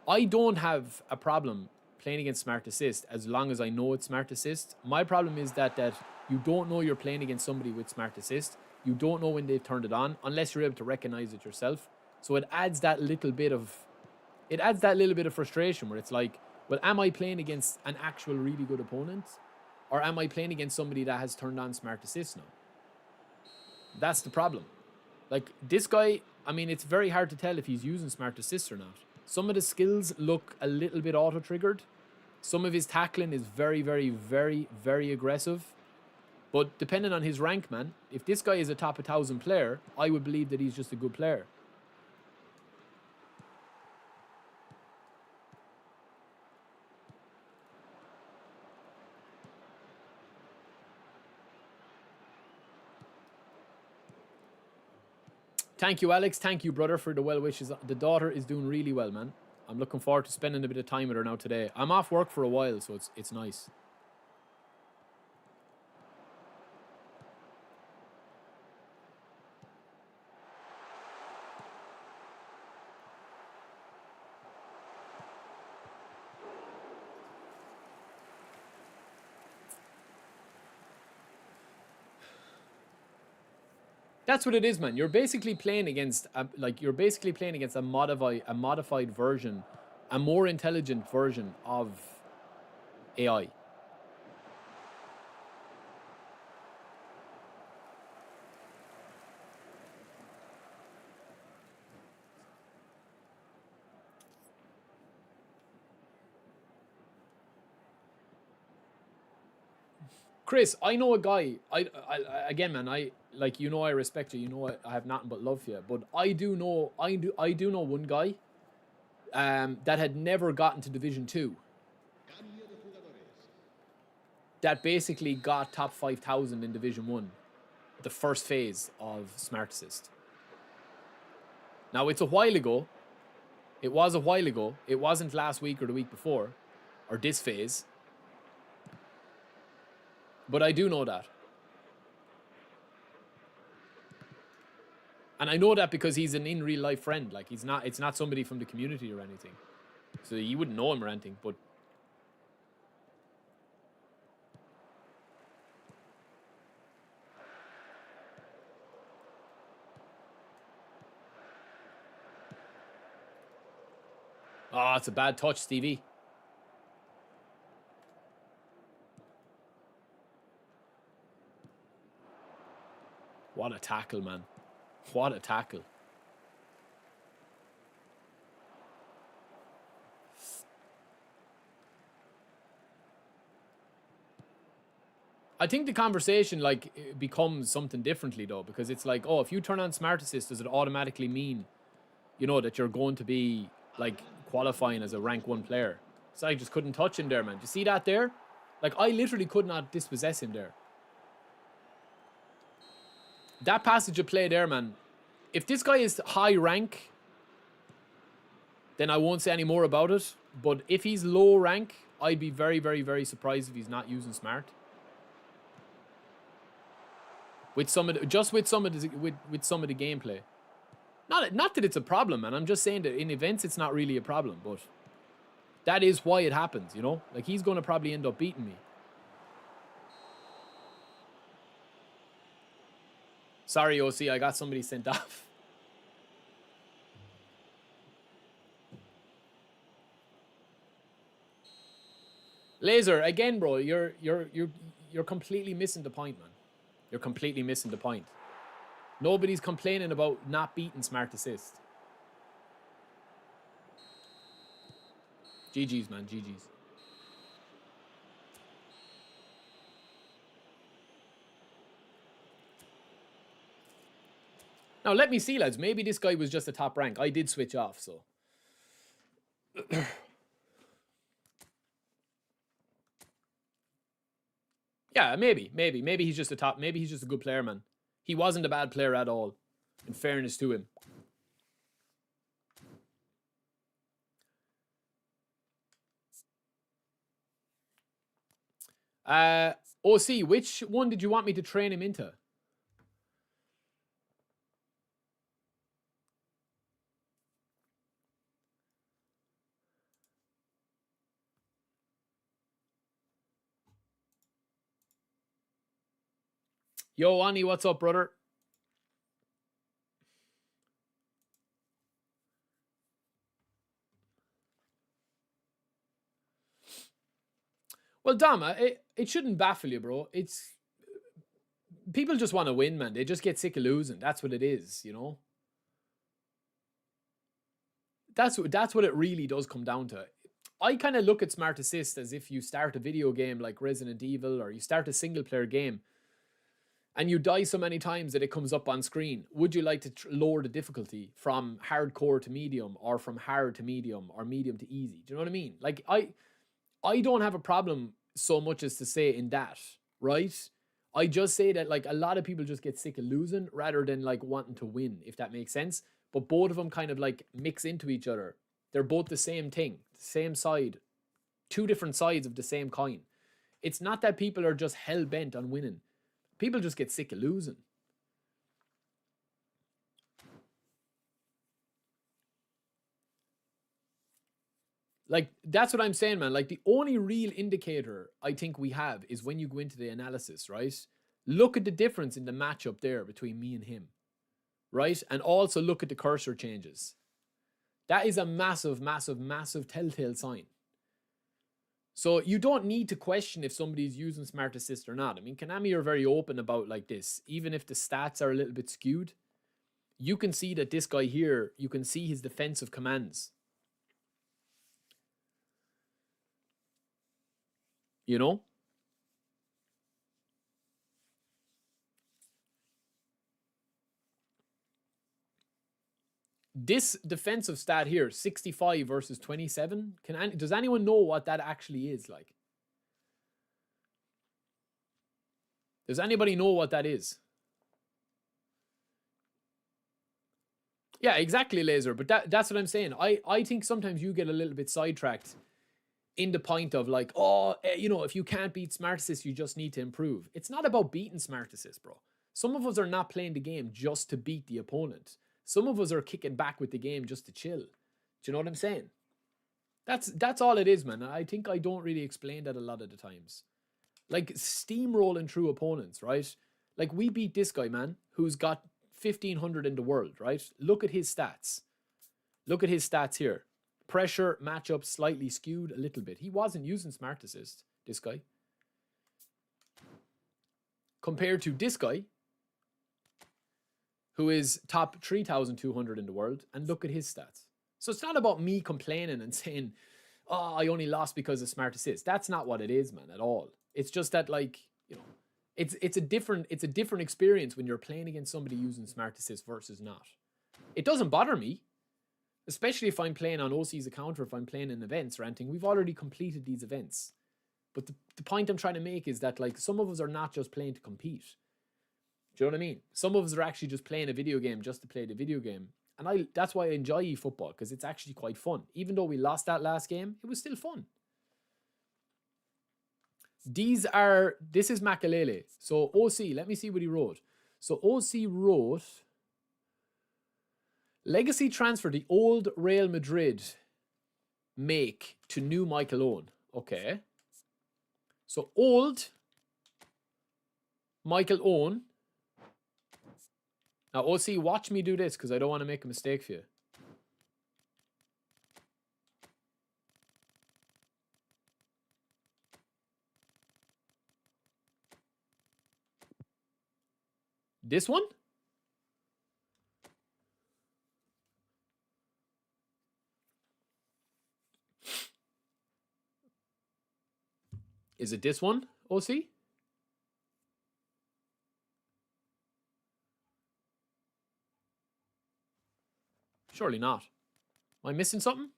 Speaker 1: I don't have a problem playing against Smart Assist as long as I know it's Smart Assist. My problem is that you don't know you're playing against somebody with Smart Assist. You don't know when they've turned it on unless you're able to recognize it yourself. So it adds that little bit of frustration where it's like, well, am I playing against an actual really good opponent? Or am I playing against somebody that has turned on Smart Assist now? That's the problem. Like, this guy, I mean, it's very hard to tell if he's using Smart Assist or not. Some of the skills look a little bit auto-triggered. Some of his tackling is very, very, very, very aggressive. But depending on his rank, man, if this guy is a top 1,000 player, I would believe that he's just a good player. Thank you, Alex. Thank you, brother, for the well wishes. The daughter is doing really well, man. I'm looking forward to spending a bit of time with her now today. I'm off work for a while, so it's nice. That's what it is, man. You're basically playing against a modified version, a more intelligent version of AI. Chris, I know a guy. Again, man. Like, you know, I respect you. You know, I have nothing but love for you. But I do know one guy, that had never gotten to Division 2. That basically got top 5,000 in Division 1, the first phase of Smart Assist. Now, it's a while ago. It was a while ago. It wasn't last week or the week before, or this phase. But I do know that. And I know that because he's an in real life friend. Like, it's not somebody from the community or anything. So you wouldn't know him or anything, but oh, it's a bad touch, Stevie. What a tackle, man. What a tackle. I think the conversation like becomes something differently though, because it's like, oh, if you turn on Smart Assist, does it automatically mean, you know, that you're going to be like qualifying as a rank 1 player? So I just couldn't touch him there, man. Do you see that there? Like, I literally could not dispossess him there. That passage of play there, man. If this guy is high rank, then I won't say any more about it. But if he's low rank, I'd be very, very, very surprised if he's not using Smart. With some of the, just with some of the, with some of the gameplay. Not that it's a problem, man. I'm just saying that in events it's not really a problem, but that is why it happens, you know? Like, he's going to probably end up beating me. Sorry, OC, I got somebody sent off. Laser, again, bro, you're completely missing the point, man. You're completely missing the point. Nobody's complaining about not beating Smart Assist. GG's, man, GG's. Now, let me see, lads. Maybe this guy was just a top rank. I did switch off, so. Yeah, maybe he's just a top. Maybe he's just a good player, man. He wasn't a bad player at all, in fairness to him. OC, which one did you want me to train him into? Yo, Ani, what's up, brother? Well, Dom, it shouldn't baffle you, bro. It's... People just want to win, man. They just get sick of losing. That's what it is, you know? That's what it really does come down to. I kind of look at Smart Assist as if you start a video game like Resident Evil, or you start a single-player game, and you die so many times that it comes up on screen. Would you like to lower the difficulty from hardcore to medium, or from hard to medium, or medium to easy? Do you know what I mean? Like, I don't have a problem so much as to say in that, right? I just say that, like, a lot of people just get sick of losing rather than, like, wanting to win, if that makes sense. But both of them kind of, like, mix into each other. They're both the same thing, the same side, two different sides of the same coin. It's not that people are just hell-bent on winning. People just get sick of losing. Like, that's what I'm saying, man. Like, the only real indicator I think we have is when you go into the analysis, right? Look at the difference in the matchup there between me and him, right? And also look at the cursor changes. That is a massive, massive, massive telltale sign. So you don't need to question if somebody's using Smart Assist or not. I mean, Konami are very open about like this. Even if the stats are a little bit skewed, you can see that this guy here, you can see his defensive commands. You know? This defensive stat here, 65 versus 27. Does anyone know what that actually is like? Does anybody know what that is? Yeah, exactly, Laser. But that's what I'm saying. I think sometimes you get a little bit sidetracked in the point of like, oh, you know, if you can't beat Smart Assist, you just need to improve. It's not about beating Smart Assist, bro. Some of us are not playing the game just to beat the opponent. Some of us are kicking back with the game just to chill. Do you know what I'm saying? That's all it is, man. I think I don't really explain that a lot of the times. Like, steamrolling through opponents, right? Like, we beat this guy, man, who's got 1,500 in the world, right? Look at his stats. Look at his stats here. Pressure, matchup, slightly skewed a little bit. He wasn't using Smart Assist, this guy. Compared to this guy, who is top 3,200 in the world, and look at his stats. So it's not about me complaining and saying, oh, I only lost because of Smart Assist. That's not what it is, man, at all. It's just that, like, you know, It's a different experience when you're playing against somebody using Smart Assist versus not. It doesn't bother me, especially if I'm playing on OC's account or if I'm playing in events or anything. We've already completed these events. But the point I'm trying to make is that, like, some of us are not just playing to compete. Do you know what I mean? Some of us are actually just playing a video game just to play the video game. And that's why I enjoy eFootball, because it's actually quite fun. Even though we lost that last game, it was still fun. This is Makelele. So OC, let me see what he wrote. So OC wrote, legacy transfer, the old Real Madrid make to new Michael Owen. Okay. So old Michael Owen. Now OC, watch me do this because I don't want to make a mistake for you. This one? Is it this one, OC? Surely not. Am I missing something?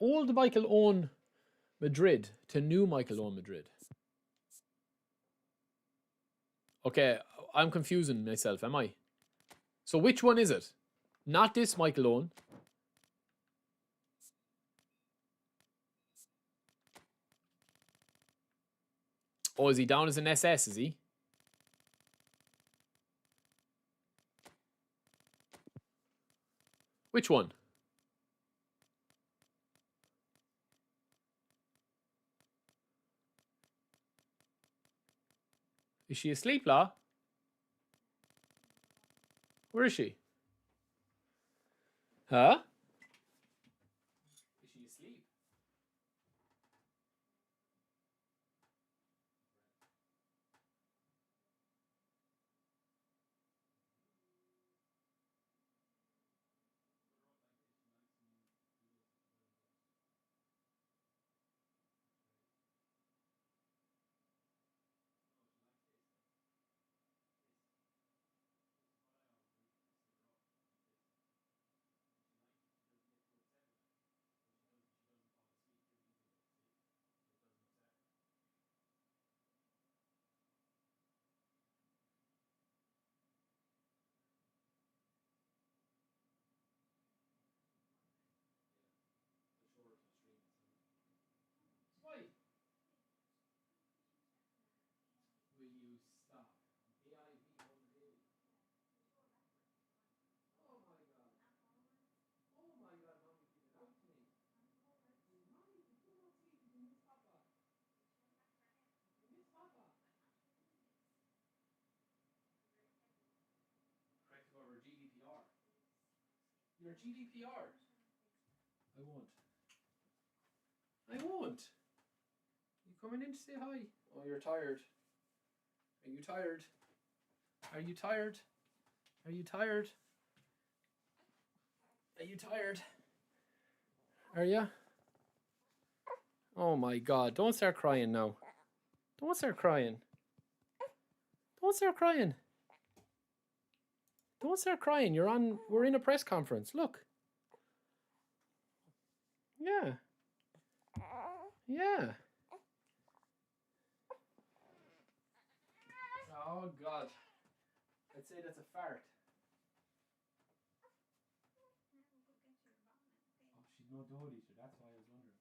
Speaker 1: Old Michael Owen Madrid to new Michael Owen Madrid. Okay, I'm confusing myself, am I? So which one is it? Not this Michael Owen. Oh, is he down as an SS, is he? Which one? Is she asleep, La? Where is she? Huh? Is she asleep? Why? Will you stop? AIV unreal. Oh my god. Oh my god, mommy, give it out to me. Mommy, if you don't sleep, you miss Papa. You miss Papa. Corrective over GDPR. Your GDPR. I won't. I won't. You coming in to say hi? Oh, you're tired. Are you tired? Are you tired? Are you tired? Are you tired? Are you? Oh my god, don't start crying now. Don't start crying. Don't start crying. Don't start crying. We're in a press conference. Look. Yeah. Yeah. Oh god. I'd say that's a fart. Oh, she's no dolly, so that's why I was wondering.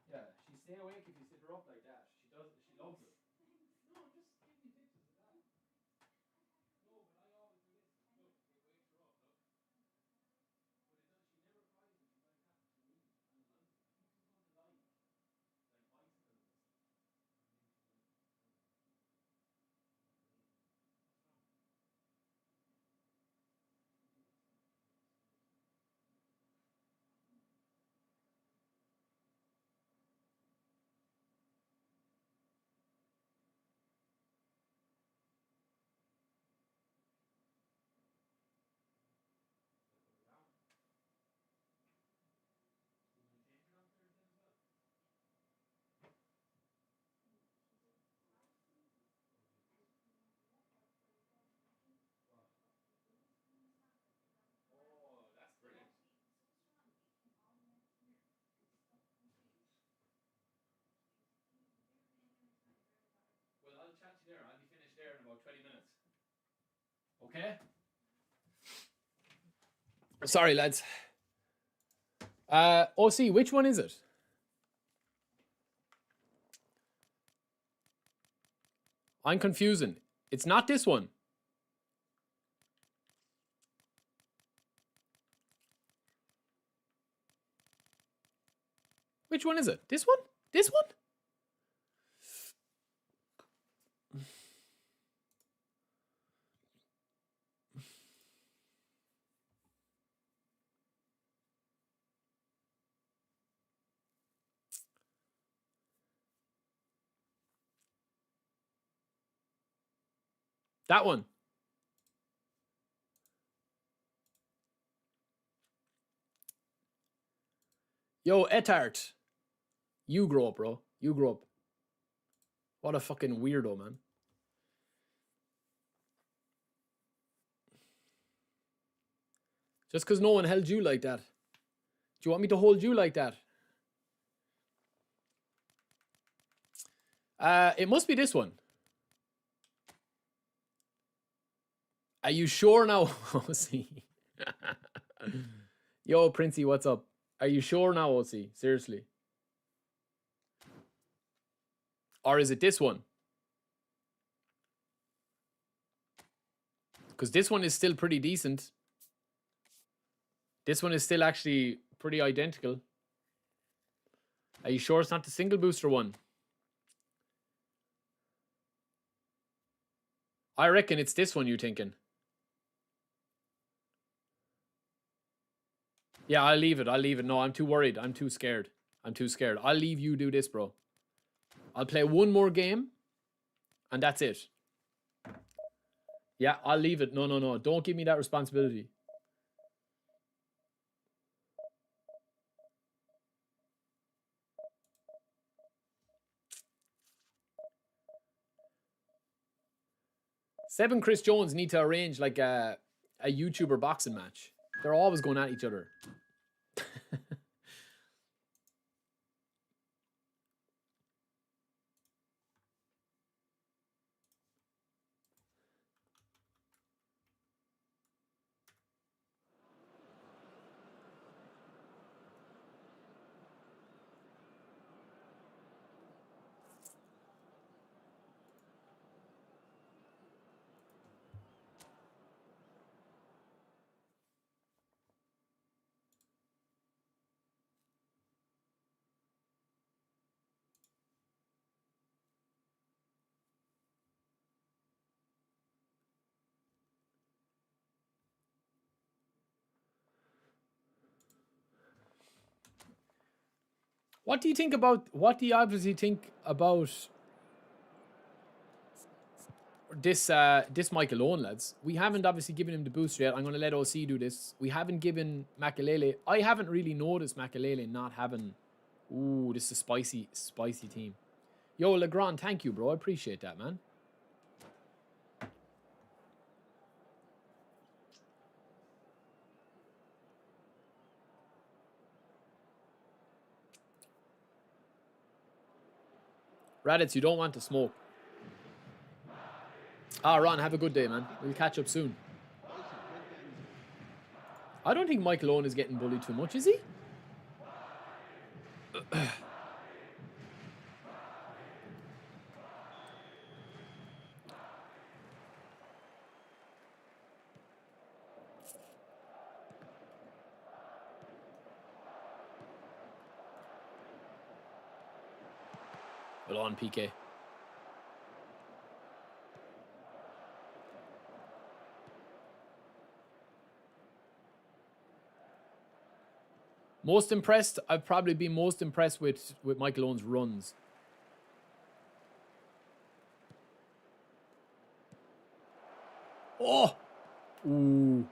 Speaker 1: Yeah, she stay awake if you sit her up like that. She does. She loves it. No, just give me pictures of that. No, but I always do this. Look, it wakes her up. Look, but it does. She never cries when she's like that. It's weird. I don't like it. I think she's going to like bicycles and stuff. Okay. Sorry, lads. OC, which one is it? I'm confusing. It's not this one. Which one is it? This one? This one? That one. Yo, Etart. You grow up, bro. You grow up. What a fucking weirdo, man. Just because no one held you like that. Do you want me to hold you like that? It must be this one. Are you sure now? OC. Yo, Princey, what's up? Are you sure now, OC? Seriously. Or is it this one? Because this one is still pretty decent. This one is still actually pretty identical. Are you sure it's not the single booster one? I reckon it's this one you're thinking. Yeah, I'll leave it. I'll leave it. No, I'm too worried. I'm too scared. I'm too scared. I'll leave you do this, bro. I'll play one more game. And that's it. Yeah, I'll leave it. No, no, no. Don't give me that responsibility. Seven Chris Jones need to arrange like a YouTuber boxing match. They're always going at each other. What do you think about, what do you obviously think about this this Michael Owen, lads? We haven't obviously given him the booster yet. I'm going to let OC do this. We haven't given Makelele. I haven't really noticed Makelele not having... Ooh, this is a spicy, spicy team. Yo, Legrand, thank you, bro. I appreciate that, man. Raditz, you don't want to smoke. Ah, Ron, have a good day, man. We'll catch up soon. I don't think Michael Owen is getting bullied too much, is he? Well on, PK. Most impressed? I've probably been most impressed with Michael Owen's runs. Oh! Ooh.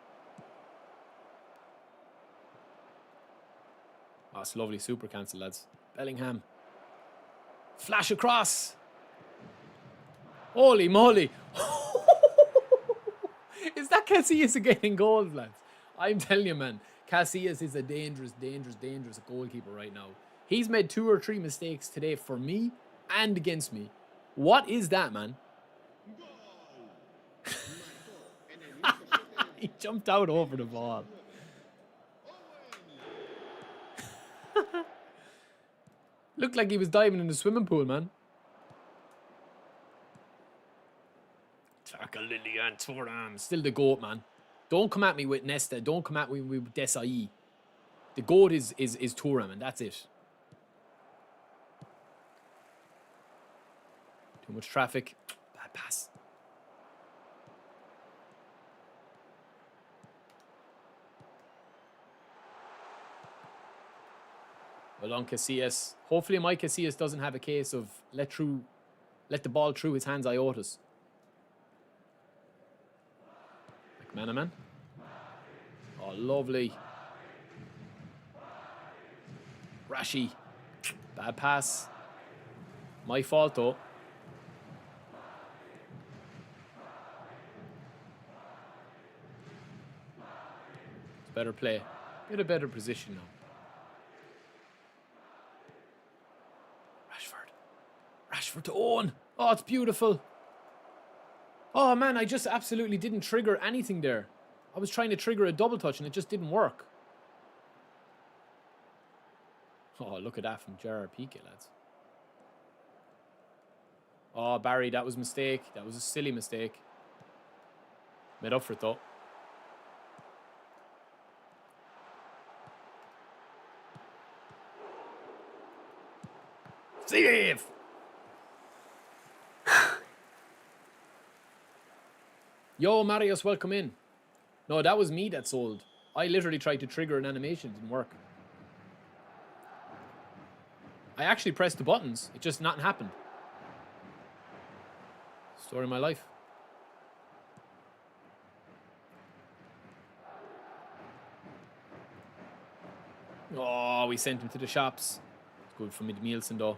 Speaker 1: Oh, it's lovely. Super cancel, lads. Bellingham. Flash across. Holy moly. Is that Casillas getting goals, lads? I'm telling you, man. Casillas is a dangerous, dangerous, dangerous goalkeeper right now. He's made 2 or 3 mistakes today for me and against me. What is that, man? He jumped out over the ball. Looked like he was diving in the swimming pool, man. Makelele and Thuram. Still the GOAT, man. Don't come at me with Nesta. Don't come at me with Desai. The GOAT is Thuram, and that's it. Too much traffic. Bad pass. Well on Casillas. Hopefully my Casillas doesn't have a case of let the ball through his hands iotas. Mc Manaman. Oh, lovely. Rashi. Bad pass. My fault though. It's better play. Get a better position now. Rashford to Owen. Oh, it's beautiful. Oh, man, I just absolutely didn't trigger anything there. I was trying to trigger a double touch and it just didn't work. Oh, look at that from Gerard Piqué, lads. Oh, Barry, that was a mistake. That was a silly mistake. Made up for it, though. Save! Yo, Marius, welcome in. No, that was me that sold. I literally tried to trigger an animation. It didn't work. I actually pressed the buttons. It just nothing happened. Story of my life. Oh, we sent him to the shops. It's good for Nielsen, though.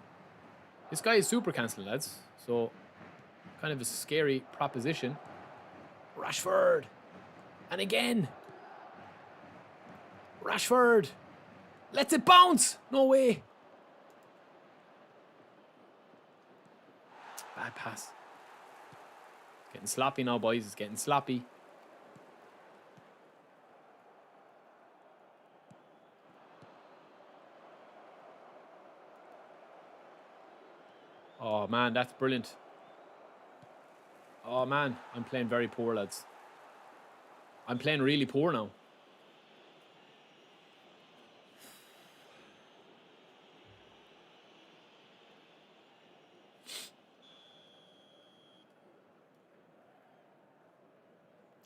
Speaker 1: This guy is super cancelling, lads. So, kind of a scary proposition. Rashford. And again. Rashford. Lets it bounce. No way. Bad pass. It's getting sloppy now, boys. It's getting sloppy. Oh, man, that's brilliant. Oh, man, I'm playing very poor, lads. I'm playing really poor now.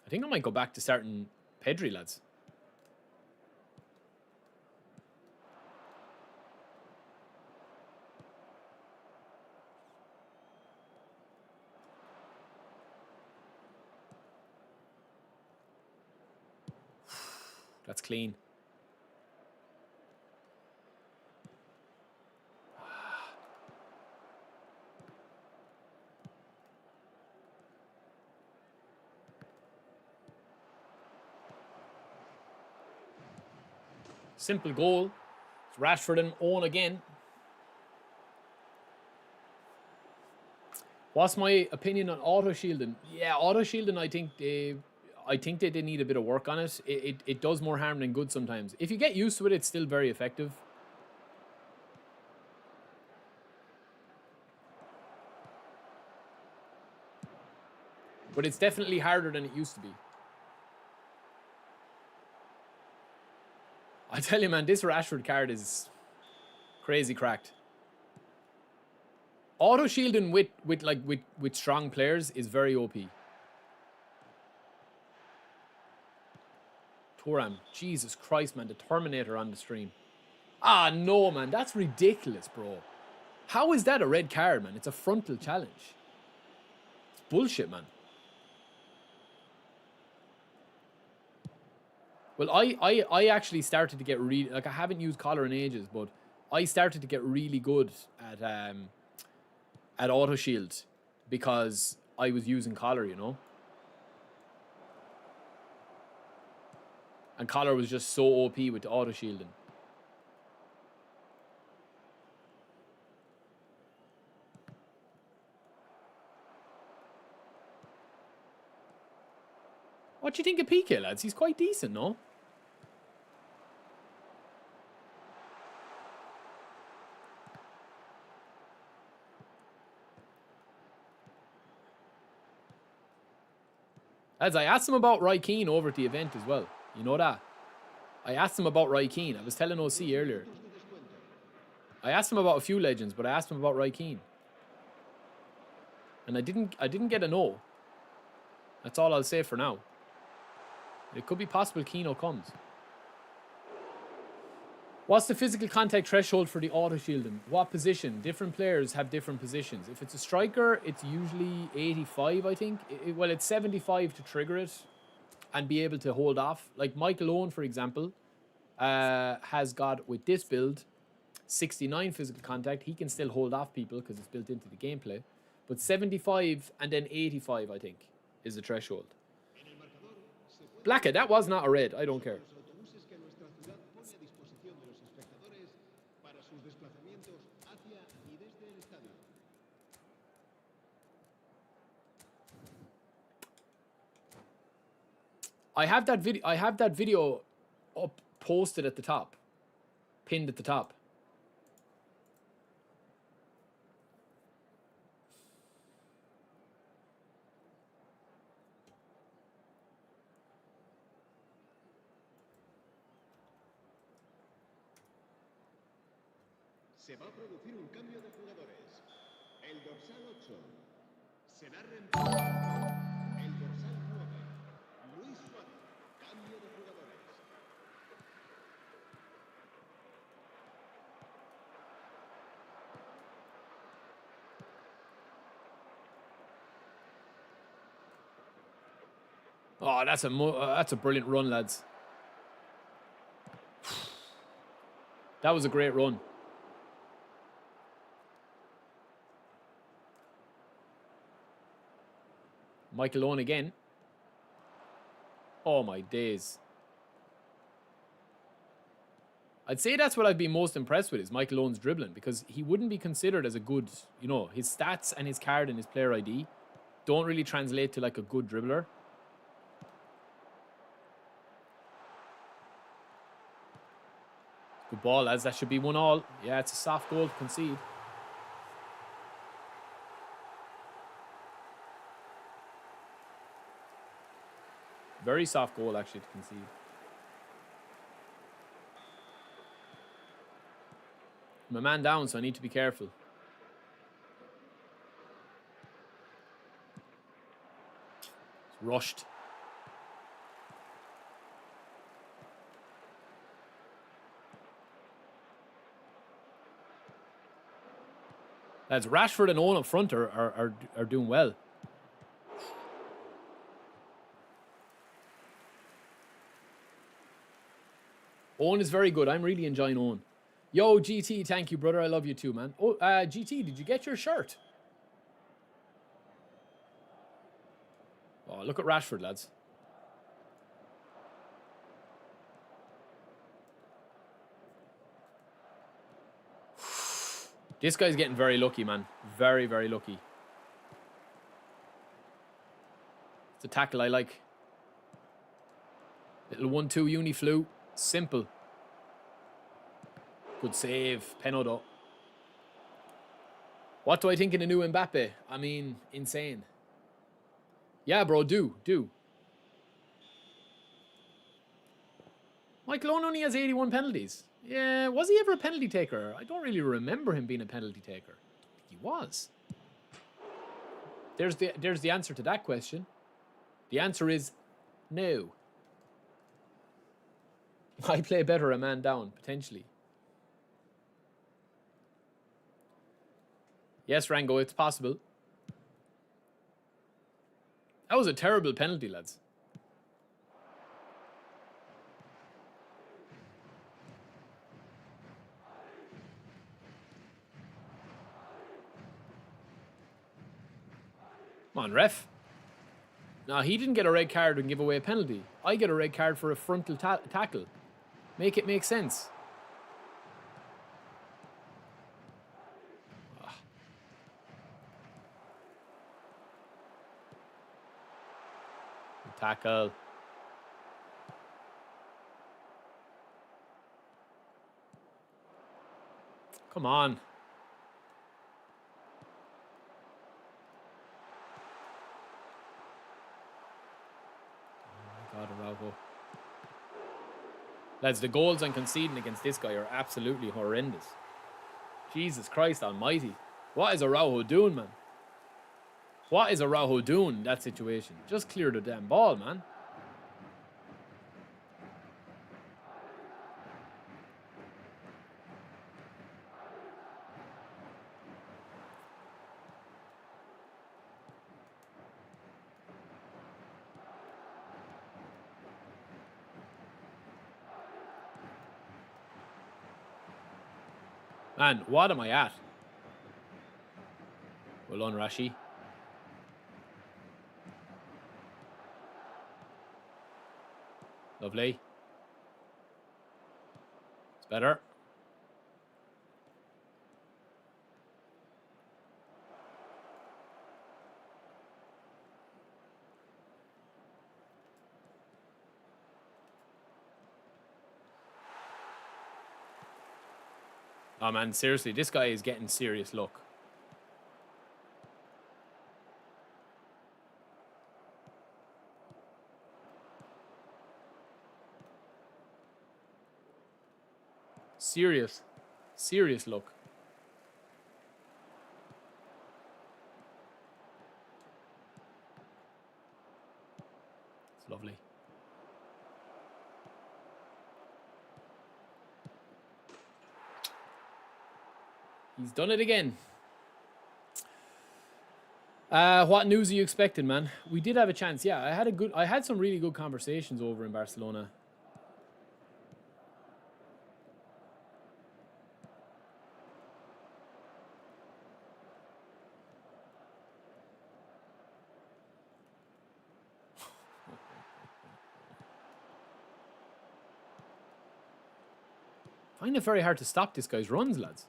Speaker 1: I think I might go back to starting Pedri, lads. That's clean. Simple goal. It's Rashford and Owen again. What's my opinion on auto shielding? Yeah, auto shielding, I think they need a bit of work on it. It does more harm than good sometimes. If you get used to it, it's still very effective. But it's definitely harder than it used to be. I tell you, man, this Rashford card is crazy cracked. Auto shielding with strong players is very OP. Thuram, Jesus Christ, man, the Terminator on the stream. Ah, no, man, that's ridiculous, bro. How is that a red card, man? It's a frontal challenge. It's bullshit, man. Well, I actually started to get really, like, I haven't used collar in ages, but I started to get really good at auto shield because I was using collar, you know. And collar was just so OP with the auto shielding. What do you think of PK, lads? He's quite decent, no? Lads, I asked him about Roy Keane over at the event as well. You know that? I asked him about Roy Keane. I was telling OC earlier. I asked him about a few legends, but I asked him about Roy Keane. And I didn't get a no. That's all I'll say for now. It could be possible Keano comes. What's the physical contact threshold for the auto shielding? What position? Different players have different positions. If it's a striker, it's usually 85, I think. Well, it's 75 to trigger it and be able to hold off. Like Michael Owen, for example, has got, with this build, 69 physical contact. He can still hold off people because it's built into the gameplay. But 75 and then 85, I think, is the threshold. Blackhead, that was not a red. I don't care. I have that video up posted at the top. Pinned at the top.
Speaker 3: Se va a producir un cambio de jugadores. El dorsal 8 será reemplazado. El dorsal 9, Luis Suárez. Cambio de jugadores.
Speaker 1: Oh, that's a brilliant run, lads. That was a great run. Michael Owen again. Oh my days. I'd say that's what I'd be most impressed with is Michael Owen's dribbling, because he wouldn't be considered as a good, you know, his stats and his card and his player ID don't really translate to like a good dribbler. Good ball, lads. That should be 1-1. Yeah, it's a soft goal to concede. Very soft goal, actually, to concede. I'm a man down, so I need to be careful. It's rushed. Lads, Rashford and Owen up front are doing well. Owen is very good. I'm really enjoying Owen. Yo, GT, thank you, brother. I love you too, man. Oh, GT, did you get your shirt? Oh, look at Rashford, lads. This guy's getting very lucky, man. Very, very lucky. It's a tackle I like. Little 1-2 uni flu. Simple. Good save. Penodo. What do I think of the new Mbappe? I mean, insane. Yeah, bro, do. Michael Owen only has 81 penalties. Yeah, was he ever a penalty taker? I don't really remember him being a penalty taker. He was. There's the answer to that question. The answer is no. I play better a man down, potentially. Yes, Rango, it's possible. That was a terrible penalty, lads. Come on, ref. No, he didn't get a red card and give away a penalty. I get a red card for a frontal tackle. Make it make sense. Tackle. Come on. Oh my God, Araujo. Lads, the goals I'm conceding against this guy are absolutely horrendous. Jesus Christ almighty. What is Araujo doing, man? What is Araujo doing in that situation? Just clear the damn ball, man. Man, what am I at? Well done, Rashi. Lovely. It's better. Oh man, seriously, this guy is getting serious luck. Serious luck. It's lovely. He's done it again. What news are you expecting, man? We did have a chance. Yeah, I had some really good conversations over in Barcelona. I find it very hard to stop this guy's runs, lads.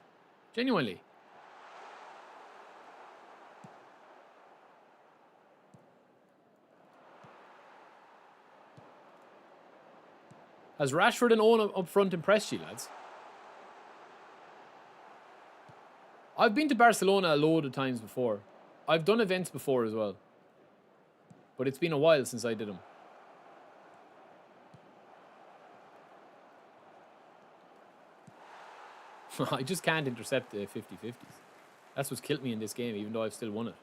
Speaker 1: Genuinely. Has Rashford and Owen up front impressed you, lads? I've been to Barcelona a load of times before. I've done events before as well. But it's been a while since I did them. I just can't intercept the 50-50s. That's what's killed me in this game, even though I've still won it.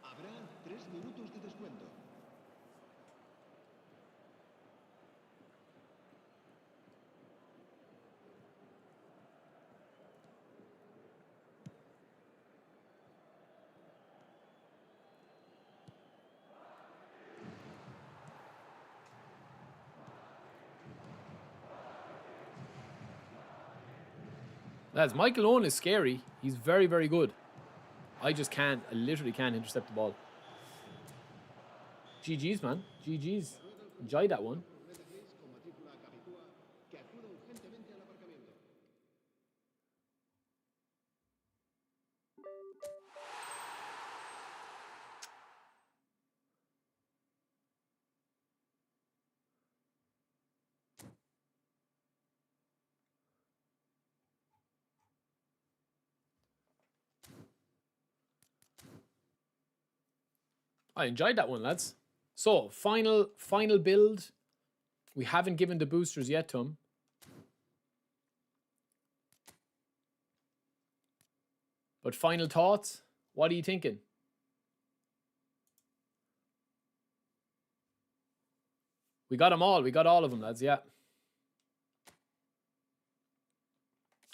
Speaker 3: Habrá 3 minutos de descuento.
Speaker 1: Lads, Michael Owen is scary. He's very, very good. I literally can't intercept the ball. GG's, man. GG's. Enjoy that one.
Speaker 3: Con matrícula Capicúa que acuda urgentemente al aparcamiento.
Speaker 1: I enjoyed that one, lads. So, final build. We haven't given the boosters yet to him. But final thoughts? What are you thinking? We got them all. We got all of them, lads, yeah.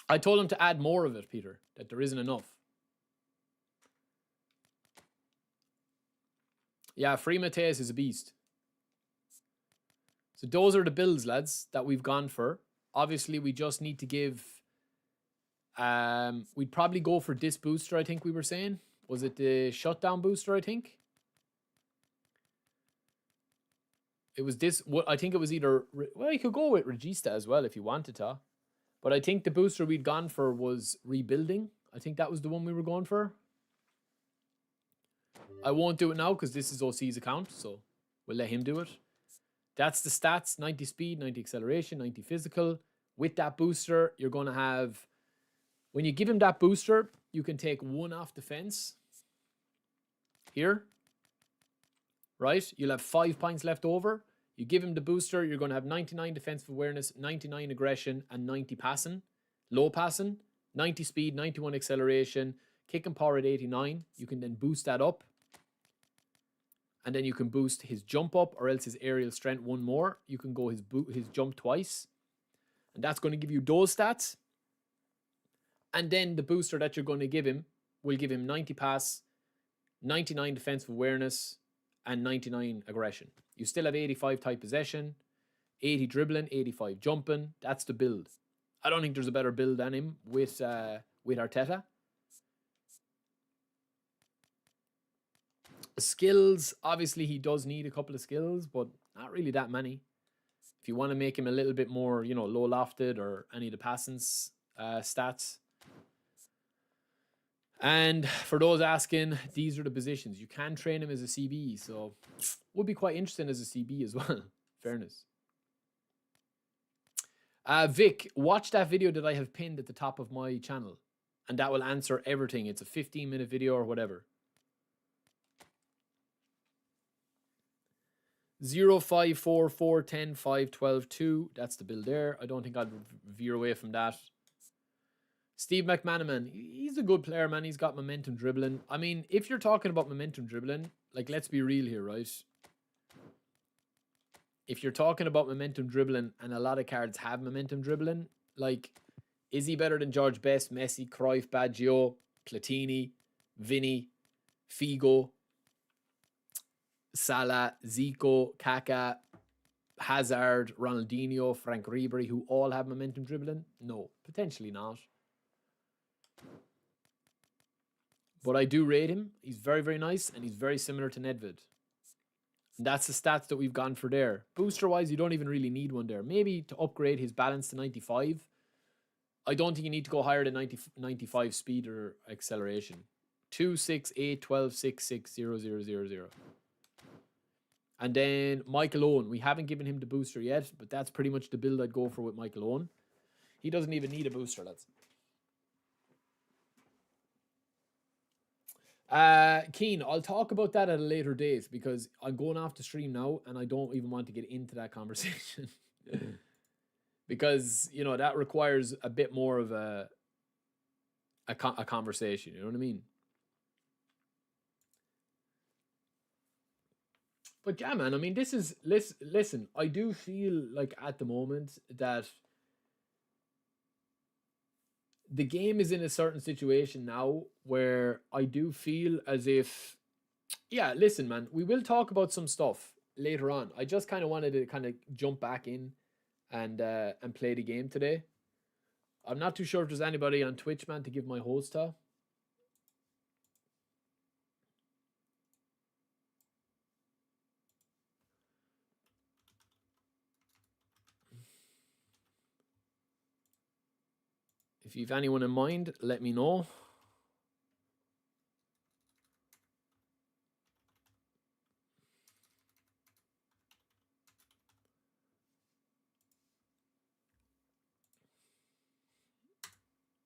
Speaker 1: I told him to add more of it, Peter, that there isn't enough. Yeah, Free Mateus is a beast. So those are the builds, lads, that we've gone for. Obviously, we just need to give... we'd probably go for this booster, I think we were saying. Was it the shutdown booster, I think? It was this... I think it was either... Well, you could go with Regista as well if you wanted to. But I think the booster we'd gone for was rebuilding. I think that was the one we were going for. I won't do it now because this is OC's account, so we'll let him do it. That's the stats, 90 speed, 90 acceleration, 90 physical. With that booster, you're going to have... When you give him that booster, you can take 1 off defense. Here. Right? You'll have 5 points left over. You give him the booster, you're going to have 99 defensive awareness, 99 aggression, and 90 passing. Low passing, 90 speed, 91 acceleration, kick and power at 89. You can then boost that up. And then you can boost his jump up or else his aerial strength 1 more. You can go his jump twice. And that's going to give you those stats. And then the booster that you're going to give him will give him 90 pass, 99 defensive awareness, and 99 aggression. You still have 85 tight possession, 80 dribbling, 85 jumping. That's the build. I don't think there's a better build than him with Arteta. Skills, obviously he does need a couple of skills, but not really that many. If you want to make him a little bit more, you know, low lofted or any of the passing stats. And for those asking, these are the positions. You can train him as a CB, so would be quite interesting as a CB as well. Fairness. Vic, watch that video that I have pinned at the top of my channel, and that will answer everything. It's a 15-minute video or whatever. 054410512. That's the build there. I don't think I'd veer away from that. Steve McManaman, he's a good player, man. He's got momentum dribbling. I mean, if you're talking about momentum dribbling, like, let's be real here, right? If you're talking about momentum dribbling, and a lot of cards have momentum dribbling, like, is he better than George Best, Messi, Cruyff, Baggio, Platini, Vinny, Figo, Salah, Zico, Kaká, Hazard, Ronaldinho, Frank Ribery, who all have momentum dribbling? No, potentially not. But I do rate him. He's very, very nice, and he's very similar to Nedved. And that's the stats that we've gone for there. Booster-wise, you don't even really need one there. Maybe to upgrade his balance to 95. I don't think you need to go higher than 95 speed or acceleration. 2, 6, 8, 12, 6, 6, 0, 0, 0, 0. And then Michael Owen. We haven't given him the booster yet, but that's pretty much the build I'd go for with Michael Owen. He doesn't even need a booster, lads. Keen, I'll talk about that at a later date because I'm going off the stream now and I don't even want to get into that conversation. Because, you know, that requires a bit more of a conversation, you know what I mean? But yeah, man, I mean, this is, listen, I do feel like at the moment that the game is in a certain situation now where I do feel as if, yeah, listen, man, we will talk about some stuff later on. I just kind of wanted to kind of jump back in and play the game today. I'm not too sure if there's anybody on Twitch, man, to give my host to. If you've anyone in mind, let me know.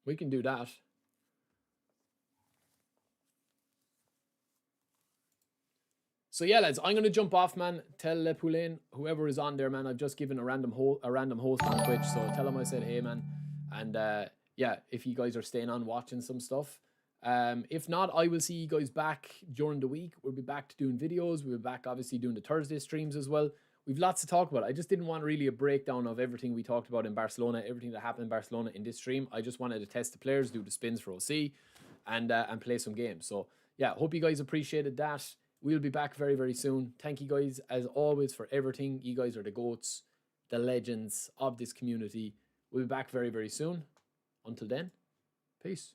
Speaker 1: We can do that. So yeah, lads, I'm gonna jump off, man. Tell Poulain, whoever is on there, man. I've just given a random host on Twitch, so tell him I said hey, man. And yeah, if you guys are staying on watching some stuff. If not, I will see you guys back during the week. We'll be back to doing videos. We'll be back, obviously, doing the Thursday streams as well. We've lots to talk about. I just didn't want really a breakdown of everything we talked about in Barcelona, everything that happened in Barcelona in this stream. I just wanted to test the players, do the spins for OC, and play some games. So yeah, hope you guys appreciated that. We'll be back very, very soon. Thank you guys, as always, for everything. You guys are the GOATs, the legends of this community. We'll be back very, very soon. Until then, peace.